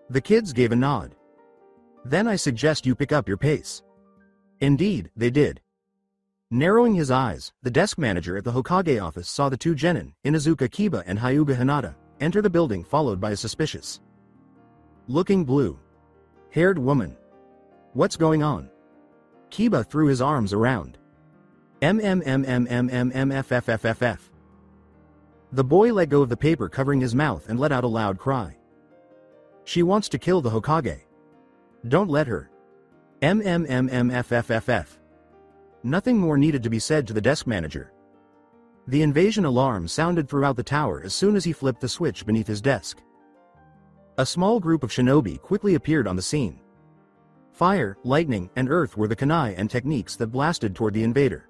The kids gave a nod. "Then I suggest you pick up your pace." Indeed, they did. Narrowing his eyes, the desk manager at the Hokage office saw the two genin, Inuzuka Kiba and Hyuga Hinata, enter the building followed by a suspicious looking blue-haired woman. What's going on? Kiba threw his arms around. MMMMMMMFFFFF. The boy let go of the paper covering his mouth and let out a loud cry. She wants to kill the Hokage. Don't let her. MMMMFFFF. Nothing more needed to be said to the desk manager. The invasion alarm sounded throughout the tower as soon as he flipped the switch beneath his desk. A small group of shinobi quickly appeared on the scene. Fire, lightning, and earth were the kunai and techniques that blasted toward the invader.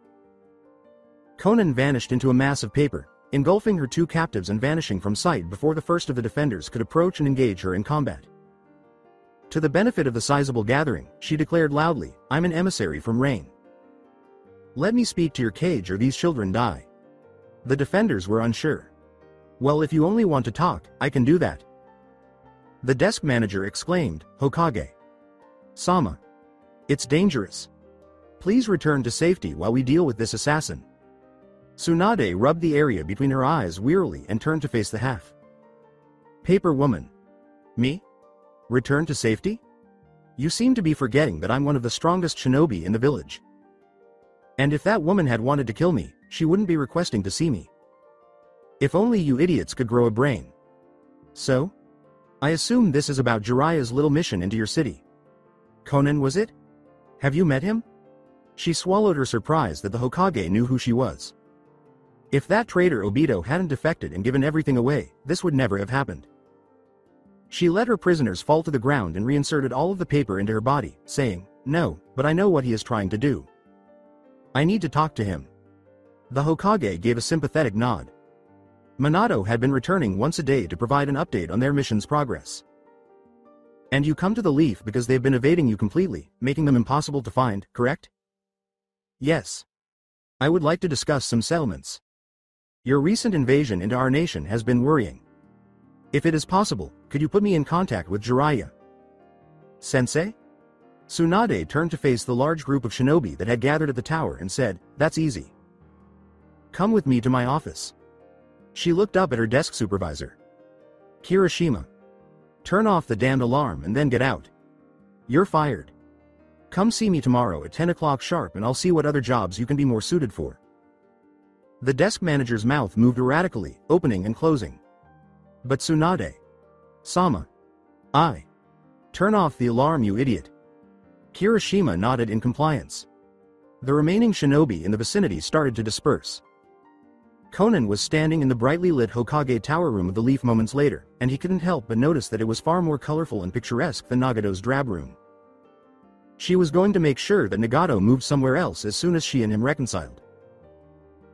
Konan vanished into a mass of paper, engulfing her two captives and vanishing from sight before the first of the defenders could approach and engage her in combat. To the benefit of the sizable gathering, she declared loudly, "I'm an emissary from Rain. Let me speak to your cage or these children die." The defenders were unsure. "Well, if you only want to talk, I can do that." The desk manager exclaimed, "Hokage Sama. It's dangerous. Please return to safety while we deal with this assassin." Tsunade rubbed the area between her eyes wearily and turned to face the half paper woman. "Me? Return to safety? You seem to be forgetting that I'm one of the strongest shinobi in the village. And if that woman had wanted to kill me, she wouldn't be requesting to see me. If only you idiots could grow a brain. So? I assume this is about Jiraiya's little mission into your city. Konan, was it? Have you met him?" She swallowed her surprise that the Hokage knew who she was. If that traitor Obito hadn't defected and given everything away, this would never have happened. She let her prisoners fall to the ground and reinserted all of the paper into her body, saying, "No, but I know what he is trying to do. I need to talk to him." The Hokage gave a sympathetic nod. Minato had been returning once a day to provide an update on their mission's progress. "And you come to the Leaf because they've been evading you completely, making them impossible to find, correct?" "Yes. I would like to discuss some settlements. Your recent invasion into our nation has been worrying. If it is possible, could you put me in contact with Jiraiya?" "Sensei?" Tsunade turned to face the large group of shinobi that had gathered at the tower and said, "That's easy. Come with me to my office." She looked up at her desk supervisor. "Kirishima. Turn off the damned alarm and then get out. You're fired. Come see me tomorrow at 10 o'clock sharp and I'll see what other jobs you can be more suited for." The desk manager's mouth moved erratically, opening and closing. "But Tsunade. Sama. Turn off the alarm, you idiot." Kirishima nodded in compliance. The remaining shinobi in the vicinity started to disperse. Konan was standing in the brightly lit Hokage tower room of the Leaf moments later, and he couldn't help but notice that it was far more colorful and picturesque than Nagato's drab room. She was going to make sure that Nagato moved somewhere else as soon as she and him reconciled.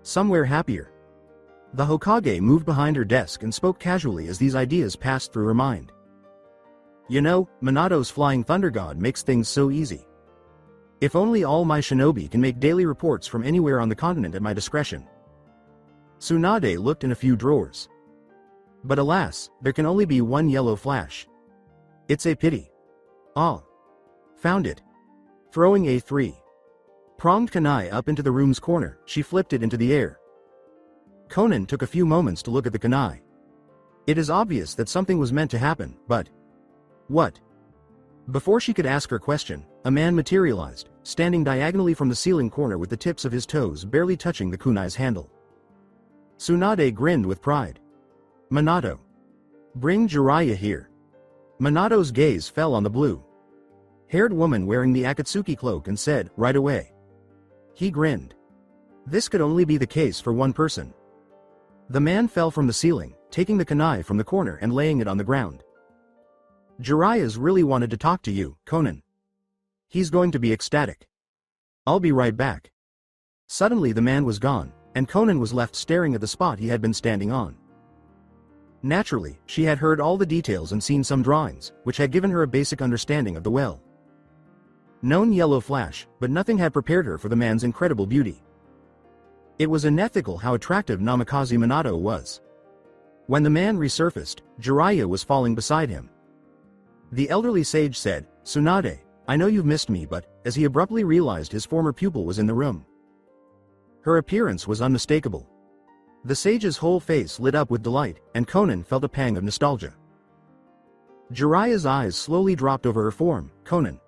Somewhere happier. The Hokage moved behind her desk and spoke casually as these ideas passed through her mind. "You know, Minato's flying thunder god makes things so easy. If only all my shinobi can make daily reports from anywhere on the continent at my discretion." Tsunade looked in a few drawers. "But alas, there can only be one yellow flash. It's a pity." "Ah. Found it." Throwing a 3-pronged kunai up into the room's corner, she flipped it into the air. Konan took a few moments to look at the kunai. It is obvious that something was meant to happen, but what? Before she could ask her question, a man materialized, standing diagonally from the ceiling corner with the tips of his toes barely touching the kunai's handle. Tsunade grinned with pride. "Minato. Bring Jiraiya here." Minato's gaze fell on the blue-haired woman wearing the Akatsuki cloak and said, "Right away." He grinned. This could only be the case for one person. The man fell from the ceiling, taking the kunai from the corner and laying it on the ground. "Jiraiya's really wanted to talk to you, Konan. He's going to be ecstatic. I'll be right back." Suddenly the man was gone, and Konan was left staring at the spot he had been standing on. Naturally, she had heard all the details and seen some drawings, which had given her a basic understanding of the well-known yellow flash, but nothing had prepared her for the man's incredible beauty. It was unethical how attractive Namikaze Minato was. When the man resurfaced, Jiraiya was falling beside him. The elderly sage said, "Tsunade, I know you've missed me," but, as he abruptly realized his former pupil was in the room, Her appearance was unmistakable. The sage's whole face lit up with delight, and Conan felt a pang of nostalgia. Jiraiya's eyes slowly dropped over her form. Conan.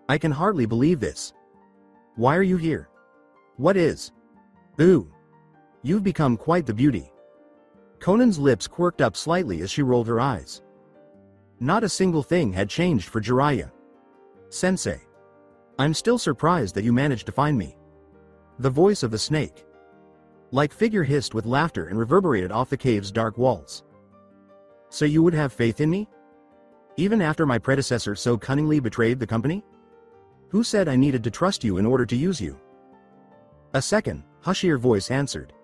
I can hardly believe this. Why are you here? What is? Ooh. You've become quite the beauty. Conan's lips quirked up slightly as she rolled her eyes. Not a single thing had changed for Jiraiya. Sensei. I'm still surprised that you managed to find me. The voice of the snake like figure hissed with laughter and reverberated off the cave's dark walls. So you would have faith in me? Even after my predecessor so cunningly betrayed the company? Who said I needed to trust you in order to use you? A second, hushier voice answered.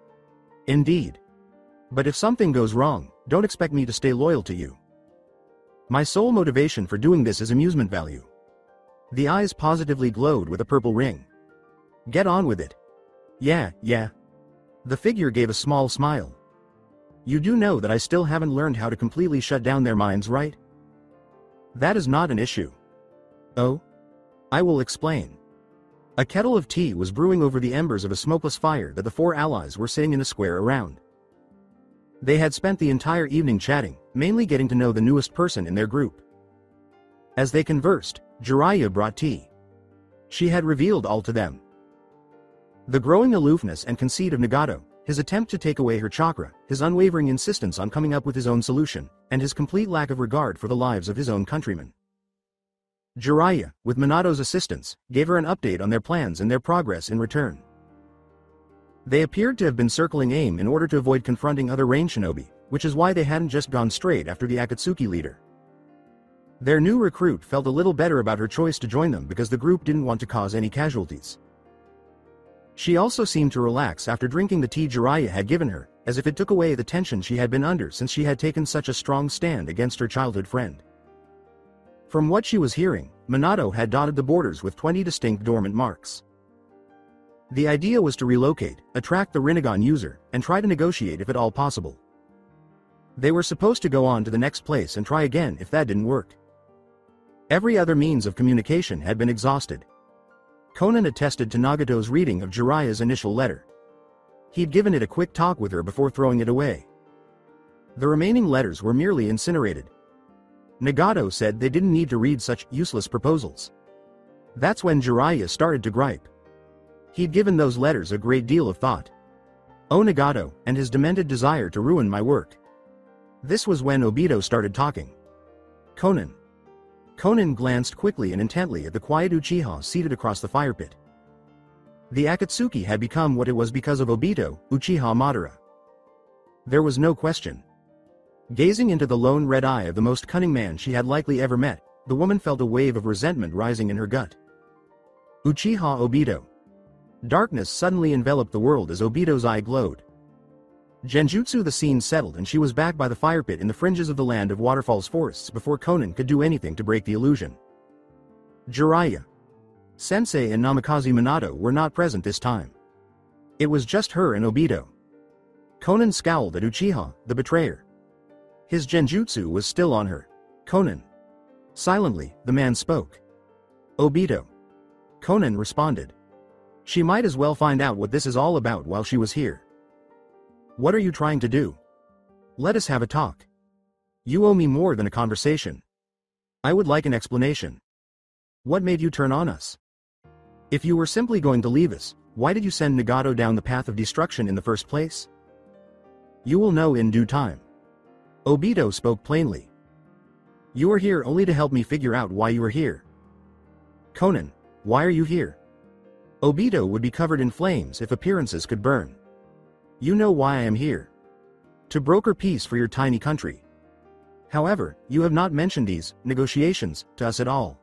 Indeed. But if something goes wrong, don't expect me to stay loyal to you. My sole motivation for doing this is amusement value. The eyes positively glowed with a purple ring. Get on with it. Yeah. The figure gave a small smile. You do know that I still haven't learned how to completely shut down their minds, right? That is not an issue. Oh? I will explain. A kettle of tea was brewing over the embers of a smokeless fire that the four allies were sitting in a square around. They had spent the entire evening chatting, mainly getting to know the newest person in their group. As they conversed, Jiraiya brought tea. She had revealed all to them. The growing aloofness and conceit of Nagato, his attempt to take away her chakra, his unwavering insistence on coming up with his own solution, and his complete lack of regard for the lives of his own countrymen. Jiraiya, with Minato's assistance, gave her an update on their plans and their progress in return. They appeared to have been circling aim in order to avoid confronting other range shinobi, which is why they hadn't just gone straight after the Akatsuki leader. Their new recruit felt a little better about her choice to join them because the group didn't want to cause any casualties. She also seemed to relax after drinking the tea Jiraiya had given her, as if it took away the tension she had been under since she had taken such a strong stand against her childhood friend. From what she was hearing, Minato had dotted the borders with 20 distinct dormant marks. The idea was to relocate, attract the Rinnegan user, and try to negotiate if at all possible. They were supposed to go on to the next place and try again if that didn't work. Every other means of communication had been exhausted. Conan attested to Nagato's reading of Jiraiya's initial letter. He'd given it a quick talk with her before throwing it away. The remaining letters were merely incinerated. Nagato said they didn't need to read such useless proposals. That's when Jiraiya started to gripe. He'd given those letters a great deal of thought. Oh, Nagato, and his demented desire to ruin my work. This was when Obito started talking. Conan. Conan glanced quickly and intently at the quiet Uchiha seated across the fire pit. The Akatsuki had become what it was because of Obito, Uchiha Madara. There was no question. Gazing into the lone red eye of the most cunning man she had likely ever met, the woman felt a wave of resentment rising in her gut. Uchiha Obito. Darkness suddenly enveloped the world as Obito's eye glowed. Genjutsu. The scene settled and she was back by the fire pit in the fringes of the land of waterfalls forests before Conan could do anything to break the illusion. Jiraiya. Sensei and Namikaze Minato were not present this time. It was just her and Obito. Conan scowled at Uchiha, the betrayer. His genjutsu was still on her. Conan. Silently, the man spoke. Obito. Conan responded. She might as well find out what this is all about while she was here. What are you trying to do? Let us have a talk. You owe me more than a conversation. I would like an explanation. What made you turn on us? If you were simply going to leave us, why did you send Nagato down the path of destruction in the first place? You will know in due time. Obito spoke plainly. You are here only to help me figure out why you are here. Conan, why are you here? Obito would be covered in flames if appearances could burn. You know why I am here. To broker peace for your tiny country. However, you have not mentioned these negotiations to us at all.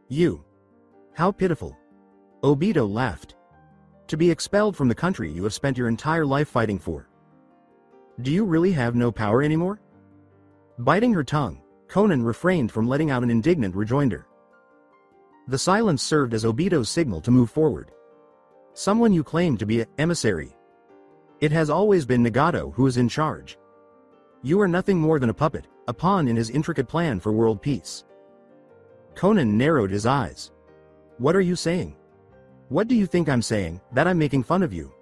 You. How pitiful. Obito laughed. To be expelled from the country you have spent your entire life fighting for. Do you really have no power anymore? Biting her tongue, Conan refrained from letting out an indignant rejoinder. The silence served as Obito's signal to move forward. Someone you claim to be an emissary. It has always been Nagato who is in charge. You are nothing more than a puppet, a pawn in his intricate plan for world peace. Conan narrowed his eyes. What are you saying? What do you think I'm saying, that I'm making fun of you?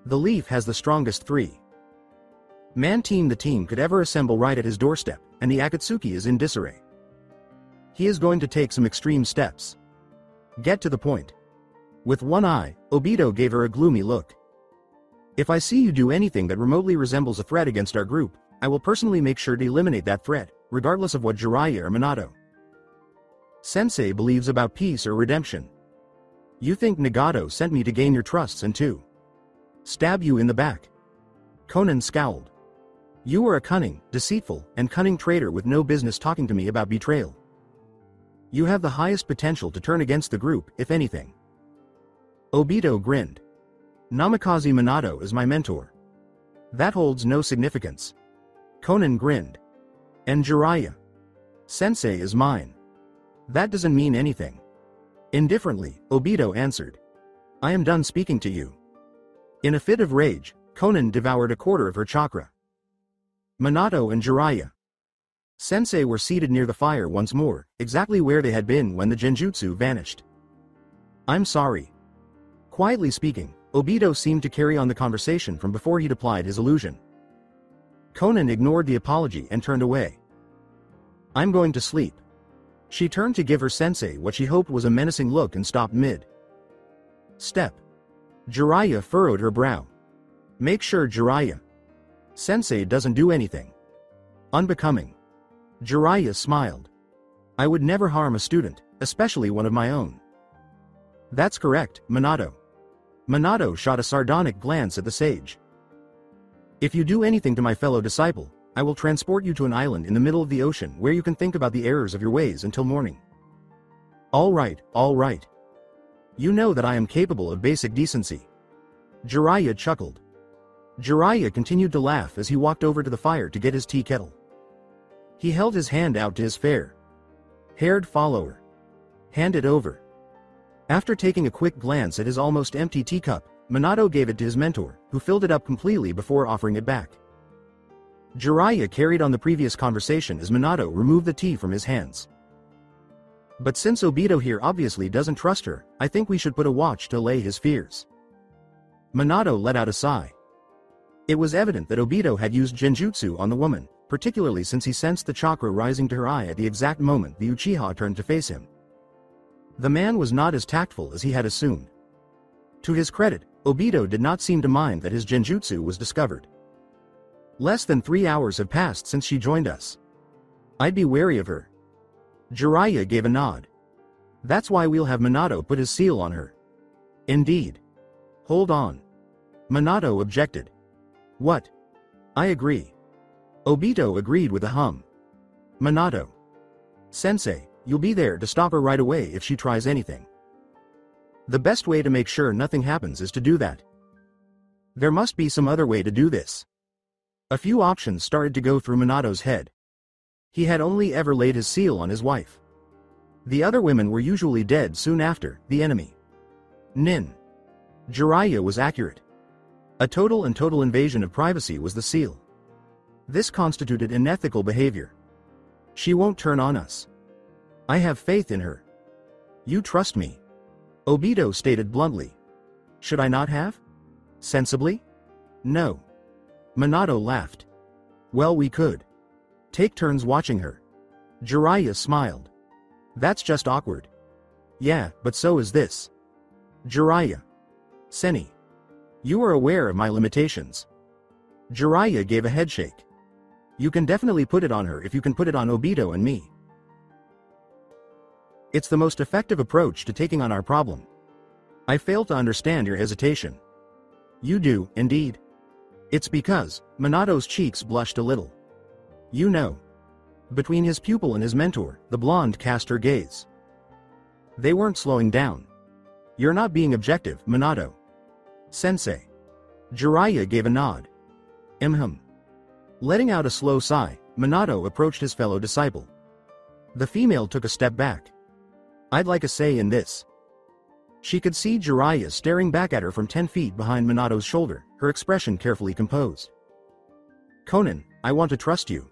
The Leaf has the strongest 3-man team the team could ever assemble right at his doorstep, and the Akatsuki is in disarray. He is going to take some extreme steps. Get to the point. With one eye, Obito gave her a gloomy look. If I see you do anything that remotely resembles a threat against our group, I will personally make sure to eliminate that threat, regardless of what Jiraiya or Minato Sensei believes about peace or redemption. You think Nagato sent me to gain your trusts and to stab you in the back? Conan scowled. You are a cunning, deceitful, and cunning traitor with no business talking to me about betrayal. You have the highest potential to turn against the group, if anything. Obito grinned. Namikaze Minato is my mentor. That holds no significance. Conan grinned. And Jiraiya Sensei is mine. That doesn't mean anything. Indifferently, Obito answered. I am done speaking to you. In a fit of rage, Conan devoured a quarter of her chakra. Minato and Jiraiya Sensei were seated near the fire once more, exactly where they had been when the genjutsu vanished. I'm sorry. Quietly speaking, Obito seemed to carry on the conversation from before he'd applied his illusion. Conan ignored the apology and turned away. I'm going to sleep. She turned to give her sensei what she hoped was a menacing look and stopped mid-step. Jiraiya furrowed her brow. Make sure Jiraiya Sensei doesn't do anything unbecoming. Jiraiya smiled. I would never harm a student, especially one of my own. That's correct, Minato. Minato shot a sardonic glance at the sage. If you do anything to my fellow disciple, I will transport you to an island in the middle of the ocean where you can think about the errors of your ways until morning. All right, all right. You know that I am capable of basic decency. Jiraiya chuckled. Jiraiya continued to laugh as he walked over to the fire to get his tea kettle. He held his hand out to his fair-haired follower. Hand it over. After taking a quick glance at his almost empty teacup, Minato gave it to his mentor, who filled it up completely before offering it back. Jiraiya carried on the previous conversation as Minato removed the tea from his hands. But since Obito here obviously doesn't trust her, I think we should put a watch to allay his fears. Minato let out a sigh. It was evident that Obito had used genjutsu on the woman, particularly since he sensed the chakra rising to her eye at the exact moment the Uchiha turned to face him. The man was not as tactful as he had assumed. To his credit, Obito did not seem to mind that his genjutsu was discovered. Less than 3 hours have passed since she joined us. I'd be wary of her. Jiraiya gave a nod. That's why we'll have Minato put his seal on her. Indeed. Hold on. Minato objected. What? I agree. Obito agreed with a hum. Minato. Sensei, you'll be there to stop her right away if she tries anything. The best way to make sure nothing happens is to do that. There must be some other way to do this. A few options started to go through Minato's head. He had only ever laid his seal on his wife. The other women were usually dead soon after the enemy. Nin. Jiraiya was accurate. A total invasion of privacy was the seal. This constituted unethical behavior. She won't turn on us. I have faith in her. You trust me. Obito stated bluntly. Should I not have? Sensibly? No. Minato laughed. Well, we could take turns watching her. Jiraiya smiled. That's just awkward. Yeah, but so is this. Jiraiya. Seni. You are aware of my limitations. Jiraiya gave a headshake. You can definitely put it on her if you can put it on Obito and me. It's the most effective approach to taking on our problem. I fail to understand your hesitation. You do, indeed. It's because, Minato's cheeks blushed a little. You know. Between his pupil and his mentor, the blonde cast her gaze. They weren't slowing down. You're not being objective, Minato. Sensei. Jiraiya gave a nod. Letting out a slow sigh, Minato approached his fellow disciple. The female took a step back. I'd like a say in this. She could see Jiraiya staring back at her from 10 feet behind Minato's shoulder, her expression carefully composed. Conan, I want to trust you.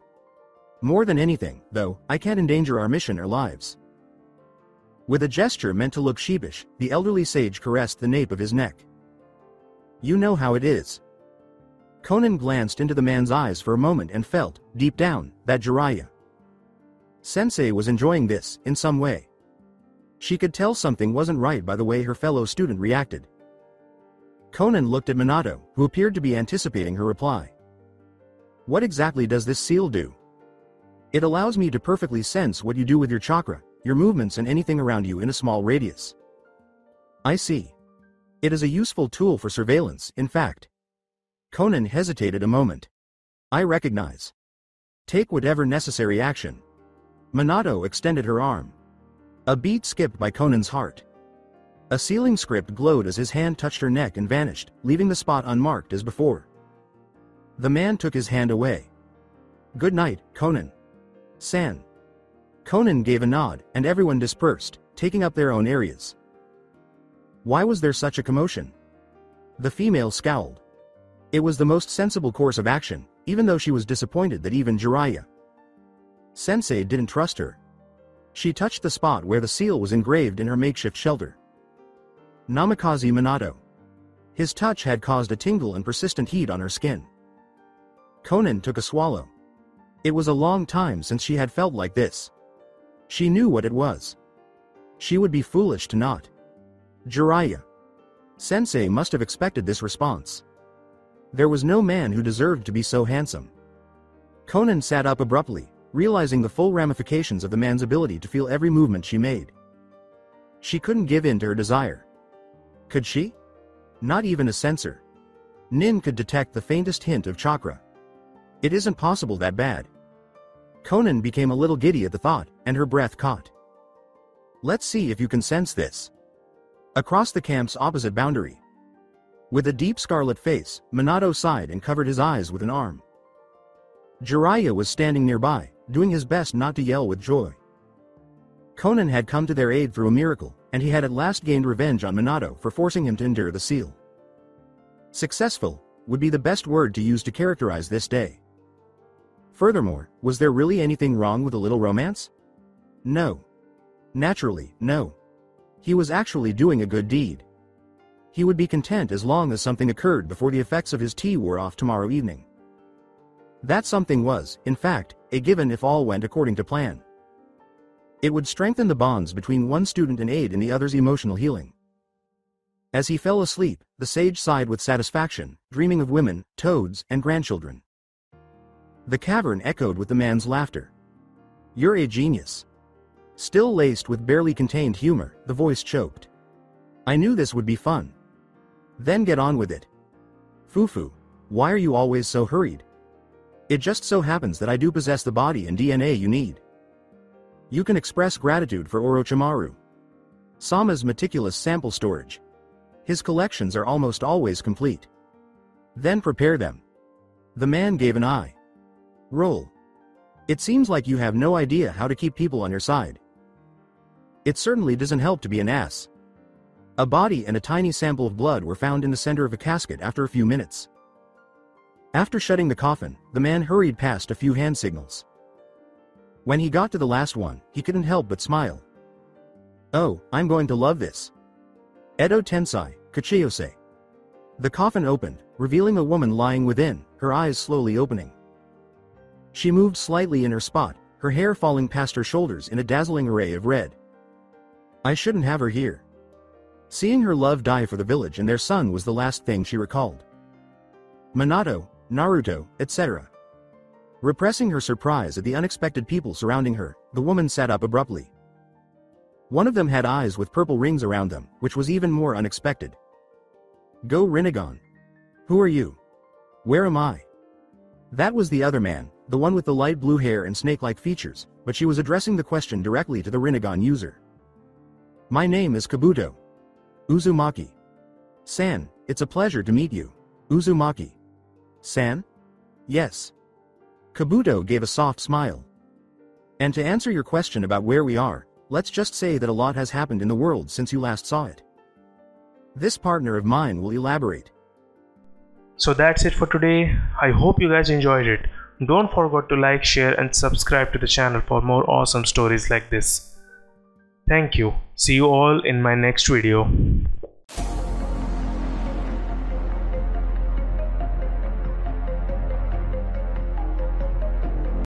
More than anything, though, I can't endanger our mission or lives. With a gesture meant to look sheepish, the elderly sage caressed the nape of his neck. You know how it is. Konan glanced into the man's eyes for a moment and felt, deep down, that Jiraiya Sensei was enjoying this, in some way. She could tell something wasn't right by the way her fellow student reacted. Konan looked at Minato, who appeared to be anticipating her reply. What exactly does this seal do? It allows me to perfectly sense what you do with your chakra, your movements and anything around you in a small radius. I see. It is a useful tool for surveillance, in fact. Konan hesitated a moment. I recognize. Take whatever necessary action. Minato extended her arm. A beat skipped by Konan's heart. A sealing script glowed as his hand touched her neck and vanished, leaving the spot unmarked as before. The man took his hand away. Good night, Konan. San. Konan gave a nod, and everyone dispersed, taking up their own areas. Why was there such a commotion? The female scowled. It was the most sensible course of action, even though she was disappointed that even Jiraiya Sensei didn't trust her. She touched the spot where the seal was engraved in her makeshift shelter. Namikaze Minato. His touch had caused a tingle and persistent heat on her skin. Konan took a swallow. It was a long time since she had felt like this. She knew what it was. She would be foolish to not. Jiraiya Sensei must have expected this response. There was no man who deserved to be so handsome. Konan sat up abruptly, realizing the full ramifications of the man's ability to feel every movement she made. She couldn't give in to her desire. Could she? Not even a sensor. Nin could detect the faintest hint of chakra. It isn't possible that bad. Konan became a little giddy at the thought, and her breath caught. Let's see if you can sense this. Across the camp's opposite boundary. With a deep scarlet face, Minato sighed and covered his eyes with an arm. Jiraiya was standing nearby, doing his best not to yell with joy. Konan had come to their aid through a miracle, and he had at last gained revenge on Minato for forcing him to endure the seal. Successful would be the best word to use to characterize this day. Furthermore, was there really anything wrong with a little romance? No. Naturally, no. He was actually doing a good deed. He would be content as long as something occurred before the effects of his tea wore off tomorrow evening. That something was, in fact, a given if all went according to plan. It would strengthen the bonds between one student and aid in the other's emotional healing. As he fell asleep, the sage sighed with satisfaction, dreaming of women, toads, and grandchildren. The cavern echoed with the man's laughter. You're a genius. Still laced with barely contained humor, the voice choked. I knew this would be fun. Then get on with it. Fufu, why are you always so hurried? It just so happens that I do possess the body and DNA you need. You can express gratitude for Orochimaru Sama's meticulous sample storage. His collections are almost always complete. Then prepare them. The man gave an eye roll. It seems like you have no idea how to keep people on your side. It certainly doesn't help to be an ass. A body and a tiny sample of blood were found in the center of a casket after a few minutes. After shutting the coffin, the man hurried past a few hand signals. When he got to the last one, he couldn't help but smile. Oh, I'm going to love this. Edo Tensai, Kachiyose. The coffin opened, revealing a woman lying within, her eyes slowly opening. She moved slightly in her spot, her hair falling past her shoulders in a dazzling array of red. I shouldn't have her here. Seeing her love die for the village and their son was the last thing she recalled. Minato, Naruto, etc. Repressing her surprise at the unexpected people surrounding her, the woman sat up abruptly. One of them had eyes with purple rings around them, which was even more unexpected. Go Rinnegan. Who are you? Where am I? That was the other man, the one with the light blue hair and snake-like features, but she was addressing the question directly to the Rinnegan user. My name is Kabuto Uzumaki. San, it's a pleasure to meet you. Uzumaki. San? Yes. Kabuto gave a soft smile. And to answer your question about where we are, let's just say that a lot has happened in the world since you last saw it. This partner of mine will elaborate. So that's it for today. I hope you guys enjoyed it. Don't forget to like, share and subscribe to the channel for more awesome stories like this. Thank you. See you all in my next video.